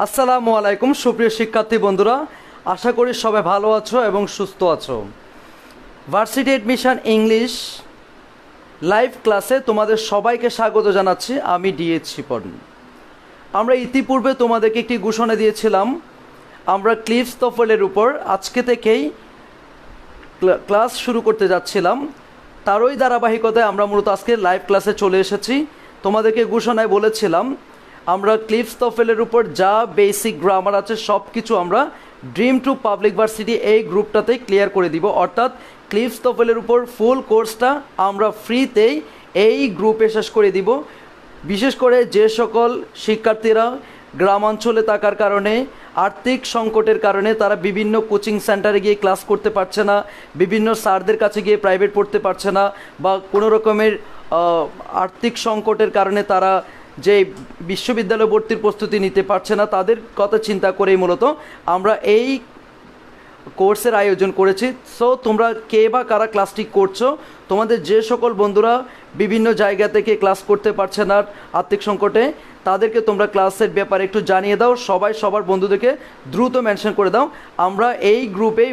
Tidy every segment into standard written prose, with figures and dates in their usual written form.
আসসালামু আলাইকুম সুপ্রিয় শিক্ষার্থী বন্ধুরা, আশা করি সবাই ভালো আছো এবং সুস্থ আছো। ভার্সিটি অ্যাডমিশন ইংলিশ লাইভ ক্লাসে তোমাদের সবাইকে স্বাগত জানাচ্ছি। আমি ডিএইচ শিপন। আমরা ইতিপূর্বে তোমাদেরকে একটি ঘোষণা দিয়েছিলাম, আমরা ক্লিফস টফেলের উপর আজকে থেকেই ক্লাস শুরু করতে যাচ্ছিলাম। তারই ধারাবাহিকতায় আমরা মূলত আজকে লাইভ ক্লাসে চলে এসেছি। তোমাদেরকে ঘোষণায় বলেছিলাম আমরা ক্লিফস টফেলের উপর যা বেসিক গ্রামার আছে সব কিছু আমরা ড্রিম টু পাবলিক ভার্সিটি এই গ্রুপটাতেই ক্লিয়ার করে দিব। অর্থাৎ ক্লিফস টফেলের উপর ফুল কোর্সটা আমরা ফ্রিতেই এই গ্রুপে শেষ করে দিব। বিশেষ করে যে সকল শিক্ষার্থীরা গ্রামাঞ্চলে থাকার কারণে আর্থিক সংকটের কারণে তারা বিভিন্ন কোচিং সেন্টারে গিয়ে ক্লাস করতে পারছে না, বিভিন্ন স্যারদের কাছে গিয়ে প্রাইভেট পড়তে পারছে না, বা কোনো রকমের আর্থিক সংকটের কারণে তারা যে বিশ্ববিদ্যালয় ভর্তির প্রস্তুতি নিতে পারছে না, তাদের কথা চিন্তা করেই মূলত আমরা এই কোর্সের আয়োজন করেছি। সো তোমরা কে বা কারা ক্লাসটি করছো, তোমাদের যে সকল বন্ধুরা বিভিন্ন জায়গা থেকে ক্লাস করতে পারছে না আর্থিক সংকটে, তাদেরকে তোমরা ক্লাসের ব্যাপারে একটু জানিয়ে দাও। সবাই সবার বন্ধুদেরকে দ্রুত মেনশন করে দাও। আমরা এই গ্রুপেই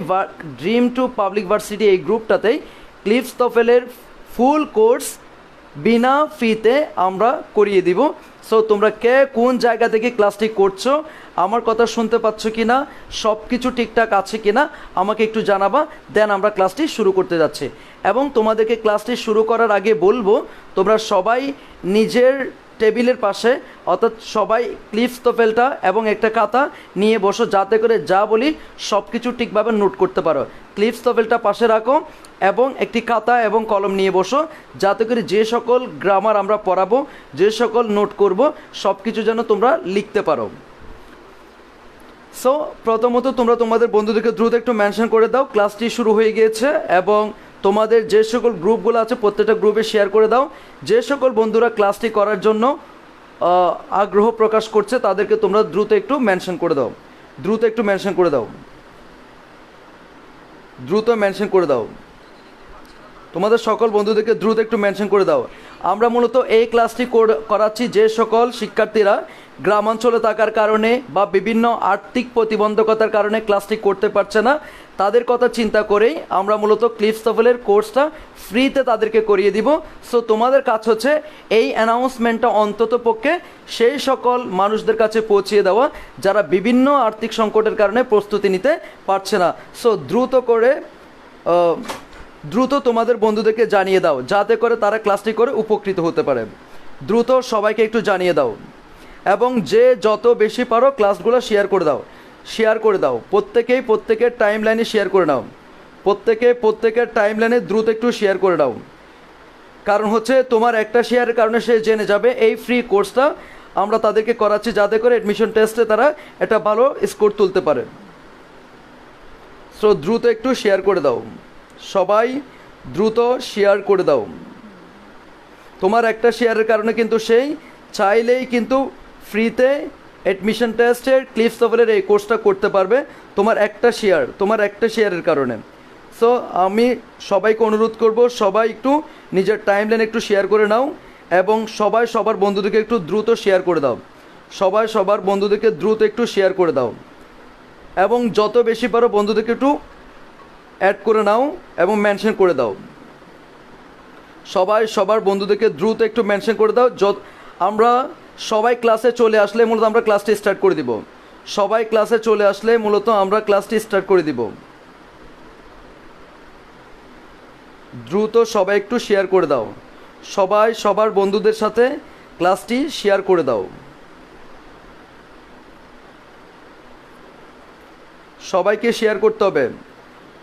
ড্রিম টু পাবলিক ভার্সিটি এই গ্রুপটাতেই ক্লিফস টফেলের ফুল কোর্স বিনা ফিতে আমরা করিয়ে দিব। সো তোমরা কে কোন জায়গা থেকে ক্লাসটি করছো, আমার কথা শুনতে পাচ্ছ কি না, সব কিছু ঠিকঠাক আছে কি না আমাকে একটু জানাবা। দেন আমরা ক্লাসটি শুরু করতে যাচ্ছি। এবং তোমাদেরকে ক্লাসটি শুরু করার আগে বলবো, তোমরা সবাই নিজের টেবিলের পাশে অর্থাৎ সবাই ক্লিফস টফেলটা এবং একটা খাতা নিয়ে বসো, যাতে করে যা বলি সব কিছু ঠিকভাবে নোট করতে পারো। ক্লিফস টফেলটা পাশে রাখো এবং একটি খাতা এবং কলম নিয়ে বসো, যাতে করে যে সকল গ্রামার আমরা পড়াবো, যে সকল নোট করব, সব কিছু যেন তোমরা লিখতে পারো। সো প্রথমত তোমরা তোমাদের বন্ধুদেরকে দ্রুত একটু মেনশন করে দাও ক্লাসটি শুরু হয়ে গিয়েছে, এবং তোমাদের যে সকল গ্রুপগুলো আছে প্রত্যেকটা গ্রুপে শেয়ার করে দাও। যে সকল বন্ধুরা ক্লাসটি করার জন্য আগ্রহ প্রকাশ করছে তাদেরকে তোমরা দ্রুত একটু মেনশন করে দাও, দ্রুত একটু মেনশন করে দাও, দ্রুত মেনশন করে দাও। তোমাদের সকল বন্ধুদেরকে দ্রুত একটু মেনশন করে দাও। আমরা মূলত এই ক্লাসটি করাচ্ছি যে সকল শিক্ষার্থীরা গ্রামাঞ্চলে থাকার কারণে বা বিভিন্ন আর্থিক প্রতিবন্ধকতার কারণে ক্লাসটি করতে পারছে না, তাদের কথা চিন্তা করেই আমরা মূলত ক্লিফস টফেলের কোর্সটা ফ্রিতে তাদেরকে করিয়ে দিব। সো তোমাদের কাজ হচ্ছে এই অ্যানাউন্সমেন্টটা অন্তত পক্ষে সেই সকল মানুষদের কাছে পৌঁছিয়ে দেওয়া যারা বিভিন্ন আর্থিক সংকটের কারণে প্রস্তুতি নিতে পারছে না। সো দ্রুত তোমাদের বন্ধুদেরকে জানিয়ে দাও, যাতে করে তারা ক্লাসটি করে উপকৃত হতে পারে। দ্রুত সবাইকে একটু জানিয়ে দাও, এবং যে যত বেশি পারো ক্লাসগুলো শেয়ার করে দাও, শেয়ার করে দাও। প্রত্যেকের টাইম লাইনে শেয়ার করে নাও, প্রত্যেকের টাইম লাইনে দ্রুত একটু শেয়ার করে দাও। কারণ হচ্ছে তোমার একটা শেয়ারের কারণে সে জেনে যাবে এই ফ্রি কোর্সটা আমরা তাদেরকে করাচ্ছি, যাতে করে অ্যাডমিশন টেস্টে তারা একটা ভালো স্কোর তুলতে পারে। সো দ্রুত একটু শেয়ার করে দাও, সবাই দ্রুত শেয়ার করে দাও। তোমার একটা শেয়ারের কারণে কিন্তু সেই চাইলেই কিন্তু ফ্রিতে অ্যাডমিশন টেস্টের ক্লিফস টফেলের এই কোর্সটা করতে পারবে, তোমার একটা শেয়ারের কারণে। সো আমি সবাইকে অনুরোধ করব, সবাই একটু নিজের টাইমলাইন একটু শেয়ার করে নাও, এবং সবাই সবার বন্ধুদেরকে একটু দ্রুত শেয়ার করে দাও, সবাই সবার বন্ধুদেরকে দ্রুত একটু শেয়ার করে দাও, এবং যত বেশি পারো বন্ধুদেরকে একটু অ্যাড করে নাও এবং মেনশন করে দাও। সবাই সবার বন্ধুদেরকে দ্রুত একটু মেনশন করে দাও। আমরা সবাই ক্লাসে চলে আসলে মূলত আমরা ক্লাসটি স্টার্ট করে দিব, সবাই ক্লাসে চলে আসলে মূলত আমরা ক্লাসটি স্টার্ট করে দিব। দ্রুত সবাই একটু শেয়ার করে দাও, সবাই সবার বন্ধুদের সাথে ক্লাসটি শেয়ার করে দাও। সবাইকে শেয়ার করতে হবে,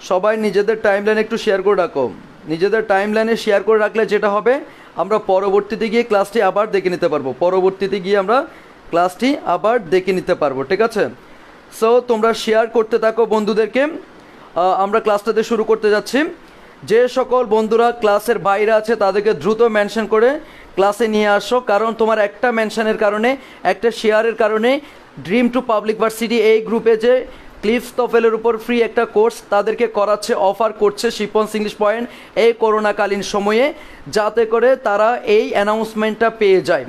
সবাই নিজেদের টাইমলাইনে একটু শেয়ার করে রাখো। নিজেদের টাইমলাইনে শেয়ার করে রাখলে যেটা হবে, আমরা পরবর্তীতে গিয়ে ক্লাসটি আবার দেখে নিতে পারবো, ঠিক আছে? সো তোমরা শেয়ার করতে থাকো বন্ধুদেরকে। আমরা ক্লাসটাতে শুরু করতে যাচ্ছি। যে সকল বন্ধুরা ক্লাসের বাইরে আছে তাদেরকে দ্রুত মেনশন করে ক্লাসে নিয়ে আসো, কারণ তোমার একটা মেনশনের কারণে, একটা শেয়ারের কারণে ড্রিম টু পাবলিক ভার্সিটি এই গ্রুপে যে ক্লিফস টফেলের উপর ফ্রি একটা কোর্স তাদেরকে করাচ্ছে, অফার করছে শিপন্স ইংলিশ পয়েন্ট এই করোনাকালীন সময়ে, যাতে করে তারা এই অ্যানাউন্সমেন্টটা পেয়ে যায়।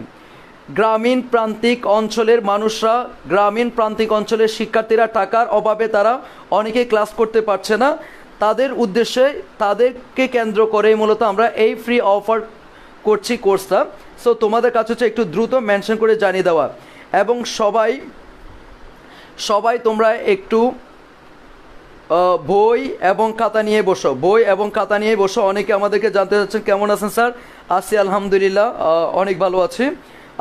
গ্রামীণ প্রান্তিক অঞ্চলের মানুষরা, গ্রামীণ প্রান্তিক অঞ্চলের শিক্ষার্থীরা টাকার অভাবে তারা অনেকেই ক্লাস করতে পারছে না, তাদের উদ্দেশ্যে, তাদেরকে কেন্দ্র করে মূলত আমরা এই ফ্রি অফার করছি কোর্সটা। সো তোমাদের কাছে হচ্ছে একটু দ্রুত মেনশন করে জানিয়ে দেওয়া, এবং সবাই তোমরা একটু বই এবং খাতা নিয়ে বসো, বই এবং খাতা নিয়ে বসো। অনেকে আমাদেরকে জানতে চাচ্ছেন কেমন আছেন স্যার? আছি আলহামদুলিল্লাহ, অনেক ভালো আছি,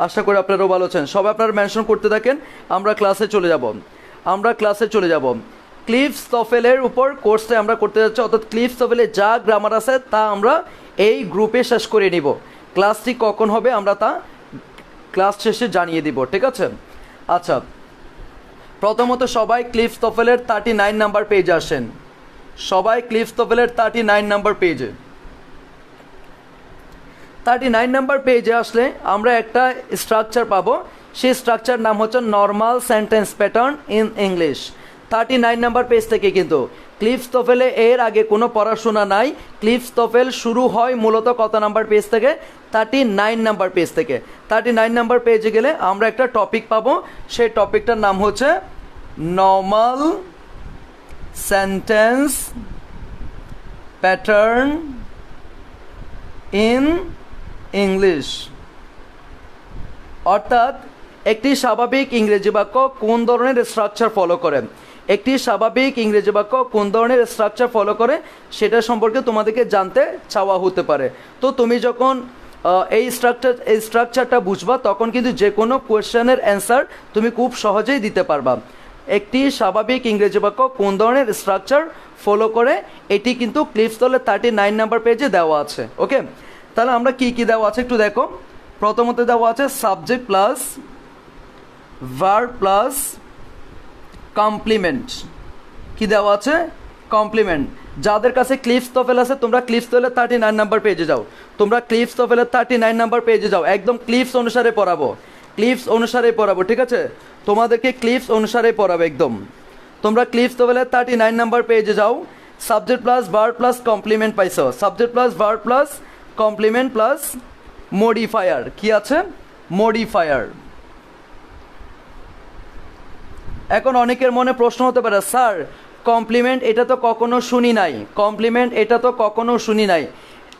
আশা করি আপনারাও ভালো আছেন। সবাই আপনারা মেনশন করতে থাকেন, আমরা ক্লাসে চলে যাব। ক্লিফস টফেলের উপর কোর্সটা আমরা করতে যাচ্ছি, অর্থাৎ ক্লিফস টফেলে যা গ্রামার আছে তা আমরা এই গ্রুপে শেষ করে নিব। ক্লাসটি কখন হবে আমরা তা ক্লাস শেষে জানিয়ে দিব, ঠিক আছে? আচ্ছা, প্রথমত সবাই ক্লিফস টফেলের 39 নাম্বার পেজে আসেন। সবাই ক্লিফস টফেলের 39 নাম্বার পেজে, 39 নাম্বার পেজে আসলে আমরা একটা স্ট্রাকচার পাবো। সেই স্ট্রাকচার নাম হচ্ছে normal sentence pattern in English. 39 number page থেকে, কিন্তু ক্লিফস টফেলে এর আগে কোনো পড়াশোনা নাই। ক্লিফস টফেল শুরু হয় মূলত কত নাম্বার পেজ থেকে? 39 নাম্বার পেজ থেকে। 39 নাম্বার পেজে গেলে আমরা একটা টপিক পাবো, সেই টপিকটার নাম হচ্ছে normal sentence pattern in English, অর্থাৎ একটি স্বাভাবিক ইংরেজি বাক্য কোন ধরনের স্ট্রাকচার ফলো করে, একটি স্বাভাবিক ইংরেজি বাক্য কোন ধরনের স্ট্রাকচার ফলো করে সেটা সম্পর্কে তোমাদেরকে জানতে চাওয়া হতে পারে। তো তুমি যখন এই স্ট্রাকচারটা বুঝবা, তখন কিন্তু যে কোনো কোয়েশ্চেনের অ্যান্সার তুমি খুব সহজেই দিতে পারবা। একটি স্বাভাবিক ইংরেজি বাক্য কোন ধরনের স্ট্রাকচার ফলো করে, এটি কিন্তু ক্লিফস টফেলের 39 নাম্বার পেজে দেওয়া আছে। ওকে, তাহলে আমরা কি কি দেওয়া আছে একটু দেখো। প্রথমত দেওয়া আছে subject plus verb plus complement. কি দেওয়া আছে? কমপ্লিমেন্ট। যাদের কাছে ক্লিফস টফেল আছে তোমরা ক্লিফস টফেলের 39 নাম্বার পেজে যাও, তোমরা ক্লিফস টফেলের 39 নাম্বার পেজে যাও, একদম ক্লিফস অনুসারে পড়াবো, ক্লিফস অনুসারে পড়াবো, ঠিক আছে? তোমাদেরকে ক্লিফস অনুসারে পড়াবো একদম। তোমরা ক্লিফস টফেলের 39 নাম্বার পেজে যাও, subject plus verb plus complement পাইছো, subject plus verb plus complement plus modifier. কি আছে? মডিফায়ার। এখন অনেকের মনে প্রশ্ন হতে পারে, স্যার কমপ্লিমেন্ট এটা তো কখনো শুনি নাই, কমপ্লিমেন্ট এটা তো কখনো শুনি নাই।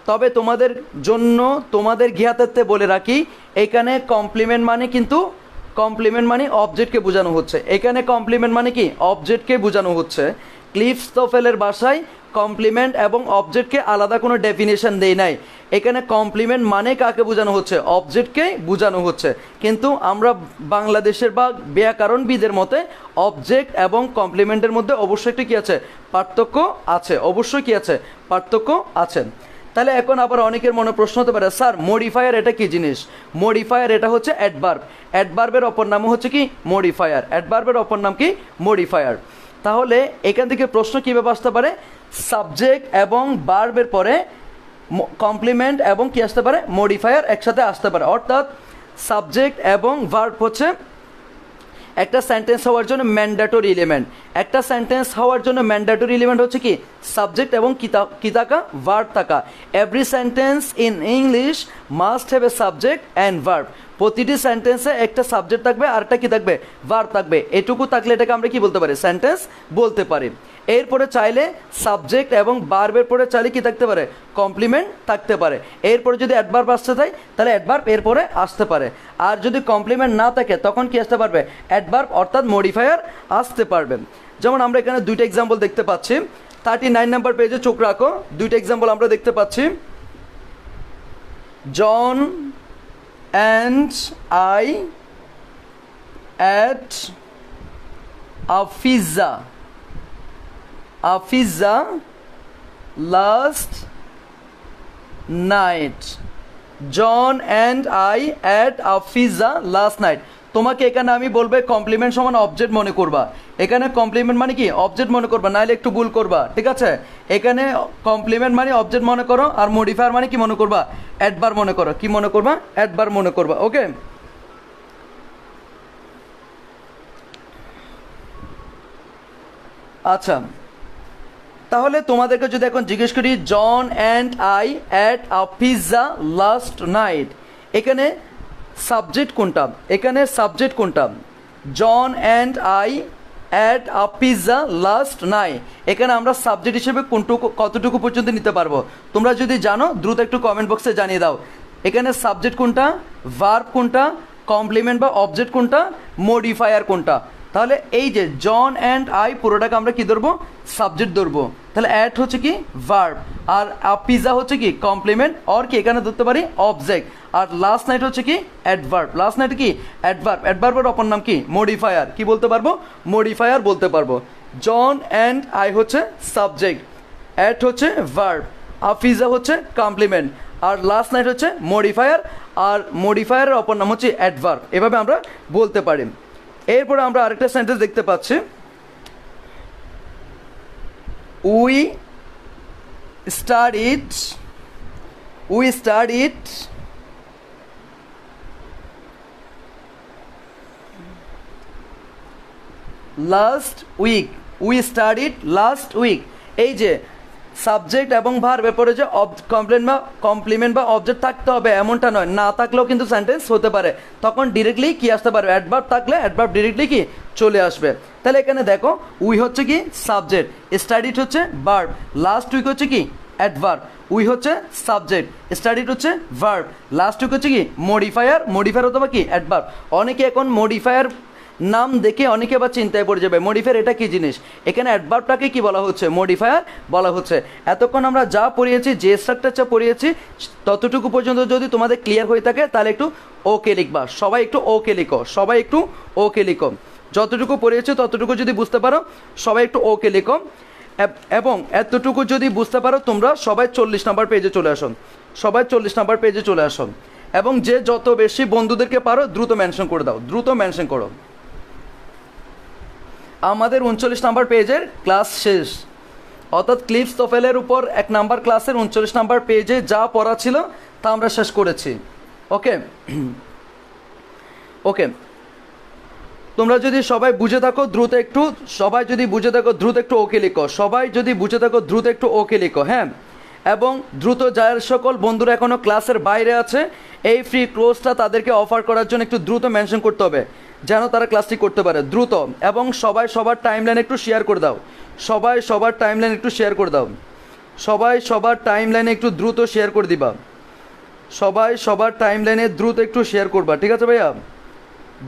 তবে তোমাদের জন্য, তোমাদের জ্ঞাতার্থে বলে রাখি, এখানে কমপ্লিমেন্ট মানে কিন্তু, কমপ্লিমেন্ট মানে অবজেক্টকে বোঝানো হচ্ছে। এখানে কমপ্লিমেন্ট মানে কি? অবজেক্টকে বোঝানো হচ্ছে। ক্লিফস টফেলের ভাষায় কমপ্লিমেন্ট এবং অবজেক্টকে আলাদা কোনো ডেফিনেশন দেয় নাই। এখানে কমপ্লিমেন্ট মানে কাকে বোঝানো হচ্ছে? অবজেক্টকেই বোঝানো হচ্ছে। কিন্তু আমরা বাংলাদেশের বা ব্যাকরণবিদের মতে অবজেক্ট এবং কমপ্লিমেন্টের মধ্যে অবশ্যই একটি কী আছে? পার্থক্য আছে, অবশ্যই কি আছে? পার্থক্য আছে। তাহলে এখন আবার অনেকের মনে প্রশ্ন হতে পারে, স্যার মডিফায়ার এটা কি জিনিস? মডিফায়ার এটা হচ্ছে অ্যাডভার্ব, অ্যাডভার্বের অপর নাম হচ্ছে কি? মডিফায়ার। অ্যাডভার্বের অপর নাম কি? মডিফায়ার। তাহলে এখান থেকে প্রশ্ন কীভাবে আসতে পারে? সাবজেক্ট এবং ভার্বের পরে কমপ্লিমেন্ট এবং কি আসতে পারে? মডিফায়ার একসাথে আসতে পারে। অর্থাৎ সাবজেক্ট এবং ভার্ব হচ্ছে একটা সেন্টেন্স হওয়ার জন্য ম্যান্ডেটরি এলিমেন্ট। একটা সেন্টেন্স হওয়ার জন্য ম্যান্ডেটরি এলিমেন্ট হচ্ছে কি? সাবজেক্ট এবং কি থাকা? ভার্ব থাকা। Every sentence in English must have A subject and verb. প্রতিটি সেন্টেন্সে একটা সাবজেক্ট থাকবে আর একটা কি থাকবে? ভার্ব থাকবে। এটুকু থাকলে এটাকে আমরা কি বলতে পারি? সেন্টেন্স বলতে পারি। এরপরে চাইলে সাবজেক্ট এবং ভার্বের পরে চাইলে কি থাকতে পারে? কমপ্লিমেন্ট থাকতে পারে। এরপরে যদি অ্যাডভার্ব আসতে চাই তাহলে অ্যাডভার্ব এরপরে আসতে পারে। আর যদি কমপ্লিমেন্ট না থাকে তখন কি আসতে পারবে? অ্যাডভার্ব অর্থাৎ মডিফায়ার আসতে পারবে। যেমন আমরা এখানে দুইটা এক্সাম্পল দেখতে পাচ্ছি। 39 নাম্বার পেজে চোখ রাখো, দুইটা এক্সাম্পল আমরা দেখতে পাচ্ছি। জন and I ate a pizza last night. John and I ate a pizza last night. তোমাকে এখানে আমি বলবে কমপ্লিমেন্ট সমান অবজেক্ট মনে করবা। এখানে কমপ্লিমেন্ট মানে কি? অবজেক্ট মনে করবা, নাহলে একটু ভুল করবা, ঠিক আছে? এখানে কমপ্লিমেন্ট মানে অবজেক্ট মনে করো, আর মডিফায়ার মানে কি মনে করবা? অ্যাডভার্ব মনে করো। কি মনে করবা? অ্যাডভার্ব মনে করবা। ওকে, আচ্ছা, তাহলে তোমাদেরকে যদি এখন জিজ্ঞেস করি John and I ate a pizza last night, এখানে সাবজেক্ট কোনটা, এখানে সাবজেক্ট কোনটা? John and I ate a pizza last night, এখানে আমরা সাবজেক্ট হিসেবে কোনটুকু কতটুকু পর্যন্ত নিতে পারবো? তোমরা যদি জানো দ্রুত একটু কমেন্ট বক্সে জানিয়ে দাও। এখানে সাবজেক্ট কোনটা, ভার্ব কোনটা, কমপ্লিমেন্ট বা অবজেক্ট কোনটা, মডিফায়ার কোনটা? তাহলে এই যে জন অ্যান্ড আই পুরোটাকে আমরা কি ধরবো? সাবজেক্ট ধরবো। তাহলে অ্যাট হচ্ছে কি ভার্ব, আর পিৎজা হচ্ছে কি কমপ্লিমেন্ট, অর কি এখানে ধরতে পারি অবজেক্ট, আর লাস্ট নাইট হচ্ছে কি অ্যাডভার্ব। লাস্ট নাইট কি অ্যাডভার্ব, অ্যাডভার্বের অপর নাম কি মডিফায়ার। কি বলতে পারবো? মডিফায়ার বলতে পারবো। জন অ্যান্ড আই হচ্ছে সাবজেক্ট, অ্যাট হচ্ছে ভার্ব, আর পিৎজা হচ্ছে কমপ্লিমেন্ট, আর লাস্ট নাইট হচ্ছে মডিফায়ার, আর মডিফায়ারের অপর নাম হচ্ছে অ্যাডভার্ব। এভাবে আমরা বলতে পারি। এরপরে আমরা আরেকটা সেন্টেন্স দেখতে পাচ্ছি, we studied last week, we studied last week. এই যে সাবজেক্ট এবং ভার্বের পরে যে কমপ্লিমেন্ট বা অবজেক্ট থাকতে হবে এমনটা নয়, না থাকলেও কিন্তু সেন্টেন্স হতে পারে। তখন ডিরেক্টলি কি আসতে পারবে? অ্যাডভার্ব থাকলে অ্যাডভার্ব ডিরেক্টলি কি চলে আসবে। তাহলে এখানে দেখো উই হচ্ছে কি সাবজেক্ট, স্টাডিড হচ্ছে ভার্ব, লাস্ট উইক হচ্ছে কি অ্যাডভার্ব, উই হচ্ছে সাবজেক্ট, স্টাডিড হচ্ছে ভার্ব, লাস্ট উইক হচ্ছে কি মডিফায়ার, মডিফায়ার অথবা কি অ্যাডভার্ব। অনেকে এখন মডিফায়ার নাম দেখে অনেকে বা চিন্তায় পড়ে যাবে, মডিফায়ার এটা কি জিনিস? এখানে অ্যাডভার্বটাকে কি বলা হচ্ছে? মডিফায়ার বলা হচ্ছে। এতক্ষণ আমরা যা পড়িয়েছি, যে স্ট্রাকচারটা পড়িয়েছি, ততটুকু পর্যন্ত যদি তোমাদের ক্লিয়ার হয়ে থাকে তাহলে একটু ওকে লিখবা। সবাই একটু ওকে লিখো, সবাই একটু ওকে লিখো। যতটুকু পড়িয়েছো ততটুকু যদি বুঝতে পারো সবাই একটু ওকে লিখো। এবং এতটুকু যদি বুঝতে পারো তোমরা সবাই 40 নম্বর পেজে চলে আসো, সবাই 40 নম্বর পেজে চলে আসো। এবং যে যত বেশি বন্ধুদেরকে পারো দ্রুত মেনশন করে দাও, দ্রুত মেনশন করো। আমাদের 39 নম্বর পেজের ক্লাস শেষ, অর্থাৎ ক্লিপস তোফেলের উপর 1 নাম্বার ক্লাসের 39 নম্বর পেজে যা পড়া ছিল তা আমরা শেষ করেছি। ওকে ওকে, তোমরা যদি সবাই বুঝে থাকো দ্রুত একটু, সবাই যদি বুঝে থাকো দ্রুত একটু ওকে লিখো, সবাই যদি বুঝে থাকো দ্রুত একটু ওকে লিখো। হ্যাঁ, এবং দ্রুত যার সকল বন্ধুরা এখনও ক্লাসের বাইরে আছে, এই ফ্রি কোর্সটা তাদেরকে অফার করার জন্য একটু দ্রুত মেনশন করতে হবে যেন তারা ক্লাসটি করতে পারে দ্রুত। এবং সবাই সবার টাইমলাইন একটু শেয়ার করে দাও, সবাই সবার টাইমলাইন একটু শেয়ার করে দাও, সবাই সবার টাইমলাইনে একটু দ্রুত শেয়ার করে দিবা, সবাই সবার টাইমলাইনে দ্রুত একটু শেয়ার করবা। ঠিক আছে ভাইয়া,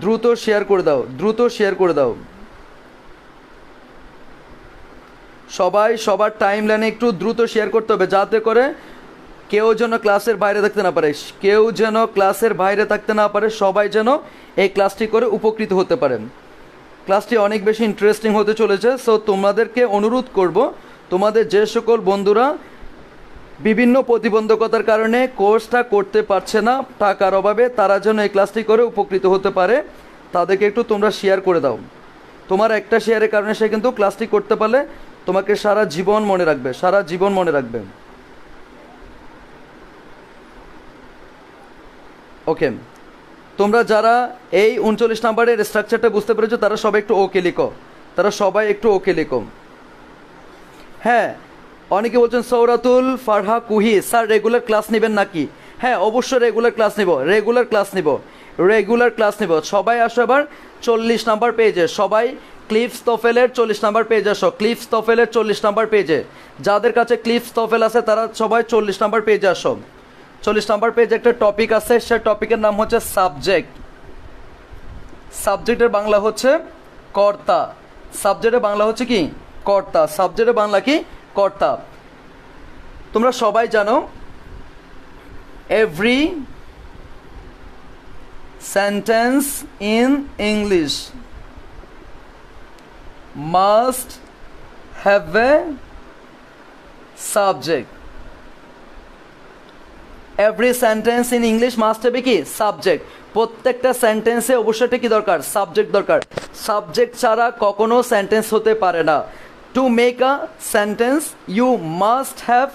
দ্রুত শেয়ার করে দাও, দ্রুত শেয়ার করে দাও। সবাই সবার টাইমলাইনে একটু দ্রুত শেয়ার করতে হবে যাতে করে কেউ যেন ক্লাসের বাইরে থাকতে না পারে, কেউ যেন ক্লাসের বাইরে থাকতে না পারে, সবাই যেন এই ক্লাসটি করে উপকৃত হতে পারেন। ক্লাসটি অনেক বেশি ইন্টারেস্টিং হতে চলেছে। সো তোমাদেরকে অনুরোধ করব, তোমাদের যে সকল বন্ধুরা বিভিন্ন প্রতিবন্ধকতার কারণে কোর্সটা করতে পারছে না টাকার অভাবে, তারা যেন এই ক্লাসটি করে উপকৃত হতে পারে, তাদেরকে একটু তোমরা শেয়ার করে দাও। তোমার একটা শেয়ারের কারণে সে কিন্তু ক্লাসটি করতে পারলে তোমাকে সারা জীবন মনে রাখবে, সারা জীবন মনে রাখবে। ওকে, তোমরা যারা এই 39 নম্বরের স্ট্রাকচারটা বুঝতে পেরেছো তারা সবাই একটু ওকে লিখো, তারা সবাই একটু ওকে লিখো। হ্যাঁ, অনেকে বলছেন সৌরাতুল ফারহা কুহি স্যার রেগুলার ক্লাস নেবেন নাকি? হ্যাঁ, অবশ্যই রেগুলার ক্লাস নিব, রেগুলার ক্লাস নিব, রেগুলার ক্লাস নিব। সবাই আসো এবার 40 নম্বর পেজে, সবাই ক্লিপস তোফেলের 40 নম্বর পেজ আসো, ক্লিপস তোফেলের 40 নম্বর পেজে। যাদের কাছে ক্লিপস তোফেল আছে তারা সবাই 40 নম্বর পেজে আসো। 40 নম্বর পেজে একটা টপিক আছে, সে টপিকের নাম হচ্ছে সাবজেক্ট। সাবজেক্টের বাংলা হচ্ছে কর্তা, সাবজেক্টের বাংলা হচ্ছে কি কর্তা, সাবজেক্টের বাংলা কি কর্তা। তোমরা সবাই জানো every sentence in English must have A subject. Every sentence in English must have এ কি সাবজেক্ট। প্রত্যেকটা সেন্টেন্সে অবশ্যই কি দরকার? সাবজেক্ট দরকার। সাবজেক্ট ছাড়া কখনো সেন্টেন্স হতে পারে না। To make a sentence you must have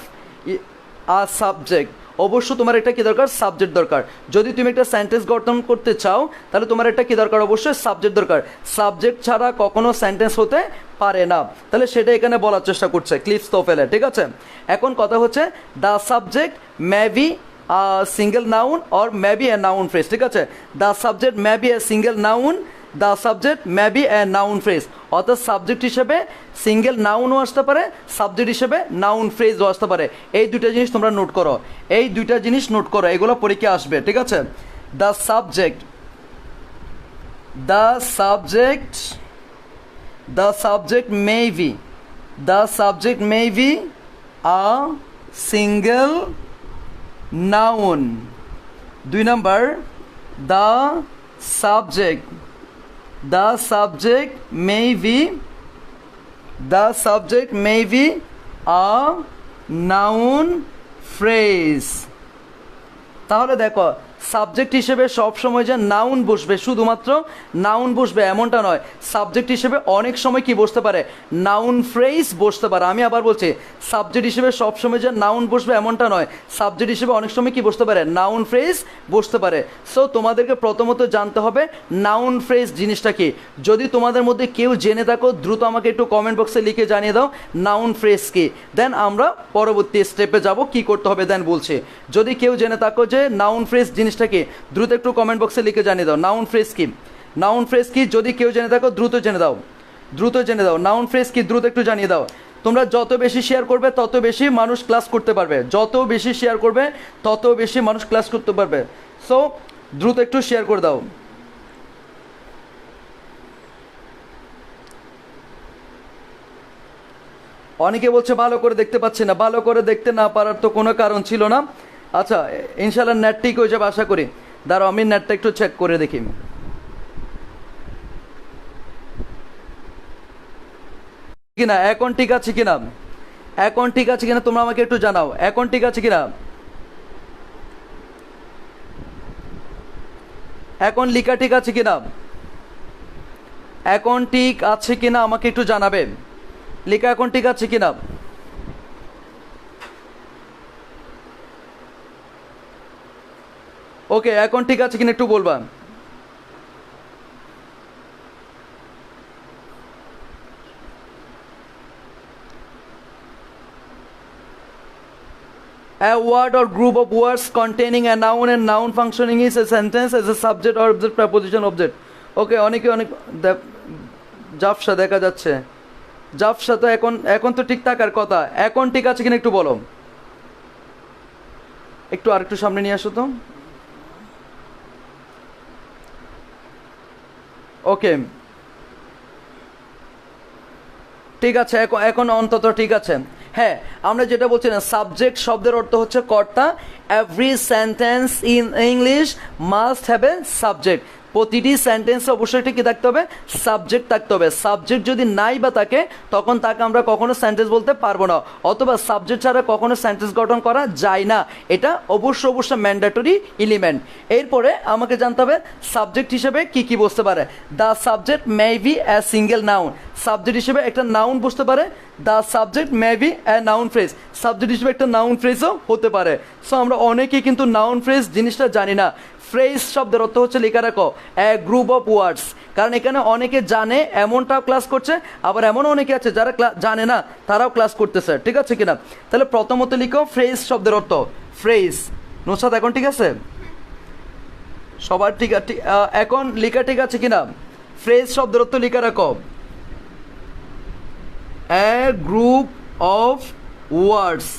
a subject. অবশ্য তোমার একটা কী দরকার? সাবজেক্ট দরকার। যদি তুমি একটা সেন্টেন্স গঠন করতে চাও তাহলে তোমার একটা কী দরকার? অবশ্যই সাবজেক্ট দরকার। সাবজেক্ট ছাড়া কখনো সেন্টেন্স হতে পারে না। তাহলে সেটা এখানে বলার চেষ্টা করছে ক্লিপস তোফেলে। ঠিক আছে, এখন কথা হচ্ছে the subject may be single noun or may be a noun phrase, ঠিক আছে। The subject May be a single noun, the subject May be a noun phrase, অর্থাৎ সাবজেক্ট হিসেবে সিঙ্গেল নাউনও আসতে পারে, সাবজেক্ট হিসেবে নাউন ফ্রেজও আসতে পারে। এই দুইটা জিনিস তোমরা নোট করো, এই দুইটা জিনিস নোট করো, এগুলো পরীক্ষা আসবে, ঠিক আছে। The subject, the subject may be, the subject may be a single noun. 2 number, the subject may be, the subject may be a noun phrase. তাহলে দেখো সাবজেক্ট হিসেবে সবসময় যে নাউন বসবে, শুধুমাত্র নাউন বসবে এমনটা নয়, সাবজেক্ট হিসেবে অনেক সময় কি বসতে পারে, নাউন ফ্রেজ বসতে পারে। আমি আবার বলছি, সাবজেক্ট হিসেবে সবসময় যে নাউন বসবে এমনটা নয়, সাবজেক্ট হিসেবে অনেক সময় কি বসতে পারে, নাউন ফ্রেজ বসতে পারে। সো তোমাদেরকে প্রথমত জানতে হবে নাউন ফ্রেজ জিনিসটা কি। যদি তোমাদের মধ্যে কেউ জেনে থাকো দ্রুত আমাকে একটু কমেন্ট বক্সে লিখে জানিয়ে দাও নাউন ফ্রেজ কি, দেন আমরা পরবর্তী স্টেপে যাব কি করতে হবে দেন বলছি। যদি কেউ জেনে থাকো যে নাউন ফ্রেজ জিনিসটা কি, দ্রুত একটু কমেন্ট বক্সে লিখে জানিয়ে দাও নাউন ফ্রেজ কি, নাউন ফ্রেজ কি। যদি কেউ জেনে থাকো দ্রুত জেনে দাও, দ্রুত জেনে দাও নাউন ফ্রেজ কি, দ্রুত একটু জানিয়ে দাও। তোমরা যত বেশি শেয়ার করবে তত বেশি মানুষ ক্লাস করতে পারবে, যত বেশি শেয়ার করবে তত বেশি মানুষ ক্লাস করতে পারবে। সো দ্রুত একটু শেয়ার করে দাও। অনেকে বলছে ভালো করে দেখতে পাচ্ছি না, ভালো করে দেখতে না পারার তো কোনো কারণ ছিল না। আচ্ছা, ইনশাল্লাহ নেট ঠিক হয়ে যাবে আশা করি। দাঁড়াও আমি নেটটা একটু চেক করে দেখি। কিনা এখন ঠিক আছে কিনা, এখন ঠিক আছে কিনা তোমরা আমাকে একটু জানাও, এখন ঠিক আছে কিনা, এখন লিখা ঠিক আছে কিনা, এখন ঠিক আছে কিনা আমাকে একটু জানাবে, লিখা এখন ঠিক আছে কিনা। ওকে, এখন ঠিক আছে কিনা একটু বলবা। A word or group of words containing a noun and noun functioning is a sentence as a subject or object, preposition, object. ওকে, অনেকে অনেক জাফসা দেখা যাচ্ছে, জাফসা তো এখন এখন তো ঠিক থাকার কথা, এখন ঠিক আছে কিনা একটু বলো, একটু আরেকটু সামনে নিয়ে আসো তো। ওকে ঠিক আছে, এখন অন্তত ঠিক আছে। হ্যাঁ, আমরা যেটা বলছি না, সাবজেক্ট শব্দের অর্থ হচ্ছে কর্তা। Every sentence in English must have A subject. প্রতিটি সেন্টেন্সে অবশ্যই কি থাকতে হবে, সাবজেক্ট থাকতে হবে। সাবজেক্ট যদি নাই বা থাকে তখন তাকে আমরা কখনো সেন্টেন্স বলতে পারবো না, অথবা সাবজেক্ট ছাড়া কখনো সেন্টেন্স গঠন করা যায় না, এটা অবশ্যই ম্যান্ডেটরি এলিমেন্ট। এরপরে আমাকে জানতে হবে সাবজেক্ট হিসেবে কি কি বসতে পারে। The subject May be a single noun, subject হিসেবে একটা নাউন বসতে পারে। The subject May be a noun phrase, subject হিসেবে একটা নাউন ফ্রেজও হতে পারে। সো আমরা অনেকেই কিন্তু নাউন ফ্রেজ জিনিসটা জানি না। ফ্রেজ শব্দের অর্থ হচ্ছে, লেখা রাখো, এ গ্রুপ অফ ওয়ার্ডস। কারণ এখানে অনেকে জানে এমনটাও ক্লাস করছে, আবার এমনও অনেকে আছে যারা জানে না তারাও ক্লাস করতেছে, ঠিক আছে কিনা। তাহলে প্রথমত লিখো ফ্রেজ শব্দের অর্থ, ফ্রেজ। নুসরাত এখন ঠিক আছে, সবার ঠিক আছে, এখন লেখা ঠিক আছে কিনা। ফ্রেজ শব্দের অর্থ লেখা রাখো, এ গ্রুপ অফ ওয়ার্ডস।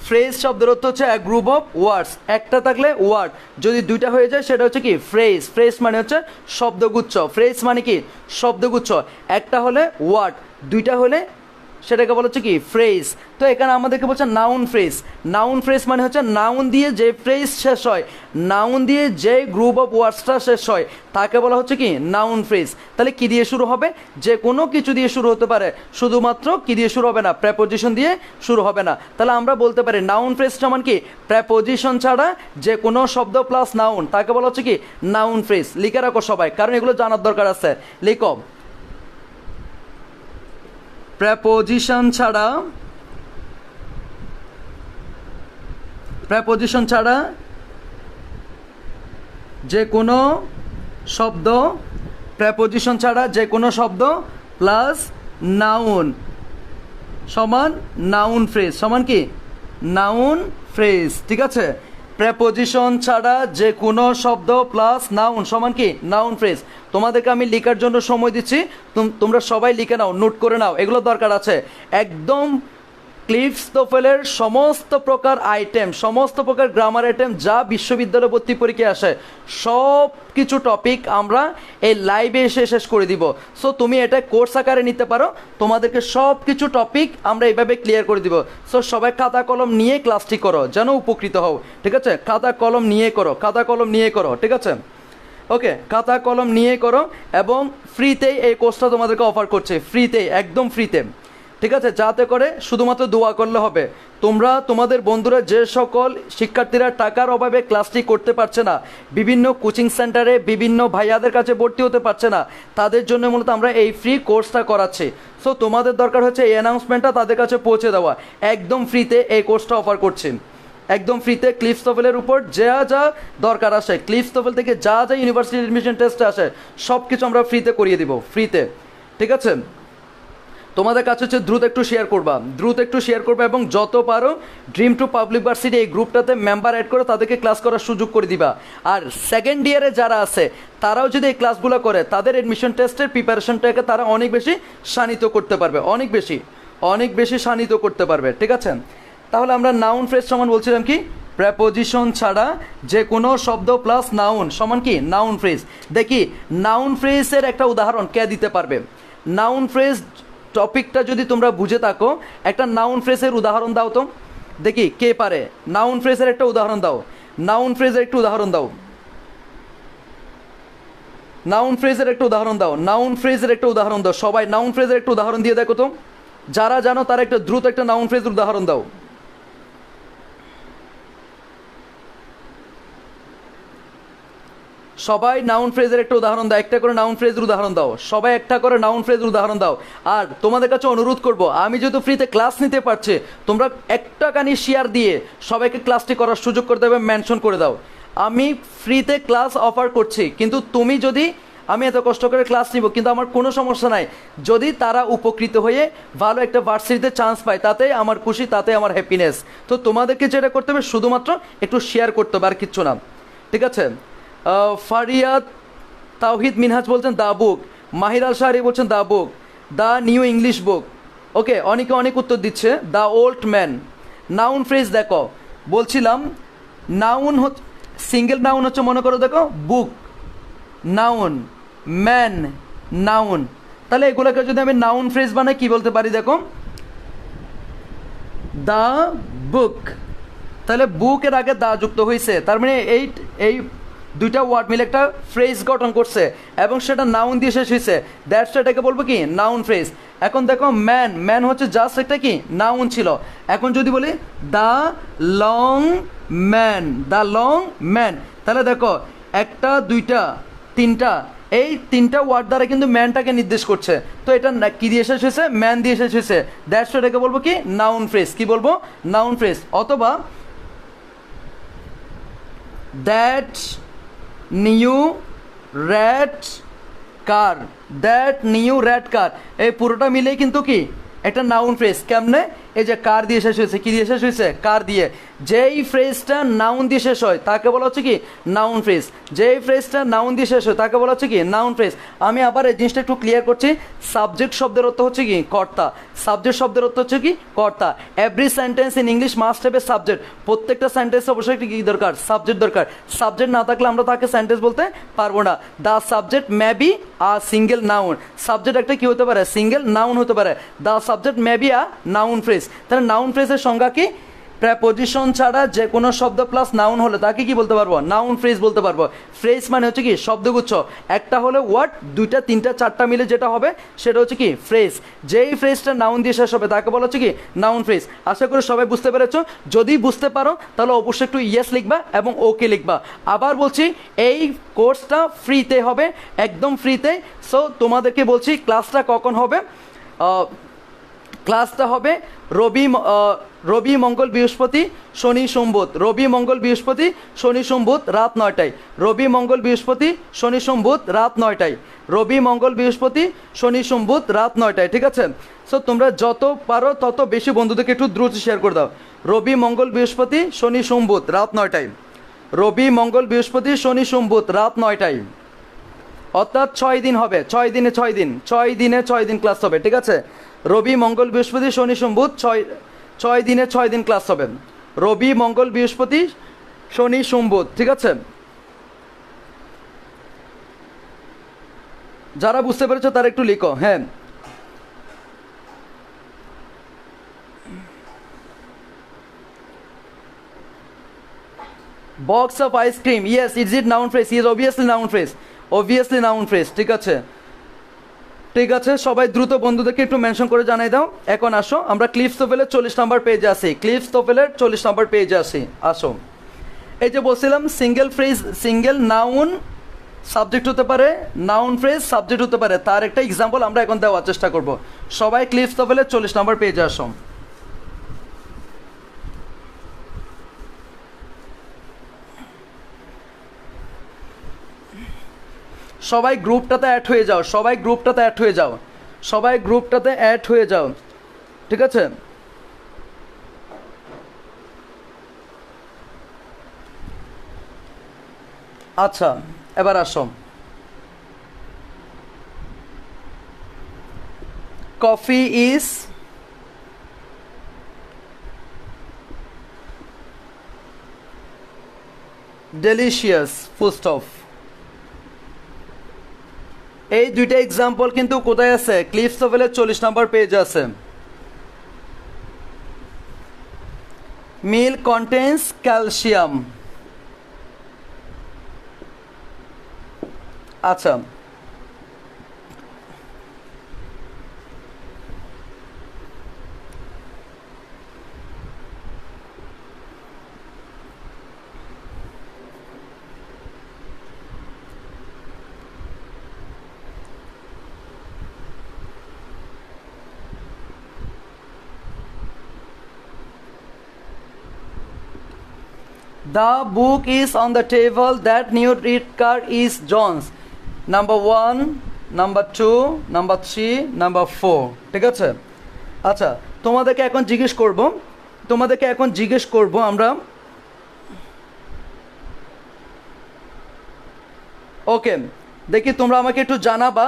ফ্রেজ শব্দের অর্থ হচ্ছে এ গ্রুপ অফ ওয়ার্ডস। একটা থাকলে ওয়ার্ড, যদি দুইটা হয়ে যায় সেটা হচ্ছে কি ফ্রেজ। ফ্রেজ মানে হচ্ছে শব্দগুচ্ছ, ফ্রেজ মানে কি শব্দগুচ্ছ। একটা হলে ওয়ার্ড, দুইটা হলে সেটাকে বলা হচ্ছে কি ফ্রেজ। তো এখানে আমাদেরকে বলছে নাউন ফ্রেজ। নাউন ফ্রেজ মানে হচ্ছে নাউন দিয়ে যে ফ্রেজ শেষ হয়, নাউন দিয়ে যে গ্রুপ অফ ওয়ার্ডসটা শেষ হয় তাকে বলা হচ্ছে কি নাউন ফ্রেজ। তাহলে কি দিয়ে শুরু হবে, যে কোনো কিছু দিয়ে শুরু হতে পারে, শুধুমাত্র কি দিয়ে শুরু হবে না, প্রেপোজিশন দিয়ে শুরু হবে না। তাহলে আমরা বলতে পারি নাউন ফ্রেজ সমান কি, প্রেপোজিশন ছাড়া যে কোনো শব্দ প্লাস নাউন তাকে বলা হচ্ছে কি নাউন ফ্রেজ। লিখে রাখো সবাই, কারণ এগুলো জানার দরকার আছে। লিখো, প্রেপোজিশন ছাড়া, প্রেপোজিশন ছাড়া যে কোনো শব্দ, প্রেপোজিশন ছাড়া যে কোনো শব্দ প্লাস নাউন সমান নাউন ফ্রেজ, সমান কি নাউন ফ্রেজ, ঠিক আছে। প্রেপোজিশন ছাড়া যে কোনো শব্দ প্লাস নাউন সমান কি নাউন ফ্রেজ। তোমাদেরকে আমি লেখার জন্য সময় দিচ্ছি, তোমরা সবাই লিখে নাও, নোট করে নাও, এগুলো দরকার আছে। একদম ক্লিফটোফেলের সমস্ত প্রকার আইটেম, সমস্ত প্রকার গ্রামার আইটেম যা বিশ্ববিদ্যালয় ভর্তি পরীক্ষায় আসে, সব কিছু টপিক আমরা এই লাইভে এসে শেষ করে দিব। সো তুমি এটা কোর্স আকারে নিতে পারো, তোমাদেরকে সব কিছু টপিক আমরা এইভাবে ক্লিয়ার করে দিব। সো সবাই খাতা কলম নিয়ে ক্লাসটি করো, যেন উপকৃত হও, ঠিক আছে? খাতা কলম নিয়ে করো, খাতা কলম নিয়ে করো, ঠিক আছে? ওকে, খাতা কলম নিয়ে করো। এবং ফ্রিতেই এই কোর্সটা তোমাদেরকে অফার করছে, ফ্রিতেই, একদম ফ্রিতে, ঠিক আছে? যাতে করে শুধুমাত্র দোয়া করলে হবে। তোমরা তোমাদের বন্ধুরা যে সকল শিক্ষার্থীরা টাকার অভাবে ক্লাসটি করতে পারছে না, বিভিন্ন কোচিং সেন্টারে বিভিন্ন ভাইয়াদের কাছে ভর্তি হতে পারছে না, তাদের জন্য মূলত আমরা এই ফ্রি কোর্সটা করাচ্ছি। সো তোমাদের দরকার হচ্ছে এই অ্যানাউন্সমেন্টটা তাদের কাছে পৌঁছে দেওয়া। একদম ফ্রিতে এই কোর্সটা অফার করছি, একদম ফ্রিতে। ক্লিফটোফেলের উপর যা যা দরকার আসে, ক্লিফটোফেল থেকে যা যা ইউনিভার্সিটি অ্যাডমিশন টেস্টে আসে, সব কিছু আমরা ফ্রিতে করিয়ে দিব, ফ্রিতে, ঠিক আছে? তোমাদের কাছে হচ্ছে দ্রুত একটু শেয়ার করবা, দ্রুত একটু শেয়ার করবা, এবং যত পারো ড্রিম টু পাবলিক ভার্সিটি এই গ্রুপটাতে মেম্বার অ্যাড করে তাদেরকে ক্লাস করার সুযোগ করে দিবা। আর সেকেন্ড ইয়ারে যারা আছে তারাও যদি এই ক্লাসগুলো করে, তাদের অ্যাডমিশন টেস্টের প্রিপারেশনটাকে তারা অনেক বেশি শানিত করতে পারবে, অনেক বেশি, অনেক বেশি শানিত করতে পারবে, ঠিক আছে? তাহলে আমরা নাউন ফ্রেজ সমান বলছিলাম কি প্রেপোজিশন ছাড়া যে কোনো শব্দ প্লাস নাউন সমান কি নাউন ফ্রেজ। দেখি নাউন ফ্রেজের একটা উদাহরণ কে দিতে পারবে? নাউন ফ্রেজ টপিকটা যদি তোমরা বুঝে থাকো, একটা নাউন ফ্রেজের উদাহরণ দাও তো দেখি কে পারে। নাউন ফ্রেজের একটা উদাহরণ দাও, নাউন ফ্রেজের একটু উদাহরণ দাও, নাউন ফ্রেজের একটা উদাহরণ দাও, নাউন ফ্রেজের একটা উদাহরণ দাও। সবাই নাউন ফ্রেজের একটা উদাহরণ দিয়ে দেখো তো, যারা জানো তারা একটা দ্রুত একটা নাউন ফ্রেজের উদাহরণ দাও। সবাই নাউন ফ্রেজের একটা উদাহরণ দাও, একটা করে নাউন ফ্রেজের উদাহরণ দাও, সবাই একটা করে নাউন ফ্রেজের উদাহরণ দাও। আর তোমাদের কাছে অনুরোধ করব, আমি যেহেতু ফ্রিতে ক্লাস নিতে পারছি, তোমরা একটা কানি শেয়ার দিয়ে সবাইকে ক্লাসটি করার সুযোগ করে দেবে, মেনশন করে দাও। আমি ফ্রিতে ক্লাস অফার করছি, কিন্তু তুমি যদি, আমি এত কষ্ট করে ক্লাস নিব কিন্তু আমার কোনো সমস্যা নাই, যদি তারা উপকৃত হয়ে ভালো একটা ভার্সিটিতে চান্স পায়, তাতে আমার খুশি, তাতে আমার হ্যাপিনেস। তো তোমাদেরকে যেটা করতে হবে শুধুমাত্র একটু শেয়ার করতে হবে, আর কিচ্ছু না, ঠিক আছে? ফারিয়াদ তাওহিদ মিনহাজ বলছেন দা বুক, মাহির আল শাহরি বলছেন দা বুক, দ্য নিউ ইংলিশ বুক। ওকে, অনেকে অনেক উত্তর দিচ্ছে। The old man. Noun phrase দেখো, বলছিলাম নাউন সিঙ্গেল নাউন হচ্ছে, মনে করো দেখো বুক নাউন, ম্যান নাউন, তাহলে এগুলোকে যদি আমি নাউন ফ্রেজ বানাই কি বলতে পারি দেখো, দ্য বুক, তাহলে বুকের আগে দা যুক্ত হয়েছে, তার মানে এই দুইটা ওয়ার্ড মিলে একটা ফ্রেজ গঠন করছে এবং সেটা নাউন দিয়ে শেষ হয়েছে, দ্যাটস এটাকে বলবো কি নাউন ফ্রেজ। এখন দেখো ম্যান, ম্যান হচ্ছে জাস্ট একটা কি নাউন ছিল। এখন যদি বলি the long man, the long man, তাহলে দেখো একটা দুইটা তিনটা, এই তিনটা ওয়ার্ড দ্বারা কিন্তু ম্যানটাকে নির্দেশ করছে। তো এটা কি দিয়ে শেষ হয়েছে? ম্যান দিয়ে শেষ হয়েছে, দ্যাটস এটাকে বলবো কি নাউন ফ্রেজ। কি বলবো? Noun phrase. অথবা that new red car, that new red car, এই পুরোটা মিলেই কিন্তু কি একটা নাউন ফ্রেজ। কেমনে? এই যে কার দিয়ে শেষ হয়েছে, কি দিয়ে শেষ হয়েছে? কার দিয়ে। যেই ফ্রেজটা নাউন দিয়ে শেষ হয় তাকে বলা হচ্ছে কি নাউন ফ্রেজ। যেই ফ্রেজটা নাউন দিয়ে শেষ হয় তাকে বলা হচ্ছে কি নাউন ফ্রেজ। আমি আবার এই জিনিসটা একটু ক্লিয়ার করছি। সাবজেক্ট শব্দের অর্থ হচ্ছে কি কর্তা, সাবজেক্ট শব্দের অর্থ হচ্ছে কি কর্তা। Every sentence in English must have A subject. প্রত্যেকটা সেন্টেন্সে অবশ্যই একটি কি দরকার? সাবজেক্ট দরকার। সাবজেক্ট না থাকলে আমরা তাকে সেন্টেন্স বলতে পারবো না। The subject May be a single noun. Subject একটা কি হতে পারে? সিঙ্গেল নাউন হতে পারে। The subject May be a noun phrase. তাহলে নাউন ফ্রেজের সংজ্ঞা কি? প্রেপোজিশন ছাড়া যে কোনো শব্দ প্লাস নাউন হলে তাকে কি বলতে পারবো? নাউন ফ্রেজ বলতে পারবো। ফ্রেজ মানে হচ্ছে কি শব্দগুচ্ছ। একটা হলে ওয়ার্ড, দুইটা তিনটা চারটা মিলে যেটা হবে সেটা হচ্ছে কি ফ্রেজ। যেই ফ্রেজটা নাউন দিয়ে শেষ হবে তাকে বলা হচ্ছে কি নাউন ফ্রেজ। আশা করি সবাই বুঝতে পেরেছো। যদি বুঝতে পারো তাহলে অবশ্যই একটু ইয়েস লিখবা এবং ওকে লিখবা। আবার বলছি এই কোর্সটা ফ্রিতে হবে, একদম ফ্রিতে। সো তোমাদেরকে বলছি ক্লাসটা কখন হবে। ক্লাসটা হবে রবি মঙ্গল বৃহস্পতি শনি সোমবার, রবি মঙ্গল বৃহস্পতি শনি সোমবার রাত 9টায়, রবি মঙ্গল বৃহস্পতি শনি সোমবার রাত 9টায়। রবি মঙ্গল বৃহস্পতি শনি সোম বুধ রাত 9টায়, ঠিক আছে? সো তোমরা যত পারো তত বেশি বন্ধুদেরকে একটু দ্রুত শেয়ার করে দাও। রবি মঙ্গল বৃহস্পতি শনি সোম বুধ রাত 9টায়, রবি মঙ্গল বৃহস্পতি শনি সোম বুধ রাত 9টায়, অর্থাৎ 6 দিন হবে, 6 দিনে 6 দিন ক্লাস হবে, ঠিক আছে? রবি মঙ্গল বৃহস্পতি শনি সোম বুধ 6 দিনে 6 দিন ক্লাস হবে, রবি মঙ্গল বৃহস্পতি শনি সোম বুধ, ঠিক আছে? যারা বুঝতে পেরেছো তারা একটু লিখো। হ্যাঁ, box of ice cream, yes is it noun phrase? Is obviously noun phrase, obviously noun phrase, ঠিক আছে? ঠিক আছে, সবাই দ্রুত বন্ধুদেরকে একটু মেনশন করে জানাই দাও। এখন আসো আমরা ক্লিপস তোফেলের 40 নম্বর পেজে আসি, ক্লিপস তোফেলের 40 নম্বর পেজে আসি। আসো, এই যে বলছিলাম single phrase, single noun subject হতে পারে, নাউন ফ্রেজ সাবজেক্ট হতে পারে, তার একটা এক্সাম্পল আমরা এখন দেওয়ার চেষ্টা করব। সবাই ক্লিপস তোফেলের 40 নম্বর পেজে আসো। সবাই গ্রুপটাতে অ্যাড হয়ে যাও, সবাই গ্রুপটাতে অ্যাড হয়ে যাও, সবাই গ্রুপটাতে অ্যাড হয়ে যাও, ঠিক আছে? আচ্ছা, এবার আসো। Coffee is delicious, full stop. এই দুইটা এক্সাম্পল কিন্তু কোথায় আছে? ক্লিপস তোফেলের 40 নম্বর পেজে আছে। Milk contains calcium. আচ্ছা, the book is on the table, that new read card is John's, number 1, number 2, number 3, number 4, ঠিক আছে? আচ্ছা, তোমাদেরকে এখন জিজ্ঞেস করব আমরা। ওকে, দেখি তোমরা আমাকে একটু জানাবা,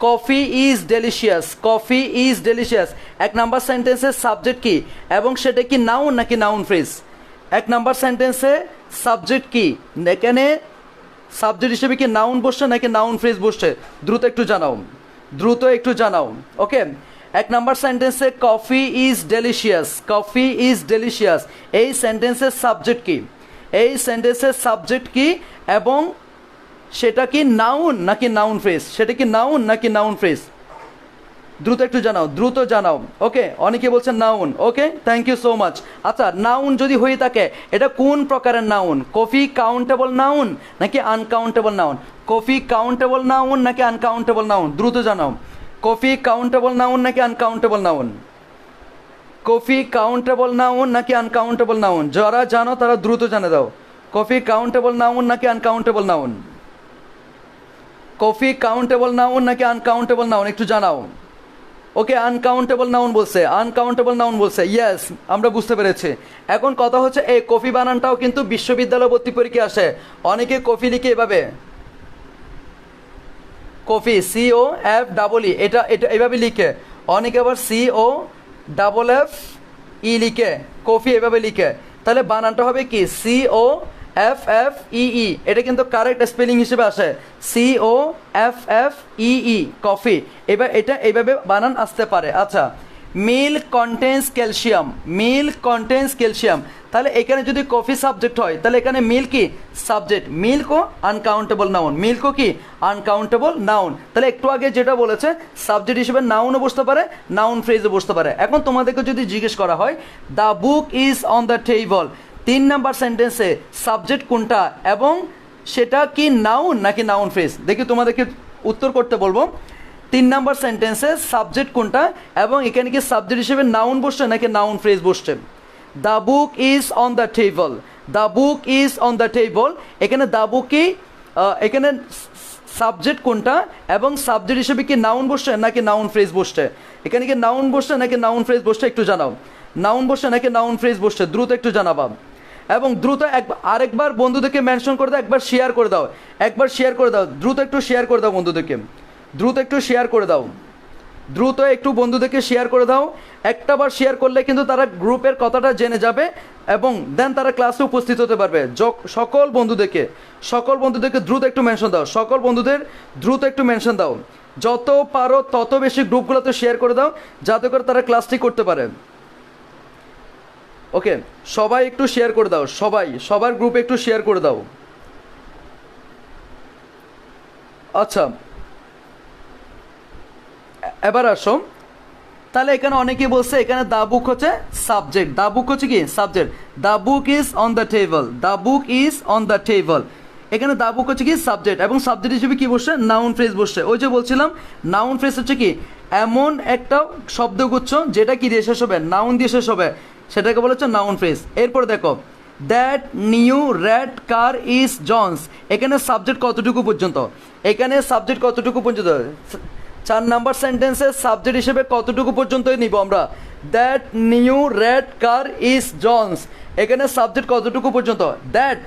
coffee is delicious, coffee is delicious 1 number সেন্টেন্সের সাবজেক্ট কি এবং সেটা কি নাউন নাকি নাউন ফ্রেজ? 1 নাম্বার সেন্টেন্সে সাবজেক্ট কি, এখানে সাবজেক্ট হিসেবে কি নাউন বসছে নাকি নাউন ফ্রেজ বসছে? দ্রুত একটু জানাও, দ্রুত একটু জানাও। ওকে, 1 নাম্বার সেন্টেন্সে coffee is delicious, coffee is delicious, এই সেন্টেন্সের সাবজেক্ট কি, এই সেন্টেন্সের সাবজেক্ট কি এবং সেটা কি নাউন নাকি নাউন ফ্রেজ? সেটা কি নাউন নাকি নাউন ফ্রেজ? দ্রুত একটু জানাও, দ্রুত জানাও। ওকে, অনেকে বলছেন noun. Okay, thank you so much. আচ্ছা, নাউন যদি হয়ে থাকে এটা কোন প্রকারের নাউন? কফি কাউন্টেবল নাউন নাকি uncountable noun? Coffee countable noun নাকি আনকাউন্টেবল নাউন? দ্রুত জানাও, কফি কাউন্টেবল নাউন নাকি uncountable noun? Coffee countable noun নাকি আনকাউন্টেবল নাউন? যারা জানো তারা দ্রুত জানে দাও, কফি কাউন্টেবল নাউন নাকি uncountable noun? Coffee countable noun নাকি আনকাউন্টেবল নাউন? একটু জানাও। ওকে, আনকাউন্টেবল নাউন বলছে, আনকাউন্টেবল নাউন বলছে, ইয়েস আমরা বুঝতে পেরেছি। এখন কথা হচ্ছে এই কফি বানানটাও কিন্তু বিশ্ববিদ্যালয় ভর্তি পরীক্ষা আসে, অনেকে কফি লিখে এভাবে, কফি COFEE, এটা এটা এভাবে লিখে, অনেকে আবার COFF লিখে, কফি এভাবে লিখে, তাহলে বানানটা হবে কি COFFEE, এটা কিন্তু কারেক্ট স্পেলিং হিসেবে আসে, COFFEE, কফি। এবার এটা এইভাবে বানান আসতে পারে। আচ্ছা, milk contains calcium, milk contains calcium, তাহলে এখানে যদি কফি সাবজেক্ট হয় তাহলে এখানে মিল্ক কি সাবজেক্ট, মিল্কও আনকাউন্টেবল নাউন, মিল্কও কি আনকাউন্টেবল নাউন। তাহলে একটু আগে যেটা বলেছে সাবজেক্ট হিসেবে নাউনও বসতে পারে, নাউন ফ্রেজও বসতে পারে। এখন তোমাদেরকে যদি জিজ্ঞেস করা হয় the book is on the table, 3 number সেন্টেন্সে সাবজেক্ট কোনটা এবং সেটা কি নাউন নাকি নাউন ফ্রেজ? দেখি তোমাদেরকে উত্তর করতে বলবো। 3 নাম্বার সেন্টেন্সে সাবজেক্ট কোনটা এবং এখানে কি সাবজেক্ট হিসেবে নাউন বসছে নাকি নাউন ফ্রেজ বসছে? The book is on the table, the book is on the table, এখানে দ্য বুক কি, এখানে সাবজেক্ট কোনটা এবং সাবজেক্ট হিসেবে কি নাউন বসছে নাকি নাউন ফ্রেজ বসছে, এখানে কি নাউন বসছে নাকি নাউন ফ্রেজ বসছে একটু জানাও, নাউন বসছে নাকি নাউন ফ্রেজ বসছে দ্রুত একটু জানাবা। এবং দ্রুত আরেকবার বন্ধুদেরকে মেনশন করে দাও, একবার শেয়ার করে দাও, একবার শেয়ার করে দাও, দ্রুত একটু শেয়ার করে দাও বন্ধুদেরকে, দ্রুত একটু শেয়ার করে দাও, দ্রুত একটু বন্ধুদেরকে শেয়ার করে দাও। একটাবার শেয়ার করলে কিন্তু তারা গ্রুপের কথাটা জেনে যাবে এবং দেন তারা ক্লাসে উপস্থিত হতে পারবে। সকল বন্ধুদেরকে দ্রুত একটু মেনশন দাও, সকল বন্ধুদের দ্রুত একটু মেনশন দাও, যত পারো তত বেশি গ্রুপগুলোতে শেয়ার করে দাও যাতে করে তারা ক্লাসটি করতে পারে। ওকে, সবাই একটু শেয়ার করে দাও, সবার গ্রুপে একটু শেয়ার করে দাও। আচ্ছা, এবার আসো, তাহলে এখানে অনেকেই বলছে এখানে দ্য বুক হচ্ছে সাবজেক্ট, দ্য বুক হচ্ছে কি subject, the book is on the table, the book is on the table. এখানে দ্য বুক হচ্ছে কি সাবজেক্ট এবং সাবজেক্ট হিসেবে কি বসছে নাউন ফ্রেজ বসছে। ওই যে বলছিলাম নাউন ফ্রেজ হচ্ছে কি এমন একটা শব্দগুচ্ছ যেটা কি দিয়ে শেষ হবে, নাউন দিয়ে শেষ হবে, সেটাকে বলা হচ্ছে নাউন ফ্রেজ। এরপর দেখো that new red car is John's, এখানে সাবজেক্ট কতটুকু পর্যন্ত, এখানে সাবজেক্ট কতটুকু পর্যন্ত, 4 নাম্বার সেন্টেন্সের সাবজেক্ট হিসেবে কতটুকু পর্যন্তই নিব আমরা, that new red car is John's, এখানে সাবজেক্ট কতটুকু পর্যন্ত, দ্যাট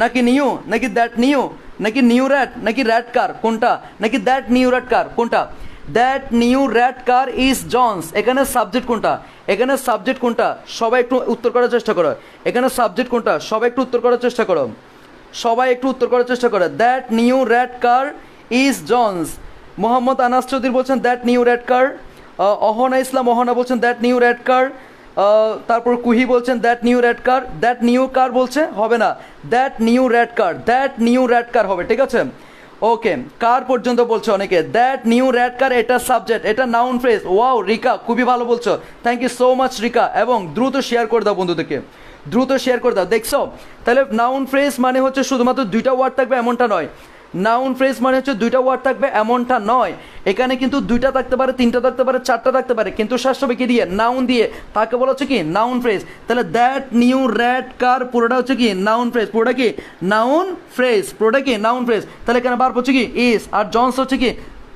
নাকি নিউ নাকি দ্যাট নিউ নাকি নিউ রেড নাকি রেড কার কোনটা, নাকি দ্যাট নিউ রেড কার কোনটা, that new red car is John's, এখানে সাবজেক্ট কোনটা, এখানে সাবজেক্ট কোনটা, সবাই একটু উত্তর করার চেষ্টা করো, এখানে সাবজেক্ট কোনটা, সবাই একটু উত্তর করার চেষ্টা করো, সবাই একটু উত্তর করার চেষ্টা করো। That new red car is John's, Mohammad Anas Chowdhury বলছেন that new red car, Ahana Islam Ahana বলছেন দ্যাট নিউ রেড কার, তারপর কুহি বলছেন that new red car, that new car বলছে হবে না, that new red car, that new red car হবে, ঠিক আছে। ওকে, কার পর্যন্ত বলছে অনেকে, দ্যাট নিউ রেড কার এটা সাবজেক্ট, এটা নাউন ফ্রেজ। ওয়াও রিকা, খুবই ভালো বলছো, থ্যাংক ইউ সো মাচ রিকা। এবং দ্রুত শেয়ার করে দাও বন্ধুদেরকে, দ্রুত শেয়ার করে দাও। দেখছো, তাহলে নাউন ফ্রেজ মানে হচ্ছে শুধুমাত্র 2টা ওয়ার্ড থাকবে এমনটা নয়, নাউন ফ্রেজ মানে হচ্ছে 2টা ওয়ার্ড থাকবে এমনটা নয়, এখানে কিন্তু 2টা থাকতে পারে, 3টা থাকতে পারে, 4টা থাকতে পারে, কিন্তু শেষ হবে কি দিয়ে, নাউন দিয়ে, তাকে বলা হচ্ছে কি নাউন ফ্রেজ। তাহলে দ্যাট নিউ রেড কার পুরোটা হচ্ছে কি নাউন ফ্রেজ, পুরোটা কি নাউন ফ্রেজ, পুরোটা কি নাউন ফ্রেজ। তাহলে এখানে ভার্ব হচ্ছে কি ইজ, আর জনস হচ্ছে কি,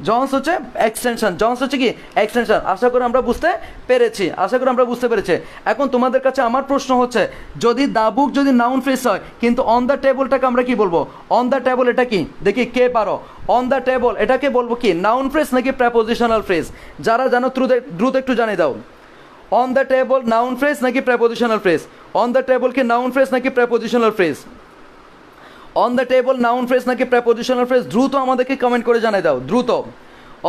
জনস হচ্ছে এক্সটেনশন, জনস হচ্ছে কি এক্সটেনশন। আশা করি আমরা বুঝতে পেরেছি, আশা করি আমরা বুঝতে পেরেছি। এখন তোমাদের কাছে আমার প্রশ্ন হচ্ছে, যদি দা বুক যদি নাউন ফ্রেজ হয়, কিন্তু অন দ্য টেবলটাকে আমরা কি বলবো, অন দ্য টেবল এটা কি, দেখি কে পারো, অন দ্য টেবল এটাকে বলবো কি নাউন ফ্রেজ নাকি প্রেপোজিশনাল ফ্রেজ, যারা জানো দ্রুত একটু জানিয়ে দাও। On the table noun phrase নাকি prepositional phrase, on the table কি নাউন ফ্রেজ নাকি prepositional phrase, on the table noun phrase নাকি প্রেপোজিশনাল ফ্রেজ, দ্রুত আমাদেরকে কমেন্ট করে জানাই দাও দ্রুত।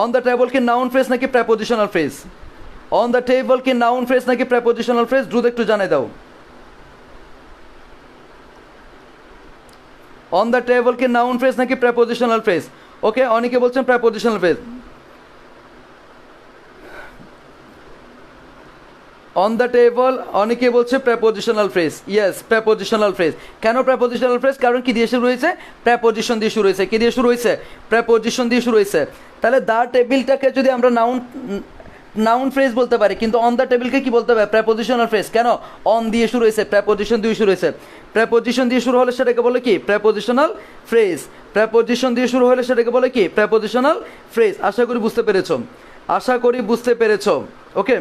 অন দ্য টেবল কি নাউন ফ্রেজ নাকি prepositional phrase, on the table কি নাউন ফ্রেজ নাকি প্রেপোজিশনাল ফ্রেজ, দ্রুত একটু জানাই দাও। অন দ্য টেবল কি নাউন ফ্রেজ নাকি প্রেপোজিশনাল ফ্রেজ। ওকে, অনেকে বলছেন prepositional phrase. On the table অনেকে বলছে prepositional phrase, yes prepositional phrase. কেন প্রেপোজিশনাল ফ্রেজ, কারণ কি দিয়ে শুরু হয়েছে, প্রেপোজিশন দিয়ে শুরু হয়েছে, কি দিয়ে শুরু হয়েছে, প্রেপোজিশন দিয়ে শুরু হয়েছে। তাহলে দ্য টেবিলটাকে যদি আমরা নাউন ফ্রেজ বলতে পারি, কিন্তু অন দ্য টেবিলকে কি বলতে হবে, প্রেপোজিশনাল ফ্রেজ। কেন, অন দিয়ে শুরু হয়েছে, প্রেপোজিশন দিয়ে শুরু হয়েছে, প্রেপোজিশন দিয়ে শুরু হলে সেটাকে বলে কি প্রেপোজিশনাল ফ্রেজ, প্রেপোজিশন দিয়ে শুরু হলে সেটাকে বলে কি প্রেপোজিশনাল ফ্রেজ। আশা করি বুঝতে পেরেছো, আশা করি বুঝতে পেরেছো। ওকে,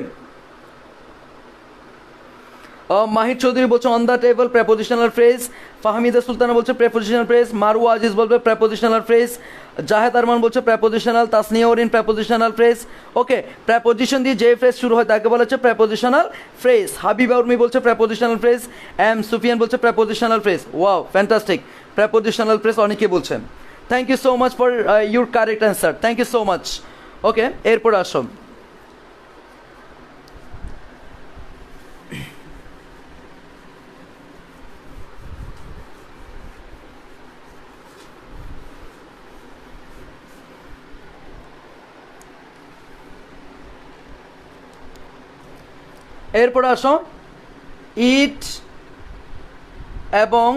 মাহির চৌধুরী বলছে on the table prepositional phrase, Fahmida Sultana বলছে প্রেপোজিশনাল ফ্রেজ, মারুয়া আজিজ বলবে প্রেপোজিশনাল ফ্রেজ, জাহেদ আরমান বলছে প্রেপোজিশনাল, তাসনিয়া ওরিন প্রেপোজিশনাল ফ্রেজ। ওকে, প্রেপোজিশন দিয়ে যে ফ্রেজ শুরু হয় তাকে বলা হচ্ছে প্রেপোজিশনাল ফ্রেজ। হাবিবা উর্মি বলছে প্রেপোজিশনাল ফ্রেজ, এম সুফিয়ান বলছে prepositional phrase. Wow fantastic, prepositional phrase অনেকে বলছেন। Thank you so much for your correct answer, thank you so much. Okay, এরপর আসো, এরপর আসো ইট এবং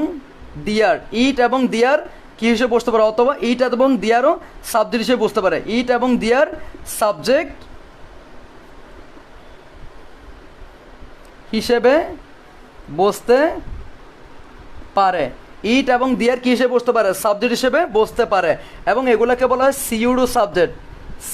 দিয়ার, ইট এবং দিয়ার কি হিসেবে বসতে পারে, অথবা ইট এবং দিয়ারও সাবজেক্ট হিসেবে বসতে পারে, ইট এবং দিয়ার সাবজেক্ট হিসেবে বসতে পারে। ইট এবং দিয়ার কি হিসেবে বসতে পারে, সাবজেক্ট হিসেবে বসতে পারে, এবং এগুলোকে বলা হয় সিউডো সাবজেক্ট।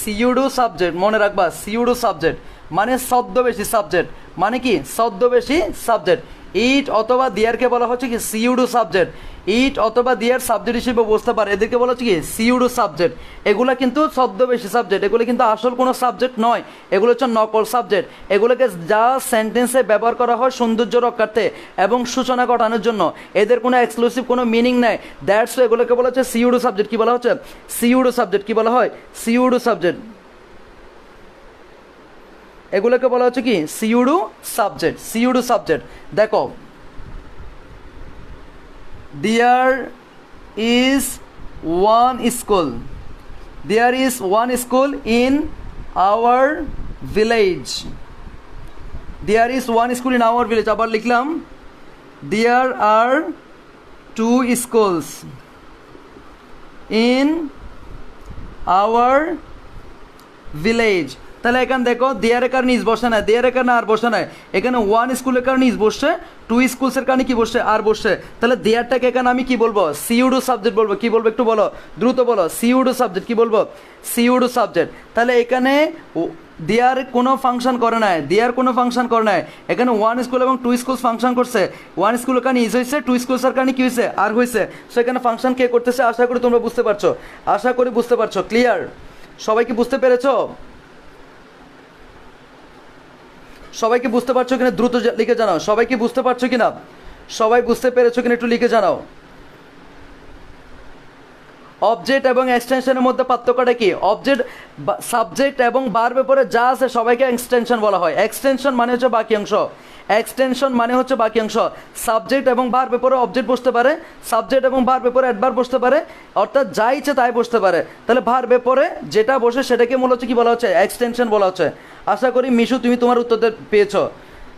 সিউডো সাবজেক্ট মনে রাখবা, সিউডো সাবজেক্ট মানে ছদ্মবেশী সাবজেক্ট, মানে কি ছদ্মবেশী সাবজেক্ট। ইট অথবা দিয়ারকে বলা হচ্ছে কি সিউডো সাবজেক্ট। ইট অথবা দিয়ার সাবজেক্ট হিসেবে বসতে পারে, এদেরকে বলা হচ্ছে কি সিউডো সাবজেক্ট। এগুলো কিন্তু ছদ্মবেশী সাবজেক্ট, এগুলো কিন্তু আসল কোনো সাবজেক্ট নয়, এগুলো হচ্ছে নকল সাবজেক্ট। এগুলোকে যা সেন্টেন্সে ব্যবহার করা হয় সৌন্দর্য রক্ষার্থে এবং সূচনা ঘটানোর জন্য, এদের কোনো এক্সক্লুসিভ কোনো মিনিং নেই। দ্যাটস এগুলোকে বলা হচ্ছে সিউডো সাবজেক্ট। কি বলা হচ্ছে? Pseudo subject. কি বলা হয়? Pseudo subject. এগুলোকে বলা হচ্ছে কি সিউডো সাবজেক্ট। Pseudo subject. দেখো, there is one school, there is one school in our village, there is one school in our village। আবার লিখলাম there are two schools in our village। তাহলে এখানে দেখো দেয়ারের কারণে ইজ বসে না, দেয়ারের কারণে আর বসে নাই, এখানে ওয়ান স্কুলের কারণে ইজ বসছে, টু স্কুলসের কারণে কি বসছে? আর বসছে। তাহলে দেয়ারটাকে এখানে আমি কি বলবো? সিউডো সাবজেক্ট বলবো। কি বলবো একটু বলো, দ্রুত বলো। Pseudo subject. কি বলবো? Pseudo subject. তাহলে এখানে দেয়ার কোনো ফাংশন করে নাই, দেয়ার কোনো ফাংশন করে নাই, এখানে ওয়ান স্কুল এবং টু স্কুলস ফাংশন করছে। ওয়ান স্কুলের কারণে ইজ হয়েছে, টু স্কুলসের কারণে কি হয়েছে? আর হয়েছে। সো এখানে ফাংশন কে করতেছে? আশা করি তোমরা বুঝতে পারছো, আশা করি বুঝতে পারছো। ক্লিয়ার? সবাই কি বুঝতে পেরেছো? সবাইকে বুঝতে পারছো কিনা দ্রুত লিখে জানাও। সবাই কি বুঝতে পারছো কিনা? সবাই বুঝতে পেরেছো কিনা একটু লিখে জানাও। অবজেক্ট এবং এক্সটেনশনের মধ্যে পার্থক্যটা কি? অবজেক্ট, সাবজেক্ট এবং ভার্বের পরে যা আছে সবাইকে এক্সটেনশন বলা হয়। এক্সটেনশন মানে হচ্ছে বাকি অংশ, এক্সটেনশন মানে হচ্ছে বাকি অংশ। সাবজেক্ট এবং ভার্বের পরে অবজেক্ট বসতে পারে, সাবজেক্ট এবং ভার্বের পরে অ্যাডভার্ব বসতে পারে, অর্থাৎ যা ইচ্ছে তাই বসতে পারে। তাহলে ভার্বের পরে যেটা বসে সেটাকে মূলত কি বলা হচ্ছে? এক্সটেনশন বলা হচ্ছে। আশা করি মিশু তুমি তোমার উত্তরটা পেয়েছো,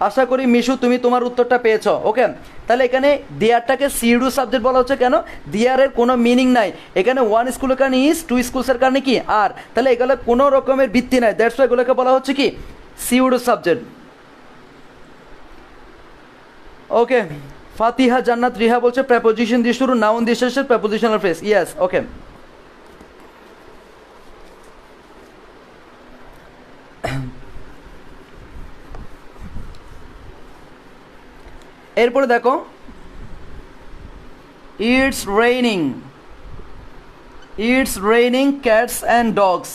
আশা করি মিশু তুমি তোমার উত্তরটা পেয়েছো। ওকে, তাহলে এখানে দিয়ারটাকে সিউডো সাবজেক্ট বলা হচ্ছে কেন? দিয়ারের কোনো মিনিং নাই, এখানে ওয়ান স্কুলের কারণে ইজ, টু স্কুলসের কারণে কি আর, তাহলে এগুলো কোনো রকমের ভিত্তি নাই। দ্যাটস ওয়াই এগুলোকে বলা হচ্ছে কি সিউডো সাবজেক্ট। ওকে, ফাতিহা জান্নাত রিহা বলছে প্রেপোজিশন দিয়ে শুরু, নাউন দিয়ে শেষে, প্রেপোজিশনাল ফ্রেজ। Yes, okay. এরপরে দেখো, it's raining, it's raining cats and dogs,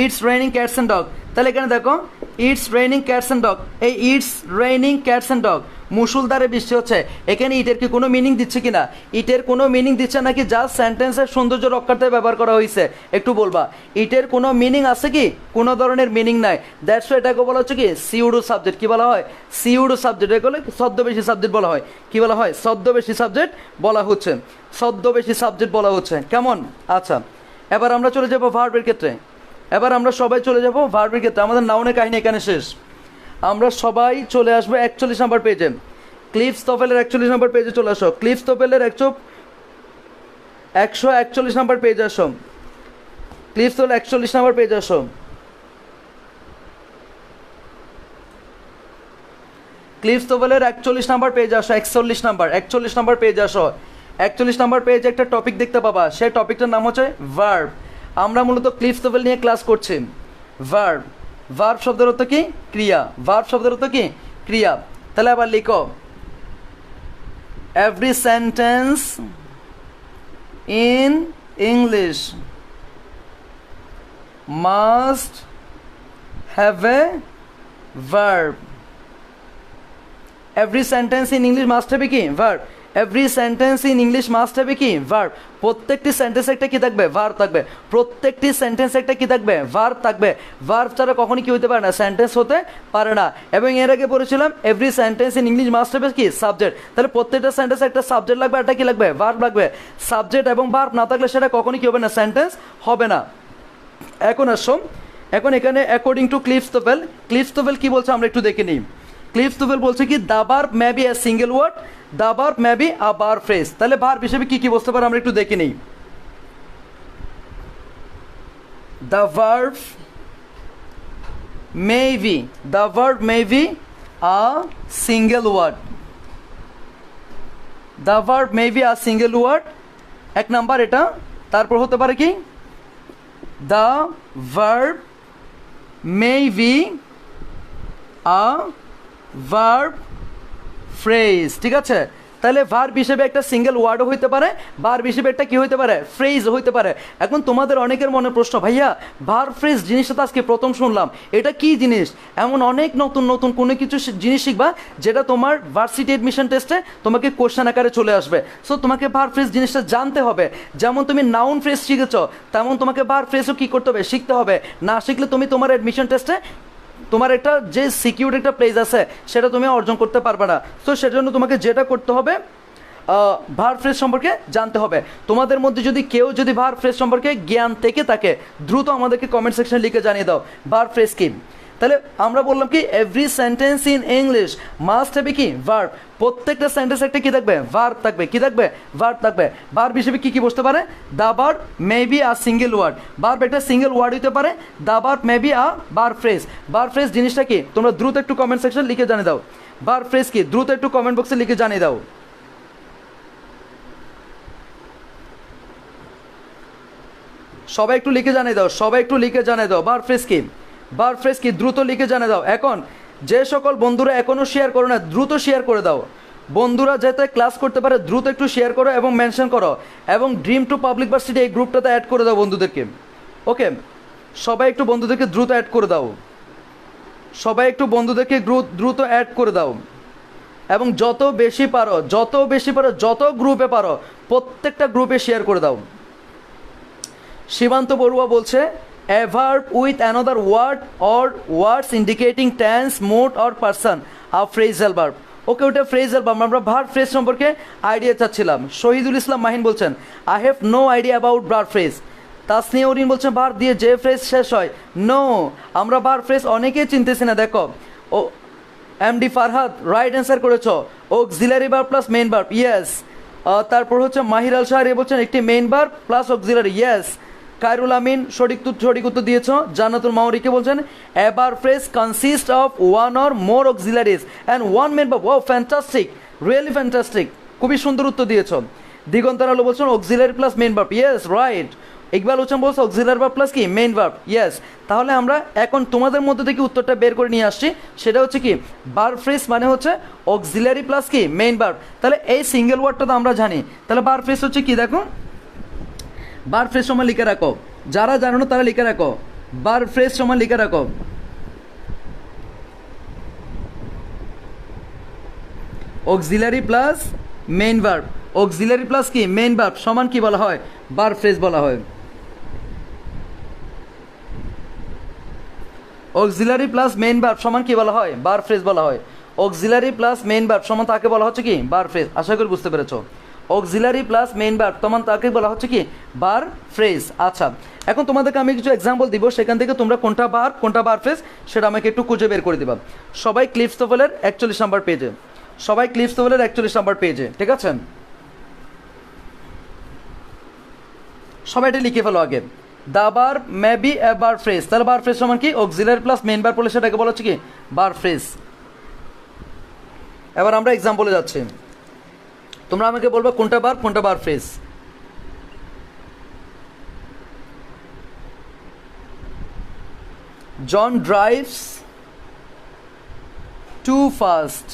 it's raining cats and dog. তাহলে এখানে দেখো it's raining cats and dog, এই it's raining cats and dog মুষলধারে বৃষ্টি হচ্ছে, এখানে ইটের কি কোনো মিনিং দিচ্ছে কিনা? ইটের কোনো মিনিং দিচ্ছে নাকি জাস্ট সেন্টেন্সের সৌন্দর্য রক্ষার্থে ব্যবহার করা হয়েছে? একটু বলবা। ইটের কোনো মিনিং আছে কি? কোনো ধরনের মিনিং নাই। দ্যাটস ওয়াই এটাকে বলা হচ্ছে কি সিউডো সাবজেক্ট। কি বলা হয়? Pseudo subject. এগুলো ছদ্মবেশী সাবজেক্ট বলা হয়। কি বলা হয়? ছদ্মবেশী সাবজেক্ট বলা হচ্ছে, ছদ্মবেশী সাবজেক্ট বলা হচ্ছে। কেমন? আচ্ছা, এবার আমরা চলে যাবো ভার্বের ক্ষেত্রে। এবার আমরা সবাই চলে যাব ভার্বের ক্ষেত্রে। আমাদের নাউনের কাহিনী এখানে শেষ। আমরা সবাই চলে আসবো 41 নম্বর পেজে। ক্লিফস তোফেলের 41 নম্বর পেজে চলে আসো। ক্লিফস তোফেলের 141 নম্বর পেজে আসো। ক্লিফস তোফেল 41 নম্বর পেজে আসো। ক্লিফস তোফেলের 41 নম্বর পেজে আসো। 41 নম্বর পেজে আসো। 41 নম্বর পেজে একটা টপিক দেখতে পাবা, সেই টপিকটার নাম হচ্ছে ভার্ব। আমরা মূলত ক্লিফস তোফেল নিয়ে ক্লাস করছি। ভার্ব, ভার্ব শব্দের অর্থ কি? ক্রিয়া। ভার্ব শব্দের অর্থ কি? ক্রিয়া। তাহলে আবার লিখো, every sentence in English must have a verb. Every sentence in English must have কি? Verb. Every sentence in English must have কি? ভার্ব। প্রত্যেকটি সেন্টেন্স একটা কি থাকবে? ভার্ব থাকবে। প্রত্যেকটি সেন্টেন্স একটা কি থাকবে? ভার্ব থাকবে। ভার্ব ছাড়া কখনই কি হতে পারে না? সেন্টেন্স হতে পারে না। এবং এর আগে পড়েছিলাম every sentence in English must have কি? সাবজেক্ট। তাহলে প্রত্যেকটা সেন্টেন্স একটা সাবজেক্ট লাগবে, একটা কি লাগবে? ভার্ব লাগবে। সাবজেক্ট এবং ভার্ব না থাকলে সেটা কখনই কি হবে না? সেন্টেন্স হবে না। এখন আসো, এখন এখানে according to cliffs TOEFL, cliffs TOEFL কি বলছে আমরা একটু দেখে নিই। ক্লিফস তোফেল বলছে কি the verb may be a single word, the verb may be a verb phrase. তাহলে ভার্ব হিসেবে কি কি বসতে পারে আমরা একটু দেখে নিই। The verb may be, the verb may be a single word, the verb may be a single word, এক নাম্বার এটা। তারপর হতে পারে কি, the verb may be a verb phrase, ঠিক আছে। তাহলে ভার্ব হিসেবে একটা সিঙ্গেল ওয়ার্ডও হইতে পারে, ভার্ব হিসেবে একটা কি হইতে পারে, ফ্রেজ হইতে পারে। এখন তোমাদের অনেকের মনে প্রশ্ন, ভাইয়া ভার্ব ফ্রেজ জিনিসটা তো আজকে প্রথম শুনলাম, এটা কি জিনিস? এমন অনেক নতুন নতুন কোনো কিছু জিনিস শিখবা যেটা তোমার ভার্সিটি এডমিশন টেস্টে তোমাকে কোশ্চেন আকারে চলে আসবে। সো তোমাকে ভার্ব ফ্রেজ জিনিসটা জানতে হবে। যেমন তুমি নাউন ফ্রেজ শিখেছ, তেমন তোমাকে ভার্ব ফ্রেজও কী করতে হবে, শিখতে হবে। না শিখলে তুমি তোমার এডমিশন টেস্টে তোমার একটা যে সিকিউর একটা প্লেস আছে সেটা তুমি অর্জন করতে পারবে না। সো সেজন্য তোমাকে যেটা করতে হবে, ভার্ব ফ্রেজ সম্পর্কে জানতে হবে। তোমাদের মধ্যে যদি কেউ যদি ভার্ব ফ্রেজ সম্পর্কে জ্ঞান থেকে থাকে, দ্রুত আমাদেরকে কমেন্ট সেকশনে লিখে জানিয়ে দাও ভার্ব ফ্রেজ কি। তাহলে আমরা বললাম কি, every sentence in English must have কি, ভার্ব। প্রত্যেকটা সেন্টেন্স একটা কি থাকবে, ভার্ব থাকবে। কি থাকবে, ভার্ব থাকবে। ভার্ব হিসেবে কি কি বসতে পারে, the verb may be a single word, verb একটা সিঙ্গেল ওয়ার্ড হতে পারে। The verb may be a verb phrase. Verb phrase জিনিসটা কি তোমরা দ্রুত একটু কমেন্ট সেকশন লিখে জানিয়ে দাও। ভার্ব ফ্রেজ কি দ্রুত একটু কমেন্ট বক্সে লিখে জানিয়ে দাও। সবাই একটু লিখে জানিয়ে দাও, সবাই একটু লিখে জানিয়ে দাও ভার্ব ফ্রেজ কি, ভার্ব ফ্রেজ কি দ্রুত লিখে জানিয়ে দাও। এখন যে সকল বন্ধুরা এখনও শেয়ার করো না, দ্রুত শেয়ার করে দাও। বন্ধুরা যাতে ক্লাস করতে পারে দ্রুত একটু শেয়ার করো এবং মেনশন করো, এবং ড্রিম টু পাবলিক ভার্সিটি এই গ্রুপটাতে অ্যাড করে দাও বন্ধুদেরকে। ওকে, সবাই একটু বন্ধুদেরকে দ্রুত অ্যাড করে দাও, সবাই একটু বন্ধুদেরকে দ্রুত অ্যাড করে দাও। এবং যত বেশি পারো, যত বেশি পারো, যত গ্রুপে পারো প্রত্যেকটা গ্রুপে শেয়ার করে দাও। সীমান্ত বড়ুয়া বলছে, a verb with another word or words indicating tense, mood or person, a phrasal verb. Okay, ওটা ফ্রেজাল ভার্ব। আমরা ভার্ব ফ্রেজ সম্পর্কে আইডিয়া চাচ্ছিলাম। শহীদুল ইসলাম মাহিন বলছেন, I have no idea about verb phrase. Tasnia Urin বলছেন, ভার্ব দিয়ে যে ফ্রেজ শেষ হয়, নো, আমরা ভার্ব ফ্রেজ অনেকেই চিনতেছি না। দেখো, ও এমডি ফারহাদ রাইট অ্যান্সার করেছ, auxiliary verb plus main verb, yes. তারপর হচ্ছে মাহির আল শাহরি বলছেন একটি main verb plus auxiliary, yes. Kairul Amin সঠিক উত্তর দিয়েছ। জান্নাতুল মাওরিকে বলছেন, a verb phrase consist of one or more auxiliaries and one main verb. Wow, fantastic, really fantastic, খুবই সুন্দর উত্তর দিয়েছ। দিগন্তর আলো বলছেন auxiliary plus main verb, yes, right. Iqbal Hossain বলছে অক্সিলারি ভার্ব প্লাস কি, মেইন ভার্ব, ইয়েস। তাহলে আমরা এখন তোমাদের মধ্যে থেকে উত্তরটা বের করে নিয়ে আসছি, সেটা হচ্ছে কি, ভার্ব ফ্রেজ মানে হচ্ছে অক্সিলারি প্লাস কি, মেইন ভার্ব। তাহলে এই সিঙ্গেল ওয়ার্ডটা তো আমরা জানি। তাহলে ভার্ব ফ্রেজ হচ্ছে কি, দেখো ভার্ব ফ্রেজ সময় লিখে রাখো, যারা জানো না তারা লিখে রাখো, ভার্ব ফ্রেজ সময় লিখে রাখো, auxiliary plus main verb. Auxiliary plus কি, মেইন ভার্ব সমান কি বলা হয়, ভার্ব ফ্রেজ বলা হয়। অক্সিলারি প্লাস মেইন ভার্ব সমান কি বলা হয়, ভার্ব ফ্রেজ বলা হয়। অক্সিলারি প্লাস মেইন ভার্ব সমান তাকে বলা হচ্ছে কি, ভার্ব ফ্রেজ। আশা করি বুঝতে পেরেছো। অক্সিলারি প্লাস মেইন ভার্ব তখন তাকে বলা হচ্ছে কি, ভার্ব ফ্রেজ। আচ্ছা, এখন তোমাদেরকে আমি কিছু এক্সাম্পল দিব, সেখান থেকে তোমরা কোনটা ভার্ব কোনটা ভার্ব ফ্রেজ সেটা আমাকে একটু খুঁজে বের করে দিবা। সবাই ক্লিপস তোফেলের 41 নাম্বার পেজে, সবাই ক্লিপস তোফেলের 41 নাম্বার পেজে, ঠিক আছে? সবাই এটা লিখে ফেলো আগে। The verb may be A verb phrase. তাহলে ভার্ব ফ্রেজ সমান কি, অক্সিলারি প্লাস মেইন ভার্ব বলে সেটাকে বলা হচ্ছে কি, ভার্ব ফ্রেজ। এবার আমরা এক্সাম্পলে যাচ্ছি, তোমরা আমাকে বলবে কোনটা ভার্ব কোনটা verb phrase. John drives too fast.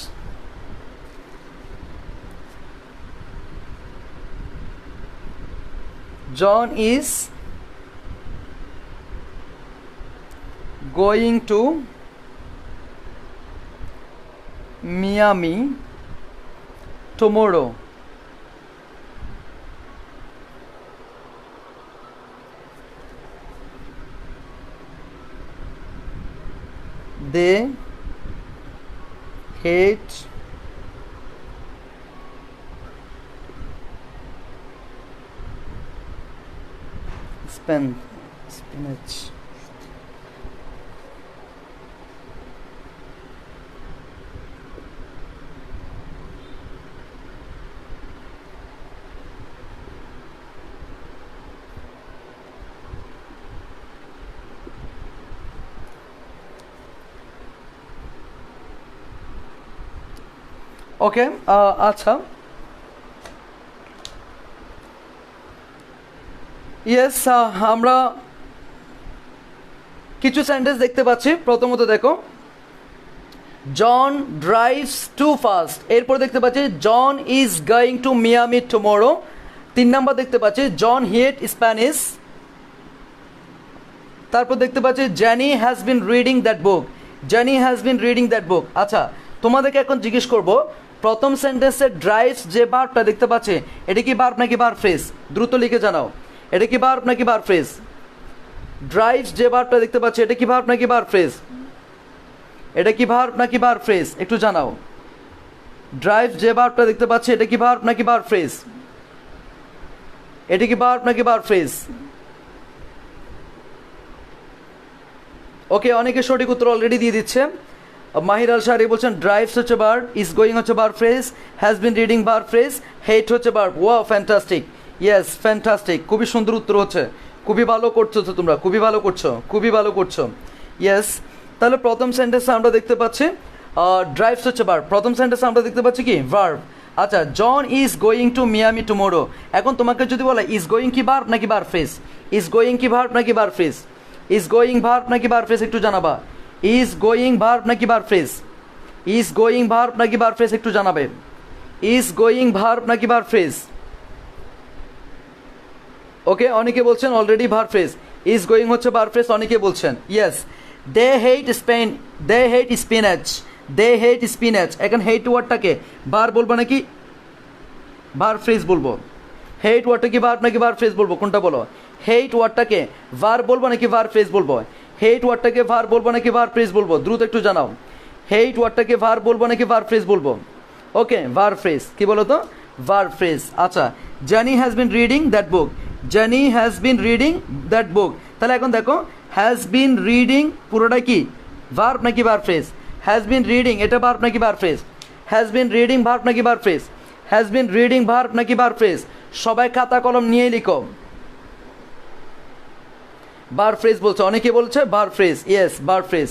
John is going to Miami tomorrow. They hate spinach. Okay, আচ্ছা, ইয়েস, আমরা কিছু সেন্টেন্স দেখতে পাচ্ছি। প্রথমত দেখো, জন ড্রাইভস টু ফাস্ট। এরপর দেখতে পাচ্ছি John is going to Miami tomorrow. 3 number দেখতে পাচ্ছি জন হেট স্প্যানিশ। তারপর দেখতে পাচ্ছি Jenny has been reading that book. Jenny has been reading that book. আচ্ছা, তোমাদেরকে এখন জিজ্ঞেস করব, প্রথম সেন্টেন্সে ড্রাইভস যে ভার্বটা দেখতে পাচ্ছি, এটা কি ভার্ব নাকি ভার্ব ফ্রেজ? দ্রুত লিখে জানাও, এটা কি ভার্ব নাকি ভার্ব ফ্রেজ? ড্রাইভস যে ভার্বটা দেখতে পাচ্ছি, এটা কি ভার্ব নাকি ভার্ব ফ্রেজ? এটা কি ভার্ব নাকি ভার্ব ফ্রেজ? একটু জানাও। ড্রাইভ যে ভার্বটা দেখতে পাচ্ছি, এটা কি ভার্ব নাকি ভার্ব ফ্রেজ? এটা কি ভার্ব নাকি ভার্ব ফ্রেজ? ওকে, অনেকে সঠিক উত্তর অলরেডি দিয়ে দিচ্ছে। মাহির আল শাহরি বলছেন ড্রাইভস হচ্ছে ভার্ব, ইজ গোয়িং হচ্ছে verb phrase, has been reading verb phrase, hate হচ্ছে verb. Wow, fantastic, yes fantastic, খুবই সুন্দর উত্তর হচ্ছে, খুবই ভালো করছো তো তোমরা, খুবই ভালো করছো, খুবই ভালো করছো। ইয়েস, তাহলে প্রথম সেন্টেন্সে আমরা দেখতে পাচ্ছি ড্রাইভস হচ্ছে ভার্ব। প্রথম সেন্টেন্সে আমরা দেখতে পাচ্ছি কি ভার্ব। আচ্ছা, John is going to Miami tomorrow. এখন তোমাকে যদি বলে ইজ গোয়িং কি ভার্ব নাকি ভার্ব ফ্রেজ? ইজ গোয়িং কি ভার্ব নাকি verb phrase? Is going verb নাকি ভার্ব ফ্রেজ একটু জানাবা। ইজ গোয়িং ভার্ব নাকি verb phrase? Is going verb নাকি ভার্ব ফ্রেজ একটু জানাবে। ইজ গোয়িং ভার্ব নাকি ভার্ব ফ্রেজ? ওকে, অনেকে বলছেন already verb phrase. Is going হচ্ছে ভার্ব ফ্রেজ, অনেকে বলছেন। ইয়েস, দে হেট স্পেন, দে হেট স্পিনাচ, দে হেট স্পিনাচ। এখন হেট ওয়ার্ডটাকে ভার্ব বলবো নাকি ভার্ব ফ্রেজ বলবো? হেট ওয়ার্ডটা কি ভার্ব নাকি ভার্ব ফ্রেজ বলবো, কোনটা বলো? হেট ওয়ার্ডটাকে ভার্ব বলবো নাকি ভার্ব ফ্রেজ বলবো? হেট ওয়ার্ডটাকে ভার্ব বলবো নাকি ভার্ব ফ্রেজ বলবো? দ্রুত একটু জানাও। হেট ওয়ার্ডটাকে ভার্ব বলবো নাকি ভার্ব ফ্রেজ বলবো? Okay, verb phrase. কি বলো তো? Verb phrase. আচ্ছা, Jenny has been reading that book. Jenny has been reading that book. তাহলে এখন দেখো, হ্যাজ বিন রিডিং পুরোটা কি ভার্ব নাকি verb phrase? Has been reading এটা ভার্ব নাকি verb phrase? Has been reading verb নাকি verb phrase? Has been reading verb নাকি ভার্ব ফ্রেজ? সবাই খাতা কলম নিয়ে লিখো। ভার্ব ফ্রেজ বলছে, অনেকে বলছে verb phrase. Yes, verb phrase,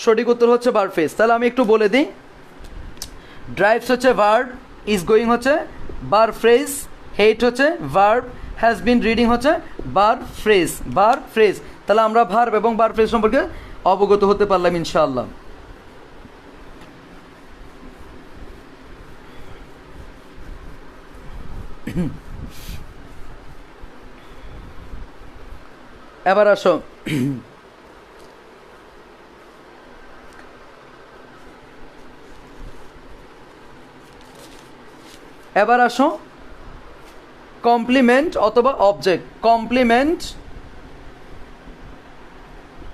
সঠিক উত্তর হচ্ছে ভার্ব ফ্রেজ। তাহলে আমি একটু বলে দিই, ড্রাইভস হচ্ছে ভার্ব, ইজ গোয়িং হচ্ছে ভার্ব ফ্রেজ, হেট হচ্ছে ভার্ব, হ্যাজ বিন রিডিং হচ্ছে ভার্ব ফ্রেজ। Verb phrase. তাহলে আমরা ভার্ব এবং ভার্ব ফ্রেজ সম্পর্কে অবগত হতে পারলাম ইনশাআল্লাহ। এবার আসো, এবার আসো কমপ্লিমেন্ট অথবা অবজেক্ট। কমপ্লিমেন্ট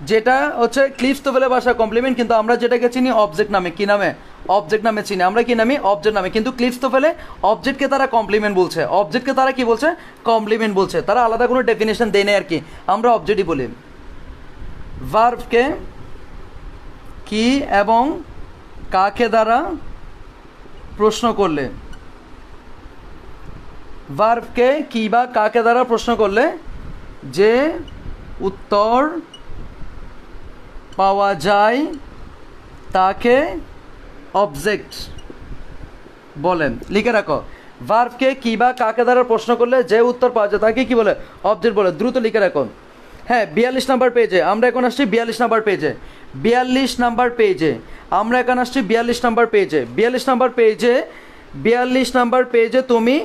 যেটা হচ্ছে ক্লিপ্তোফেলের ভাষা কমপ্লিমেন্ট, কিন্তু আমরা যেটাকে চিনি অবজেক্ট নামে। কি নামে? অবজেক্ট নামে চিনি আমরা। কি নামে? অবজেক্ট নামে। কিন্তু ক্লিপ্তোফেলে অবজেক্টকে তারা কমপ্লিমেন্ট বলছে, অবজেক্টকে তারা কি বলছে? কমপ্লিমেন্ট বলছে। তারা আলাদা কোনো ডেফিনেশন দেয় না আর কি, আমরা অবজেক্টই বলি। ভার্বকে কি এবং কাকে দ্বারা প্রশ্ন করলে, ভার্বকে কি বা কাকে দ্বারা প্রশ্ন করলে যে উত্তর পাওয়া যায় তাকে অবজেক্ট বলেন। লিখে রাখো, ভার্বকে কি বা কাকে দ্বারা প্রশ্ন করলে যে উত্তর পাওয়া যায় তাকে কি বলে? অবজেক্ট বলে। দ্রুত লিখে রাখো। হ্যাঁ, 42 নাম্বার পেজে আমরা এখন আসছি। 42 নাম্বার পেজে, 42 নাম্বার পেজে আমরা এখন আসছি। 42 নাম্বার পেজে, 42 নাম্বার পেজে, 42 নাম্বার পেজে তুমি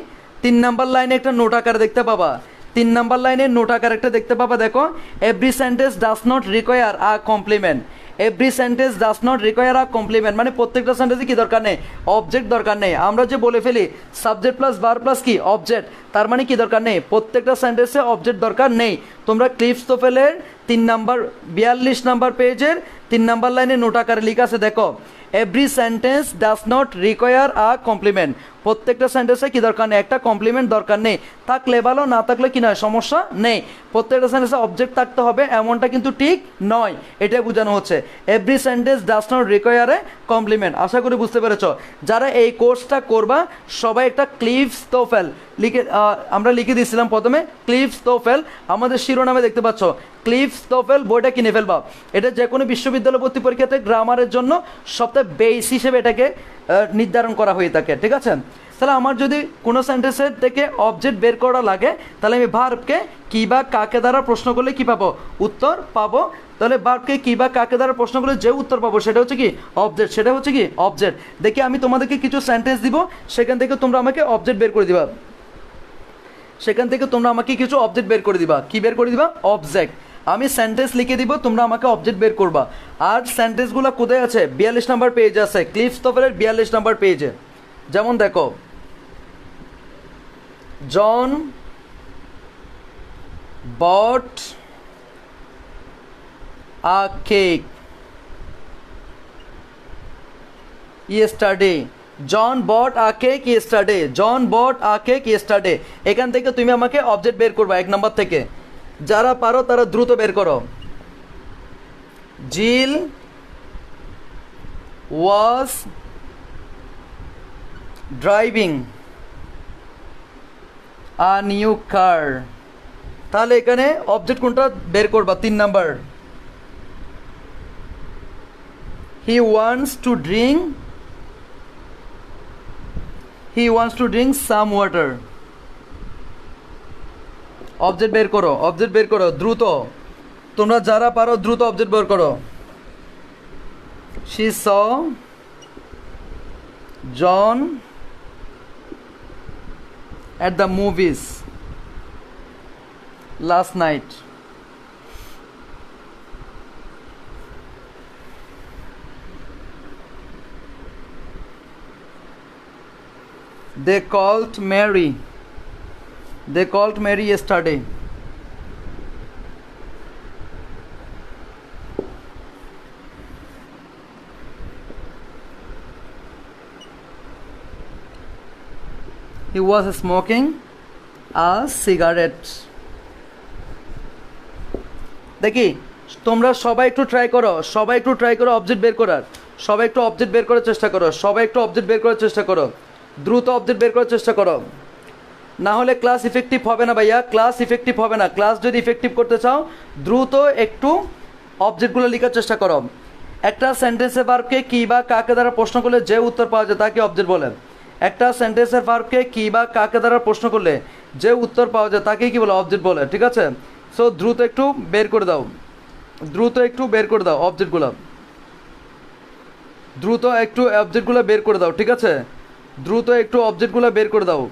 3 নাম্বার লাইনে একটা নোট আকার দেখতে পাবা। 3 নাম্বার লাইনে নোট আকার একটা দেখতে পাবা। দেখো, every sentence does not require a complement. Every sentence does not require a complement মানে প্রত্যেকটা সেন্টেন্সে কি দরকার নেই? অবজেক্ট দরকার নেই। আমরা যে বলে ফেলি সাবজেক্ট প্লাস ভার্ব প্লাস কি অবজেক্ট, তার মানে কি দরকার নেই? প্রত্যেকটা সেন্টেন্সে অবজেক্ট দরকার নেই। তোমরা ক্লিপ্তোফেলের 3 নাম্বার 42 নাম্বার পেজের 3 নাম্বার লাইনে নোট আকারে লেখা আছে। দেখো, every sentence does not require a complement. প্রত্যেকটা সেন্টেন্সে কি দরকার নেই? একটা কমপ্লিমেন্ট দরকার নেই। থাকলে ভালো, না থাকলে কি নয়, সমস্যা নেই। প্রত্যেকটা সেন্টেন্সে অবজেক্ট থাকতে হবে এমনটা কিন্তু ঠিক নয়, এটাই বোঝানো হচ্ছে। Every sentence does not require a complement. আশা করি বুঝতে পেরেছ। যারা এই কোর্সটা করবা সবাই একটা ক্লিপ্তোফেল লিখে, আমরা লিখে দিয়েছিলাম প্রথমে ক্লিপ্তোফেল, আমাদের শিরোনামে দেখতে পাচ্ছ ক্লিপ্তোফেল, বইটা কিনে ফেলবা। এটা যে কোনো বিশ্ববিদ্যালয় ভর্তি পরীক্ষাতে গ্রামারের জন্য সবথেকে বেস হিসেবে এটাকে নির্ধারণ করা হয়ে থাকে, ঠিক আছে? তাহলে আমার যদি কোনো সেন্টেন্সের থেকে অবজেক্ট বের করা লাগে, তাহলে আমি ভার্বকে কী বা কাকে দ্বারা প্রশ্ন করলে কী পাবো? উত্তর পাবো। তাহলে ভার্বকে কী বা কাকে দ্বারা প্রশ্ন করলে যে উত্তর পাবো সেটা হচ্ছে কি? অবজেক্ট। সেটা হচ্ছে কি? অবজেক্ট। দেখি আমি তোমাদেরকে কিছু সেন্টেন্স দিব, সেখান থেকে তোমরা আমাকে অবজেক্ট বের করে দিবা। সেখান থেকে তোমরা আমাকে কিছু অবজেক্ট বের করে দিবা। কি বের করে দিবা? অবজেক্ট। আমি সেন্টেন্স লিখে দিব, তোমরা আমাকে অবজেক্ট বের করবা। আর সেন্টেন্সগুলো কোথায় আছে? 42 নম্বর পেজ আছে, ক্লিফস তোফেলের 42 নম্বর পেজে। যেমন দেখো, জন bought a cake yesterday. John bought a cake yesterday. John bought a cake yesterday. এখান থেকে তুমি আমাকে অবজেক্ট বের করবা 1 নম্বর থেকে। যারা পারো তারা দ্রুত বের করো। জিল was driving a new car. তাহলে এখানে অবজেক্ট কোনটা বের করবা? 3 number. he wants to drink some water. Object বের করো, অবজেক্ট বের করো দ্রুত। তোমরা যারা পারো দ্রুত অবজেক্ট বের করো। she saw John at the movies last night. They called Mary yesterday. He was smoking a cigarette. দেখি তোমরা সবাই একটু ট্রাই করো, সবাই একটু ট্রাই করো অবজেক্ট বের করার। সবাই একটু অবজেক্ট বের করার চেষ্টা করো, সবাই একটু অবজেক্ট বের করার চেষ্টা করো, দ্রুত অবজেক্ট বের করার চেষ্টা করো। না হলে ক্লাস ইফেক্টিভ হবে না ভাইয়া, ক্লাস ইফেক্টিভ হবে না। ক্লাস যদি ইফেক্টিভ করতে চাও দ্রুত একটু অবজেক্টগুলো লেখার চেষ্টা করো। একটা সেন্টেন্সের ভার্বকে কী বা কাকে দ্বারা প্রশ্ন করলে যে উত্তর পাওয়া যায় তাকে অবজেক্ট বলে। একটা সেন্টেন্সের ভার্বকে কী বা কাকে দ্বারা প্রশ্ন করলে যে উত্তর পাওয়া যায় তাকেই কী বলে? অবজেক্ট বলে, ঠিক আছে? সো দ্রুত একটু বের করে দাও, দ্রুত একটু বের করে দাও অবজেক্টগুলো, দ্রুত একটু অবজেক্টগুলো বের করে দাও, ঠিক আছে? দ্রুত একটু অবজেক্টগুলো বের করে দাও।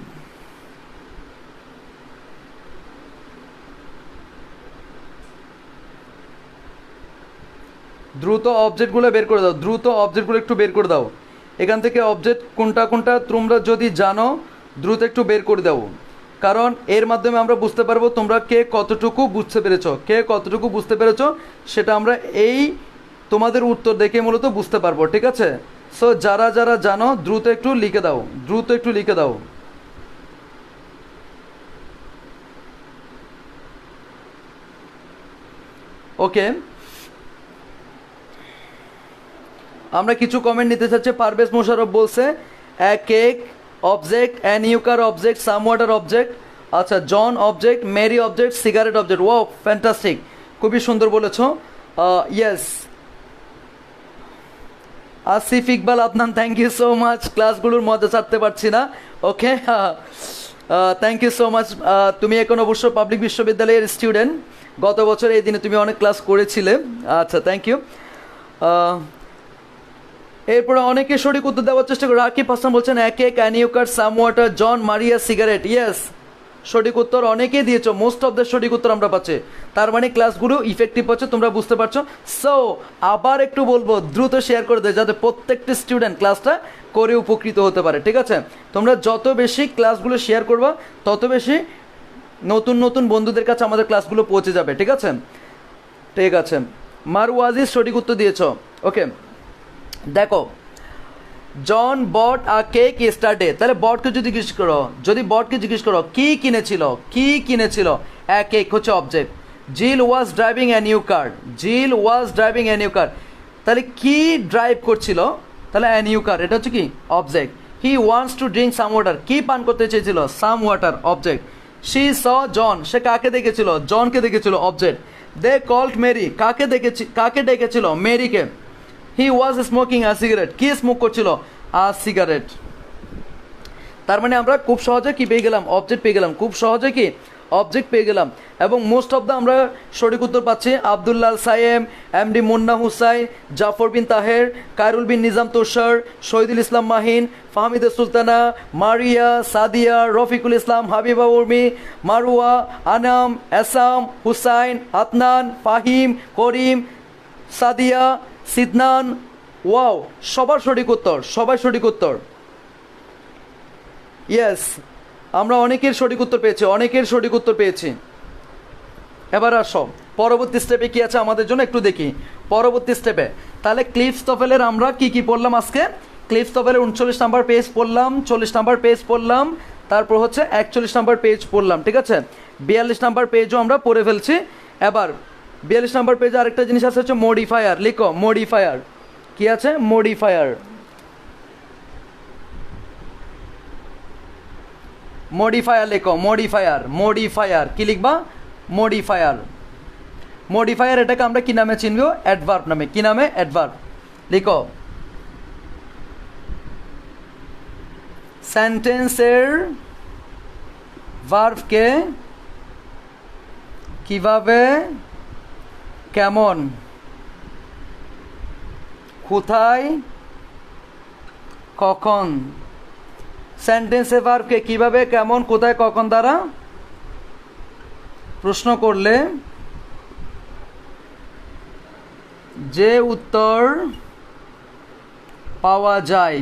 দ্রুত অবজেক্টগুলো বের করে দাও, দ্রুত অবজেক্টগুলো একটু বের করে দাও। এখান থেকে অবজেক্ট কোনটা কোনটা তোমরা যদি জানো দ্রুত একটু বের করে দাও, কারণ এর মাধ্যমে আমরা বুঝতে পারবো তোমরা কে কতটুকু বুঝতে পেরেছো, কে কতটুকু বুঝতে পেরেছো সেটা আমরা এই তোমাদের উত্তর দেখে মূলত বুঝতে পারবো, ঠিক আছে? সো যারা যারা জানো দ্রুত একটু লিখে দাও, দ্রুত একটু লিখে দাও। ওকে, আমরা কিছু কমেন্ট নিতে চাচ্ছি। পারভেজ মোশারফ বলছে এ কেক অবজেক্ট, অ্যান ইউকার অবজেক্ট, সাম ওয়াটার অবজেক্ট। আচ্ছা, John object, Mary object, cigarette object. Wow, fantastic, খুবই সুন্দর বলেছো। Yes, Asif Iqbal Adnan, thank you so much. ক্লাসগুলোর মজা ছাড়তে পারছি না। Okay, thank you so much. তুমি এখন অবশ্য পাবলিক বিশ্ববিদ্যালয়ের স্টুডেন্ট, গত বছর এই দিনে তুমি অনেক ক্লাস করেছিলে। আচ্ছা, থ্যাংক ইউ। এরপরে অনেকে সঠিক উত্তর দেওয়ার চেষ্টা করে। রাকিব হাসান বলছেন এক এক, অ্যান ইউকার, some water, John, Maria, cigarette. Yes, সঠিক উত্তর অনেকেই দিয়েছো, মোস্ট অফ দ্য সঠিক উত্তর আমরা পাচ্ছি। তার মানে ক্লাসগুলো ইফেক্টিভ হচ্ছে, তোমরা বুঝতে পারছো। সো আবার একটু বলবো দ্রুত শেয়ার করে দেয় যাতে প্রত্যেকটি স্টুডেন্ট ক্লাসটা করে উপকৃত হতে পারে, ঠিক আছে? তোমরা যত বেশি ক্লাসগুলো শেয়ার করবা তত বেশি নতুন নতুন বন্ধুদের কাছে আমাদের ক্লাসগুলো পৌঁছে যাবে, ঠিক আছে? ঠিক আছে, মারু আজিজ সঠিক উত্তর দিয়েছো। ওকে, দেখো, জন বট আ কেক ইয়েস্টারডে। তাহলে বটকে যদি জিজ্ঞেস করো, যদি বটকে জিজ্ঞেস করো কি কিনেছিল, কি কিনেছিল, এ কেক হচ্ছে object. Jill was driving a new car, Jill was driving a new car. তাহলে কি ড্রাইভ করছিল? তাহলে এ নিউ কার, এটা হচ্ছে কি? Object. He wants to drink some water, কি পান করতে চেয়েছিল? Some water, object. She saw John, সে কাকে দেখেছিল? জনকে দেখেছিল, অবজেক্ট। দে কল্ড মেরি, কাকে ডেকেছিল? মেরিকে। হি ওয়াজ স্মোকিং আ সিগারেট, কি স্মোক করছিল? আ সিগারেট। তার মানে আমরা খুব সহজে কি পেয়ে গেলাম? অবজেক্ট পেয়ে গেলাম, খুব সহজে কি অবজেক্ট পেয়ে গেলাম। এবং মোস্ট অফ দ্য আমরা সঠিক উত্তর পাচ্ছি আবদুল্লাহ সাইম, এমডি মুন্না হুসাইন, জাফর বিন তাহের, কায়রুল বিন নিজাম তোষার, শহীদুল ইসলাম মাহিন, ফাহমিদা সুলতানা, মারিয়া, সাদিয়া, রফিকুল ইসলাম, হাবিবা উর্মি, মারুয়া, আনাম, এসাম, হুসাইন, আদনান, ফাহিম, করিম, সাদিয়া, সিদনান। ওয়াও, সবার সঠিক উত্তর, সবাই সঠিক উত্তর। ইয়েস, আমরা অনেকের সঠিক উত্তর পেয়েছি, অনেকের সঠিক উত্তর পেয়েছি। এবার আসো পরবর্তী স্টেপে কি আছে আমাদের জন্য একটু দেখি। পরবর্তী স্টেপে তাহলে ক্লিফটফেলের আমরা কি কি পড়লাম আজকে? ক্লিফটফেলের 39 নাম্বার পেজ পড়লাম, 40 নাম্বার পেজ পড়লাম, তারপর হচ্ছে 41 নাম্বার পেজ পড়লাম, ঠিক আছে? 42 নাম্বার পেজও আমরা পড়ে ফেলছি। এবার 42 নাম্বার পেজে আরেকটা জিনিস আছে হচ্ছে মডিফায়ার। লিখো মডিফায়ার, কি আছে? মডিফায়ার। মডিফায়ার লেখো, মডিফায়ার, মডিফায়ার কি লিখবা? মডিফায়ার। মডিফায়ার এটাকে আমরা কি নামে চিনব? অ্যাডভার্ব নামে। কি নামে? অ্যাডভার্ব। লিখো সেন্টেন্সের ভার্বকে কিভাবে, কেমন, কোথায়, কখন। সেন্টেন্সের ভার্বকে কিভাবে, কেমন, কোথায়, কখন দ্বারা প্রশ্ন করলে যে উত্তর পাওয়া যায়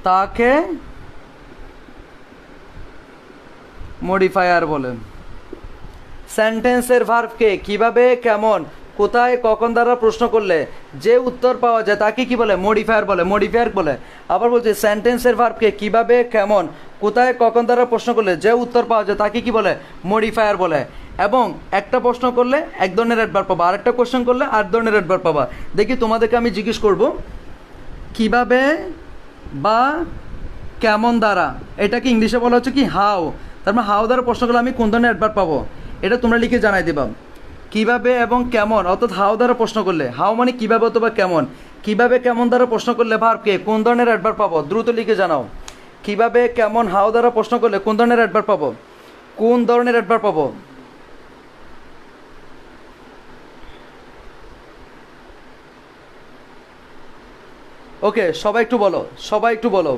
তাকে মডিফায়ার বলে। সেন্টেন্সের ভার্বকে কিভাবে, কেমন, কোথায়, কখন দ্বারা প্রশ্ন করলে যে উত্তর পাওয়া যায় তাকে কি বলে? মডিফায়ার বলে, মডিফায়ার বলে। আবার বলছি সেন্টেন্সের ভার্বকে কিভাবে, কেমন, কোথায়, কখন দ্বারা প্রশ্ন করলে যে উত্তর পাওয়া যায় তাকে কি বলে? মডিফায়ার বলে। এবং একটা প্রশ্ন করলে এক ধরনের অ্যাডভার্ব পাবা, আরেকটা কোশ্চেন করলে আর ধরনের অ্যাডভার্ব পাবা। দেখি তোমাদেরকে আমি জিজ্ঞেস করব কিভাবে বা কেমন দ্বারা, এটাকে ইংলিশে বলা হচ্ছে কি? হাউ। তার মানে হাউ দ্বারা প্রশ্ন করলে আমি কোন ধরনের অ্যাডভার্ব পাবো এটা তোমরা লিখে জানাই দিবা। কিভাবে এবং কেমন, অর্থাৎ হাউ দ্বারা প্রশ্ন করলে, হাউ মানে কিভাবে অথবা কেমন, কিভাবে কেমন দ্বারা প্রশ্ন করলে ভার্বকে কোন ধরনের অ্যাডভার্ব পাবো? দ্রুত লিখে জানাও। কিভাবে, কেমন, হাউ দ্বারা প্রশ্ন করলে কোন ধরনের অ্যাডভার্ব পাবো? কোন ধরনের অ্যাডভার্ব পাবো? ওকে, সবাই একটু বলো, সবাই একটু বলো।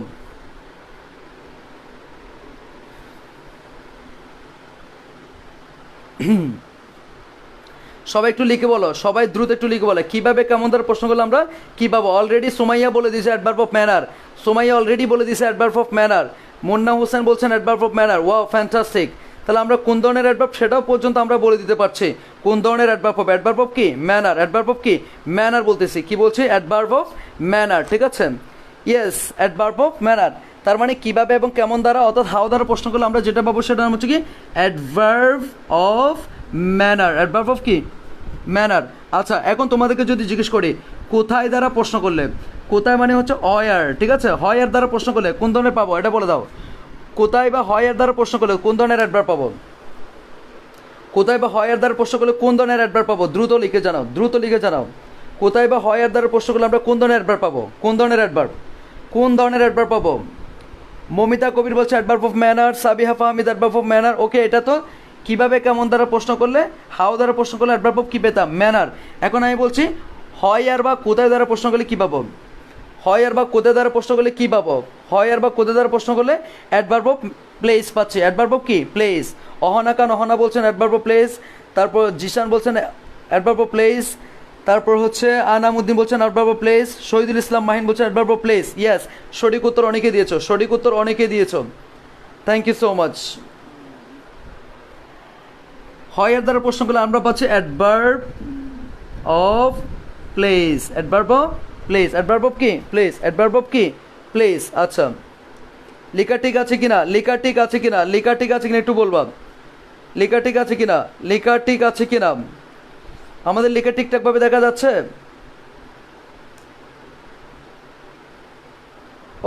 সবাই একটু লিখে বলো, সবাই দ্রুত একটু লিখে বলো কিভাবে, কেমন দ্বারা প্রশ্ন করলে আমরা কি পাবো? অলরেডি সোমাইয়া বলে দিয়েছে adverb of manner, Somaiya already বলে দিয়েছে adverb of manner. Munna Hossain বলছেন adverb of manner. Wow, fantastic. তাহলে আমরা কোন ধরনের অ্যাডভার্ব সেটাও পর্যন্ত আমরা বলে দিতে পারছি। কোন ধরনের অ্যাডভার্ব অফ? অ্যাডভার্ব অফ কি? ম্যানার। অ্যাডভার্ব অফ কি? ম্যানার বলতেছি। কি বলছি? অ্যাডভার্ব অফ ম্যানার, ঠিক আছে? Yes, adverb of manner. তার মানে কিভাবে এবং কেমন দ্বারা, অর্থাৎ হাউ দ্বারা প্রশ্ন করলে আমরা যেটা পাবো সেটার নাম হচ্ছে কি? Adverb of manner. Adverb of কি? ম্যানার। আচ্ছা, এখন তোমাদেরকে যদি জিজ্ঞেস করি কোথায় দ্বারা প্রশ্ন করলে, কোথায় মানে হচ্ছে অয়ার, ঠিক আছে? হয়ার দ্বারা প্রশ্ন করলে কোন ধরনের পাবো এটা বলে দাও। কোথায় বা হয়ার দ্বারা প্রশ্ন করলে কোন ধরনের অ্যাডভার্ব পাবো? কোথায় বা হয়ার দ্বারা প্রশ্ন করলে কোন ধরনের অ্যাডভার্ব পাবো? দ্রুত লিখে জানাও, দ্রুত লিখে জানাও। কোথায় বা হয়ার দ্বারা প্রশ্ন করলে আমরা কোন ধরনের অ্যাডভার্ব পাবো? কোন ধরনের অ্যাডভার্ব, কোন ধরনের অ্যাডভার্ব পাবো? মমিতা কবির বলছে adverb of manner, Sabiha Fahmid adverb of manner. Okay, এটা তো কিভাবে, কেমন দ্বারা প্রশ্ন করলে, হাউ দ্বারা প্রশ্ন করলে অ্যাডভার্ব অফ কি পেতাম? ম্যানার। এখন আমি বলছি হয় আর বা কোথায় দ্বারা প্রশ্ন করলে কী পাবো? হয় আর বা কোথায় দ্বারা প্রশ্ন করলে কী পাবো? হয় আর বা কোথায় দ্বারা প্রশ্ন করলে অ্যাডভার্ব অফ প্লেস পাচ্ছি। অ্যাডভার্ব অফ কি? প্লেস। অহনা খান অহনা বলছেন অ্যাডভার্ব অফ প্লেস। তারপর জিশান বলছেন অ্যাডভার্ব অফ প্লেস। তারপর হচ্ছে আনামুদ্দিন বলছেন adverb of place. Shahidul Islam Mahin বলছেন অ্যাডভার্ব অফ প্লেস। ইয়েস, সঠিক উত্তর অনেকে দিয়েছো, সঠিক উত্তর অনেকে দিয়েছো। Thank you so much. হয় এর দ্বারা প্রশ্ন করলে আমরা পাচ্ছি adverb of place. Adverb of place. Adverb of কি? প্লেস। অ্যাডভার্ব অফ কি? প্লেস। আচ্ছা, লেখা ঠিক আছে কিনা? লেখা ঠিক আছে কিনা? লেখা ঠিক আছে কিনা একটু বলবা। লেখা ঠিক আছে কিনা? লেখা ঠিক আছে কিনা? আমাদের লেখা ঠিকঠাকভাবে দেখা যাচ্ছে?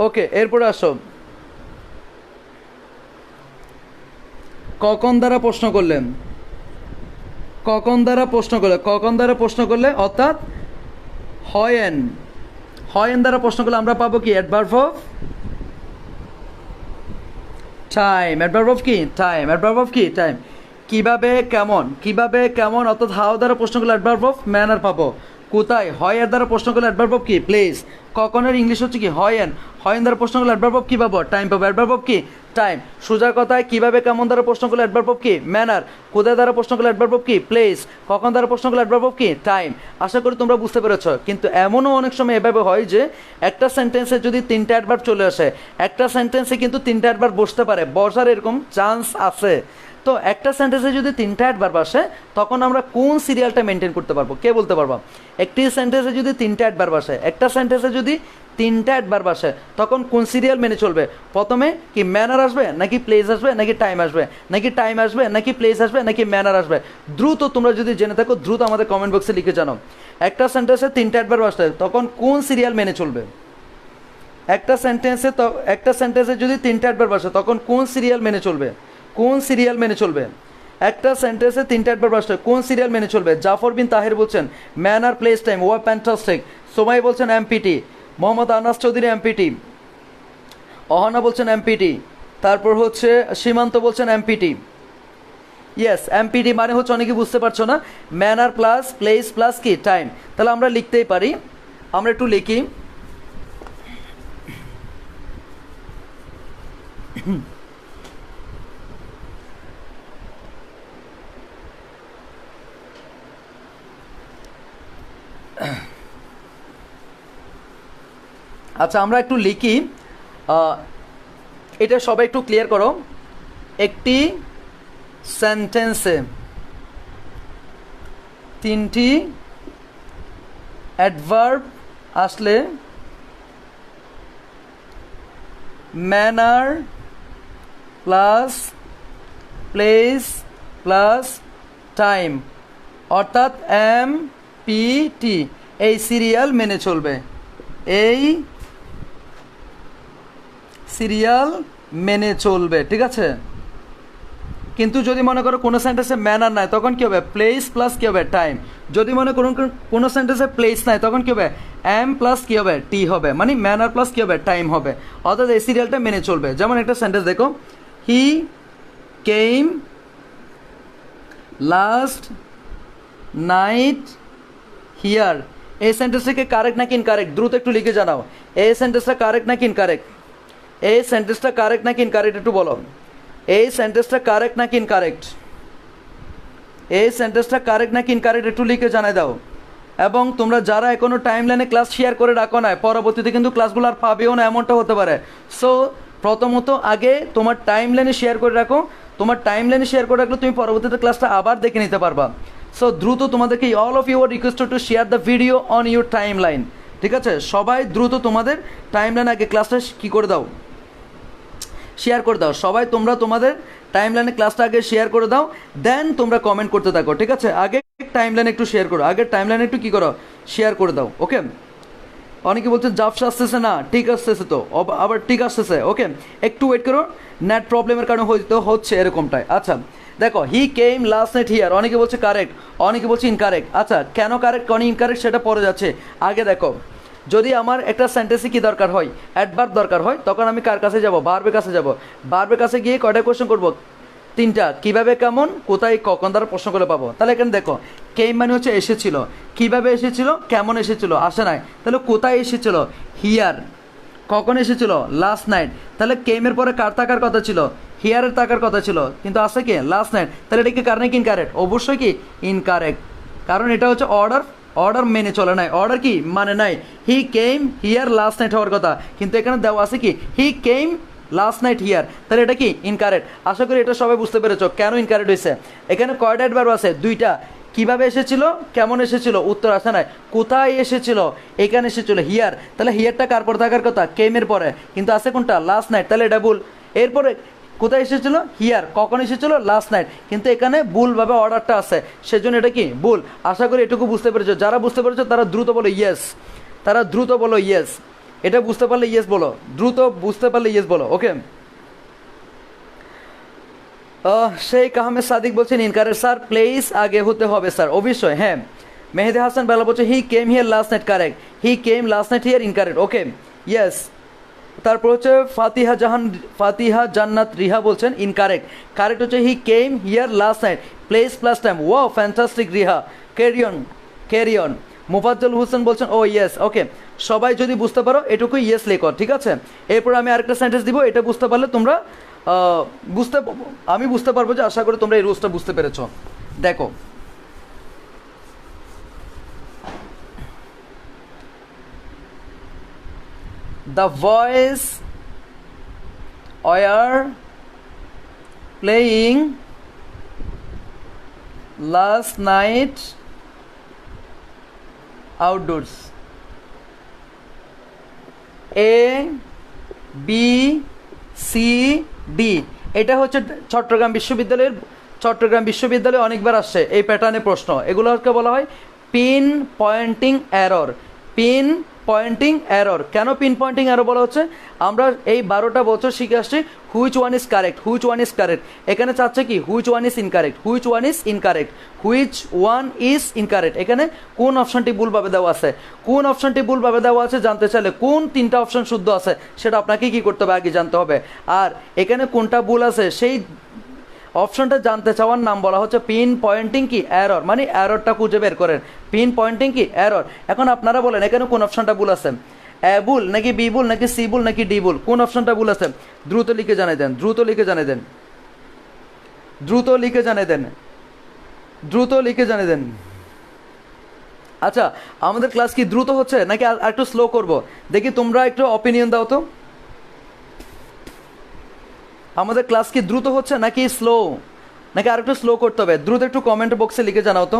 ওকে, এরপরে আসো কখন দ্বারা প্রশ্ন করলেন। কখন দ্বারা প্রশ্ন করলে, কখন দ্বারা প্রশ্ন করলে অর্থাৎ হয়েন, হয়েন দ্বারা প্রশ্ন করলে আমরা পাবো কি adverb of time. Adverb of কি টাইম, অ্যাডভার্ব অফ কি টাইম। কিভাবে কেমন, কিভাবে কেমন অর্থাৎ হাউ দ্বারা প্রশ্ন করলে অ্যাডভার্ব অফ ম্যানার পাবো। কোথায়, হয় এর দ্বারা প্রশ্ন করলে অ্যাডভার্ব অফ কি প্লেস। কখনের ইংলিশ হচ্ছে কি হয়েন, হয়েন দ্বারা প্রশ্ন করলে অ্যাডভার্ব অফ কি পাবো টাইম পাবো, অ্যাডভার্ব অফ কি টাইম। সোজা কথায় কিভাবে কেমন দ্বারা প্রশ্ন করলে অ্যাডভার্ব অফ কি ম্যানার, কোথায় দ্বারা প্রশ্ন করলে অ্যাডভার্ব অফ কি প্লেস, কখন দ্বারা প্রশ্ন করলে অ্যাডভার্ব অফ কি টাইম। আশা করি তোমরা বুঝতে পেরেছো। কিন্তু এমনও অনেক সময় এভাবে হয় যে একটা সেন্টেন্সে যদি তিনটা অ্যাডভার্ব চলে আসে, একটা সেন্টেন্সে কিন্তু তিনটা অ্যাডভার্ব বসতে পারে, বসার এরকম চান্স আছে। তো একটা সেন্টেন্সে যদি তিনটা অ্যাডভার্ব আসে তখন আমরা কোন সিরিয়ালটা মেনটেন করতে পারবো, কে বলতে পারবো। একটি সেন্টেন্সে যদি তিনটা অ্যাডভার্ব আসে, একটা সেন্টেন্সে যদি তিনটা অ্যাডভার্ব আসে তখন কোন সিরিয়াল মেনে চলবে। প্রথমে কি ম্যানার আসবে, নাকি প্লেস আসবে, নাকি টাইম আসবে, নাকি টাইম আসবে, নাকি প্লেস আসবে, নাকি ম্যানার আসবে। দ্রুত তোমরা যদি জেনে থাকো দ্রুত আমাদের কমেন্ট বক্সে লিখে জানো। একটা সেন্টেন্সে তিনটা অ্যাডভার্ব আসে তখন কোন সিরিয়াল মেনে চলবে। একটা সেন্টেন্সে যদি তিনটা অ্যাডভার্ব আসে তখন কোন সিরিয়াল মেনে চলবে, কোন সিরিয়াল মেনে চলবে। একটা সেন্টেন্সে তিনটা অ্যাডভার্ব আসে কোন সিরিয়াল মেনে চলবে। জাফর বিন তাহির বলছেন manner place time or fantastic. Somai বলছেন এমপিটি, মোহাম্মদ আনাস চৌধুরী এমপিটি, অহনা বলছেন এমপিটি, তারপর হচ্ছে সীমান্ত বলছেন এমপিটি। ইয়েস, এমপিটি মানে হচ্ছে অনেকে বুঝতে পারছো না, ম্যানার প্লাস প্লেস প্লাস কি টাইম। তাহলে আমরা লিখতেই পারি, আমরা একটু লিখি। আচ্ছা আমরা একটু লিখি, এটা সবাই একটু ক্লিয়ার করো। একটি সেন্টেন্সে তিনটি অ্যাডভার্ব আসলে manner plus place plus time অর্থাৎ এমপিটি এই সিরিয়াল মেনে চলবে, এই সিরিয়াল মেনে চলবে, ঠিক আছে। কিন্তু যদি মনে করো কোনো সেন্টেন্সে ম্যানার নাই তখন কী হবে প্লেস প্লাস কী হবে টাইম। যদি মনে করুন কোনো সেন্টেন্সে প্লেস নাই তখন কী হবে এম প্লাস কী হবে টি হবে, মানে ম্যানার প্লাস কী হবে টাইম হবে, অর্থাৎ এই সিরিয়ালটা মেনে চলবে। যেমন একটা সেন্টেন্স দেখো, হি কেম লাস্ট নাইট হিয়ার। এই সেন্টেন্সটাকে কারেক্ট নাকি ইনকারেক্ট দ্রুত একটু লিখে জানাও। এই সেন্টেন্সটা কারেক্ট নাকি ইনকারেক্ট, এই সেন্টেন্সটা কারেক্ট নাকি ইনকারেক্ট একটু বলো। এই সেন্টেন্সটা কারেক্ট নাকি ইনকারেক্ট, এই সেন্টেন্সটা কারেক্ট নাকি ইনকারেক্ট একটু লিখে জানাই দাও। এবং তোমরা যারা এখনও টাইম লাইনে ক্লাস শেয়ার করে রাখো না, পরবর্তীতে কিন্তু ক্লাসগুলো আর পাবেও না, এমনটা হতে পারে। সো প্রথমত আগে তোমার টাইম লাইনে শেয়ার করে রাখো, তোমার টাইম লাইনে শেয়ার করে রাখলে তুমি পরবর্তীতে ক্লাসটা আবার দেখে নিতে পারবা। সো দ্রুত তোমাদেরকে all of your request to share the video on your time line, ঠিক আছে। সবাই দ্রুত তোমাদের টাইম লাইনে আগে ক্লাসটা কী করে দাও, শেয়ার করে দাও। সবাই তোমরা তোমাদের টাইম লাইনে ক্লাসটা আগে শেয়ার করে দাও, দেন তোমরা কমেন্ট করতে থাকো, ঠিক আছে। আগে টাইম লাইনে একটু শেয়ার করো, আগে টাইম লাইনে একটু কী করো শেয়ার করে দাও, ওকে। অনেকে বলছে জাপসা আসতেছে না, ঠিক আসতেছে তো, আবার ঠিক আসতেছে, ওকে। একটু ওয়েট করো, নেট প্রবলেমের কারণে হয়তো হচ্ছে এরকমটাই। আচ্ছা দেখো, হি কেম লাস্ট নাইট হিয়ার, অনেকে বলছে কারেক্ট, অনেকে বলছে ইনকারেক্ট। আচ্ছা কেন কারেক্ট কেন ইনকারেক্ট সেটা পরে যাচ্ছে। আগে দেখো, যদি আমার একটা সেন্টেন্সে কী দরকার হয় অ্যাডভার্ব দরকার হয় তখন আমি কার কাছে যাব, ভার্বের কাছে যাব। ভার্বের কাছে গিয়ে কয়টা কোয়েশ্চেন করবো, তিনটা। কিভাবে কেমন কোথায় কখন দ্বারা প্রশ্ন করে পাবো। তাহলে এখানে দেখো কেম মানে হচ্ছে এসেছিল, কিভাবে এসেছিল কেমন এসেছিল আসে নাই, তাহলে কোথায় এসেছিল হিয়ার, কখন এসেছিল লাস্ট নাইট। তাহলে কেমের পরে কার থাকার কথা ছিল, হিয়ারের থাকার কথা ছিল, কিন্তু আসে কি লাস্ট নাইট। তাহলে এটা কি কার নাকি ইনকারেক্ট, অবশ্যই কি ইনকারেক্ট, কারণ এটা হচ্ছে অর্ডার মেনে চলে নাই, অর্ডার কি মানে নাই। হি কেম হিয়ার লাস্ট নাইট হওয়ার কথা, কিন্তু এখানে দেওয়া আছে কি হি কেম লাস্ট নাইট হিয়ার, তাহলে এটা কি ইনকারেক্ট। আশা করি এটা সবাই বুঝতে পেরেছ কেন ইনকারেক্ট হয়েছে। এখানে কয়টা অ্যাডভার্ব আছে, দুইটা। কিভাবে এসেছিল কেমন এসেছিল উত্তর আসে নাই, কোথায় এসেছিল এখানে এসেছিল হিয়ার, তাহলে হিয়ারটা কার পর থাকার কথা কেমের পরে, কিন্তু আছে কোনটা লাস্ট নাইট, তাহলে এটা ভুল। এরপরে কোথায় এসেছিল হিয়ার, কখন এসেছিল লাস্ট নাইট, কিন্তু এখানে ভুলভাবে অর্ডারটা আছে, সেজন্য এটা কি ভুল। আশা করি এটুকু বুঝতে পেরেছো, যারা বুঝতে পেরেছো তারা দ্রুত বলো ইয়েস, তারা দ্রুত বলো ইয়েস। এটা বুঝতে পারলে ইয়েস বলো, দ্রুত বুঝতে পারলে ইয়েস বলো, ওকে। শেখ আহমেদ সাদিক বলছেন ইনকারেক্ট স্যার, প্লেস আগে হতে হবে স্যার, অবশ্যই হ্যাঁ। মেহেদি হাসান বেলা বলছে he came here last night, correct. He came last night here, incorrect. Okay, yes. তারপর হচ্ছে ফাতিহা জান্নাত রিহা বলছেন ইনকারেক্ট। কারেক্ট হচ্ছে he came here last night, place plus time. Wow, fantastic Riha, carry on. Mufazzal Hossain বলছেন ও ইয়েস। ওকে, সবাই যদি বুঝতে পারো এটুকু ইয়েস লেখো, ঠিক আছে? এরপর আমি আরেকটা সেন্টেন্স দিব, এটা বুঝতে পারলে তোমরা আমি বুঝতে পারবো যে আশা করি তোমরা এই রুলসটা বুঝতে পেরেছো। দেখো, the boys were playing last night outdoors. A B C D, এটা হচ্ছে চট্টগ্রাম বিশ্ববিদ্যালয়ে অনেকবার আসছে এই প্যাটার্নে প্রশ্ন। এগুলোকে বলা হয় পিন পয়েন্টিং এরর। কেন পিন পয়েন্টিং এরর বলা হচ্ছে? আমরা এই 12টা বছর শিখে আসছি হুইচ ওয়ান ইজ কারেক্ট। এখানে চাচ্ছে কি হুইচ ওয়ান ইজ ইনকারেক্ট। এখানে কোন অপশনটি ভুলভাবে দেওয়া আছে জানতে চাইলে কোন 3টা অপশন শুদ্ধ আছে সেটা আপনাকে কি করতে হবে, আগে জানতে হবে। আর এখানে কোনটা ভুল আছে সেই অপশনটা জানতে চাওয়ার নাম বলা হচ্ছে পিন পয়েন্টিং কি এরর, মানে এররটা খুঁজে বের করেন। পিন পয়েন্টিং কি এরর। এখন আপনারা বলেন এখানে কোন অপশনটা ভুল আছে? এ ভুল নাকি বি ভুল নাকি সি ভুল নাকি ডি ভুল? কোন অপশনটা ভুল আছে? দ্রুত লিখে জানিয়ে দেন। আচ্ছা, আমাদের ক্লাস কি দ্রুত হচ্ছে নাকি আর একটু স্লো করব? দেখি তোমরা একটু অপিনিয়ন দাও তো। আমাদের ক্লাস কি দ্রুত হচ্ছে নাকি স্লো, নাকি আর একটু স্লো করতে হবে? দ্রুত একটু কমেন্ট বক্সে লিখে জানাও তো।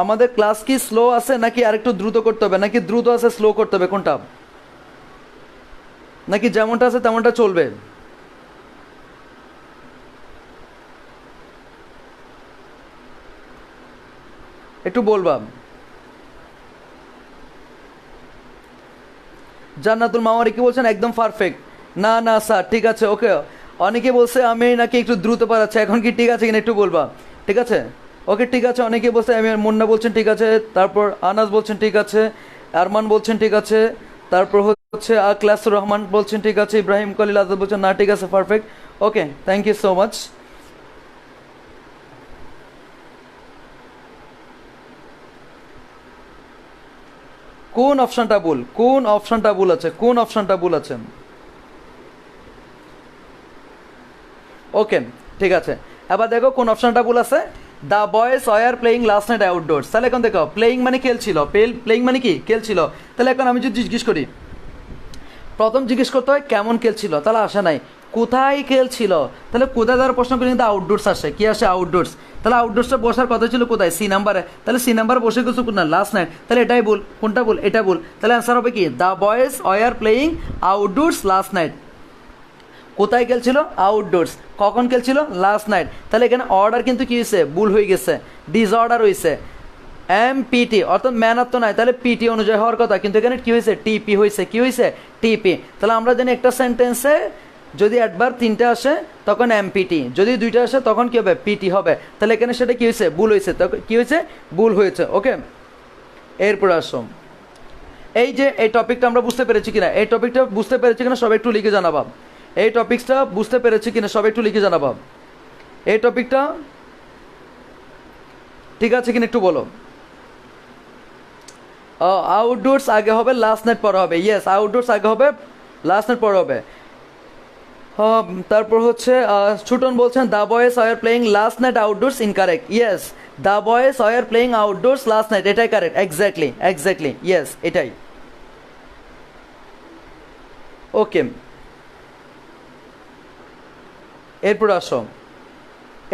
আমাদের ক্লাস কি স্লো আছে নাকি আর একটু দ্রুত করতে হবে, নাকি দ্রুত আছে স্লো করতে হবে, কোনটা? নাকি যেমনটা আছে তেমনটা চলবে? একটু বলবা। জান্নাতুল মাওয়ারি কি বলছেন একদম পারফেক্ট। না স্যার, ঠিক আছে, ওকে। অনেকে বলছে আমি নাকি একটু দ্রুত পারাচ্ছি, এখন কি ঠিক আছে কিনা একটু বলবা, ঠিক আছে? ওকে, ঠিক আছে। অনেকে বলছে, আমি মুন্না বলছেন ঠিক আছে, তারপর আনাস বলছেন ঠিক আছে, আরমান বলছেন ঠিক আছে, তারপর হচ্ছে ক্লাসুর রহমান বলছেন ঠিক আছে, ইব্রাহিম কলিল আজাদ বলছেন না, ঠিক আছে, perfect. Okay, thank you so much. কোন অপশনটা ভুল আছে? ওকে, ঠিক আছে। এবার দেখো কোন অপশনটা ভুল আছে। The boys were playing last night outdoors. তাহলে এখন দেখো প্লেয়িং মানে খেলছিল, প্লেয়িং মানে কি খেলছিল। তাহলে এখন আমি যদি জিজ্ঞেস করি, প্রথম জিজ্ঞেস করতে হয় কেমন খেলছিল, তাহলে আসে নাই। কোথায় খেলছিল, তাহলে কোথায় দ্বারা প্রশ্ন করে কিন্তু আউটডোরস আসে। কি আসে? আউটডোরস। তাহলে আউটডোরসটা বসার কথা ছিল কোথায়? সি নাম্বারে। তাহলে সি নাম্বারে বসে কিছু না, লাস্ট নাইট। তাহলে এটাই ভুল। কোনটা ভুল? এটা ভুল। তাহলে অ্যান্সার হবে কি the boys were playing outdoors last night. কোথায় খেলছিল? আউটডোরস। কখন খেলছিল? Last night. তাহলে এখানে অর্ডার কিন্তু কি হয়েছে? ভুল হয়ে গেছে, ডিসঅর্ডার হয়েছে। MPT অর্থাৎ ম্যানার তো নাই, তাহলে পিটি অনুযায়ী হওয়ার কথা, কিন্তু এখানে কি হয়েছে? টিপি হয়েছে। কি হয়েছে? টিপি। তাহলে আমরা জানি একটা সেন্টেন্সে যদি একবার 3টা আসে তখন MPT, যদি 2টা আসে তখন কি হবে? পিটি হবে। তাহলে এখানে সেটা কি হয়েছে? ভুল হয়েছে। কি হয়েছে? ভুল হয়েছে। ওকে, এরপর আসো। এই যে এই টপিকটা আমরা বুঝতে পেরেছি কিনা, সবাই একটু লিখে জানাবা। এই টপিকটা বুঝতে পেরেছি কিনা সবাই একটু লিখে জানাবা। এই টপিকটা ঠিক আছে কিনা একটু বলো। আউটডোরস আগে হবে, লাস্ট নাইট পরে হবে। ইয়েস, আউটডোরস আগে হবে, লাস্ট নাইট পরে হবে। তারপর হচ্ছে ছুটন বলছেন the boys were playing last night outdoors, incorrect. Yes, the boys were playing outdoors last night, এটাই কারেক্ট। এক্স্যাক্টলি, ইয়েস, এটাই। ওকে, এরপর আসো।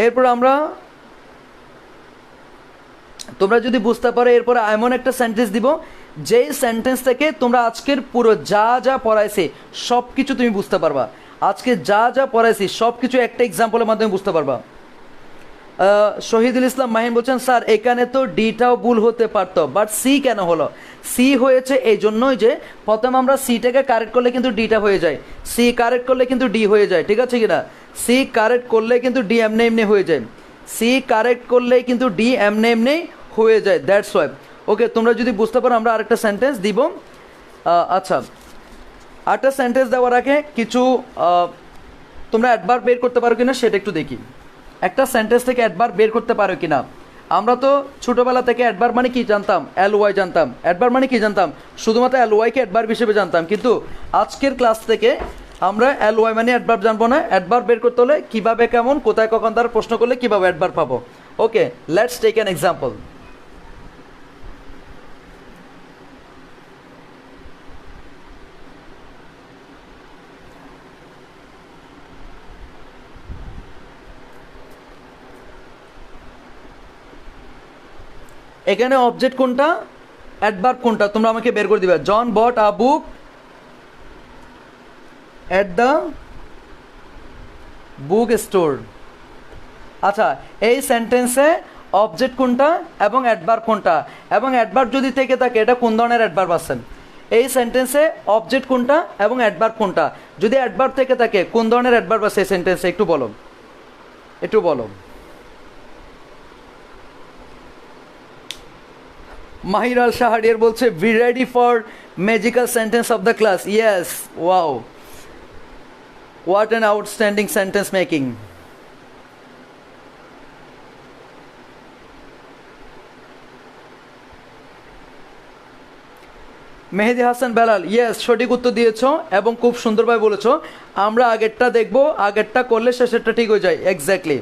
এরপর আমরা, তোমরা যদি বুঝতে পারো, এরপর এমন একটা সেন্টেন্স দিব যেই সেন্টেন্স থেকে তোমরা আজকের পুরো যা পড়াইছি সব কিছু তুমি বুঝতে পারবা। আজকে যা পড়াইছি সব কিছু একটা এক্সাম্পলের মাধ্যমে বুঝতে পারবা। শহীদুল ইসলাম মাহিন বলছেন স্যার এখানে তো ডিটাও ভুল হতে পারতো, বাট সি কেন হলো? সি হয়েছে এই জন্যই যে প্রথমে আমরা সিটাকে কারেক্ট করলে কিন্তু ডিটা হয়ে যায়, সি কারেক্ট করলে কিন্তু ডি হয়ে যায়, ঠিক আছে কিনা? সি কারেক্ট করলে কিন্তু ডি এমনি হয়ে যায়। সি কারেক্ট করলেই কিন্তু ডি এমনি এমনি হয়ে যায়, দ্যাটস ওয়াই। ওকে, তোমরা যদি বুঝতে পারো আমরা আরেকটা সেন্টেন্স দিব। আচ্ছা, আরেকটা সেন্টেন্স দেওয়ার আগে কিছু তোমরা অ্যাডভার্ব বের করতে পারো কিনা সেটা একটু দেখি। একটা সেন্টেন্স থেকে অ্যাডভার্ব বের করতে পারো কিনা। আমরা তো ছোটোবেলা থেকে অ্যাডভার্ব মানে কি জানতাম, এল ওয়াই জানতাম। অ্যাডভার্ব মানে কি জানতাম, শুধুমাত্র এল ওয়াইকে অ্যাডভার্ব হিসেবে জানতাম, কিন্তু আজকের ক্লাস থেকে আমরা এল ওয়াই মানে অ্যাডভার্ব জানবো না। অ্যাডভার্ব বের করতে হলে কীভাবে, কেমন, কোথায়, কখন দ্বারা প্রশ্ন করলে কীভাবে অ্যাডভার্ব পাবো। ওকে, লেটস টেক অ্যান এক্সাম্পল। এখানে অবজেক্ট কোনটা, অ্যাডভার্ব কোনটা, তোমরা আমাকে বের করে দিবে। জন bought a book at the book store. আচ্ছা, এই সেন্টেন্সে অবজেক্ট কোনটা এবং অ্যাডভার্ব কোনটা, এবং অ্যাডভার্ব যদি থেকে থাকে এটা কোন ধরনের অ্যাডভার্ব আছে। এই সেন্টেন্সে অবজেক্ট কোনটা এবং অ্যাডভার্ব কোনটা, যদি অ্যাডভার্ব থেকে থাকে কোন ধরনের অ্যাডভার্ব আছে এই সেন্টেন্সে একটু বলো, একটু বলো। মাহির আল শাহরিয়ার বলছে be ready for magical sentence of the class. Yes, wow, what an outstanding sentence making. Mehedi Hasan Belal, yes, সঠিক উত্তর দিয়েছ এবং খুব সুন্দরভাবে বলেছ। আমরা আগেরটা দেখব, আগেরটা করলে শেষেরটা ঠিক হয়ে যায়। Exactly.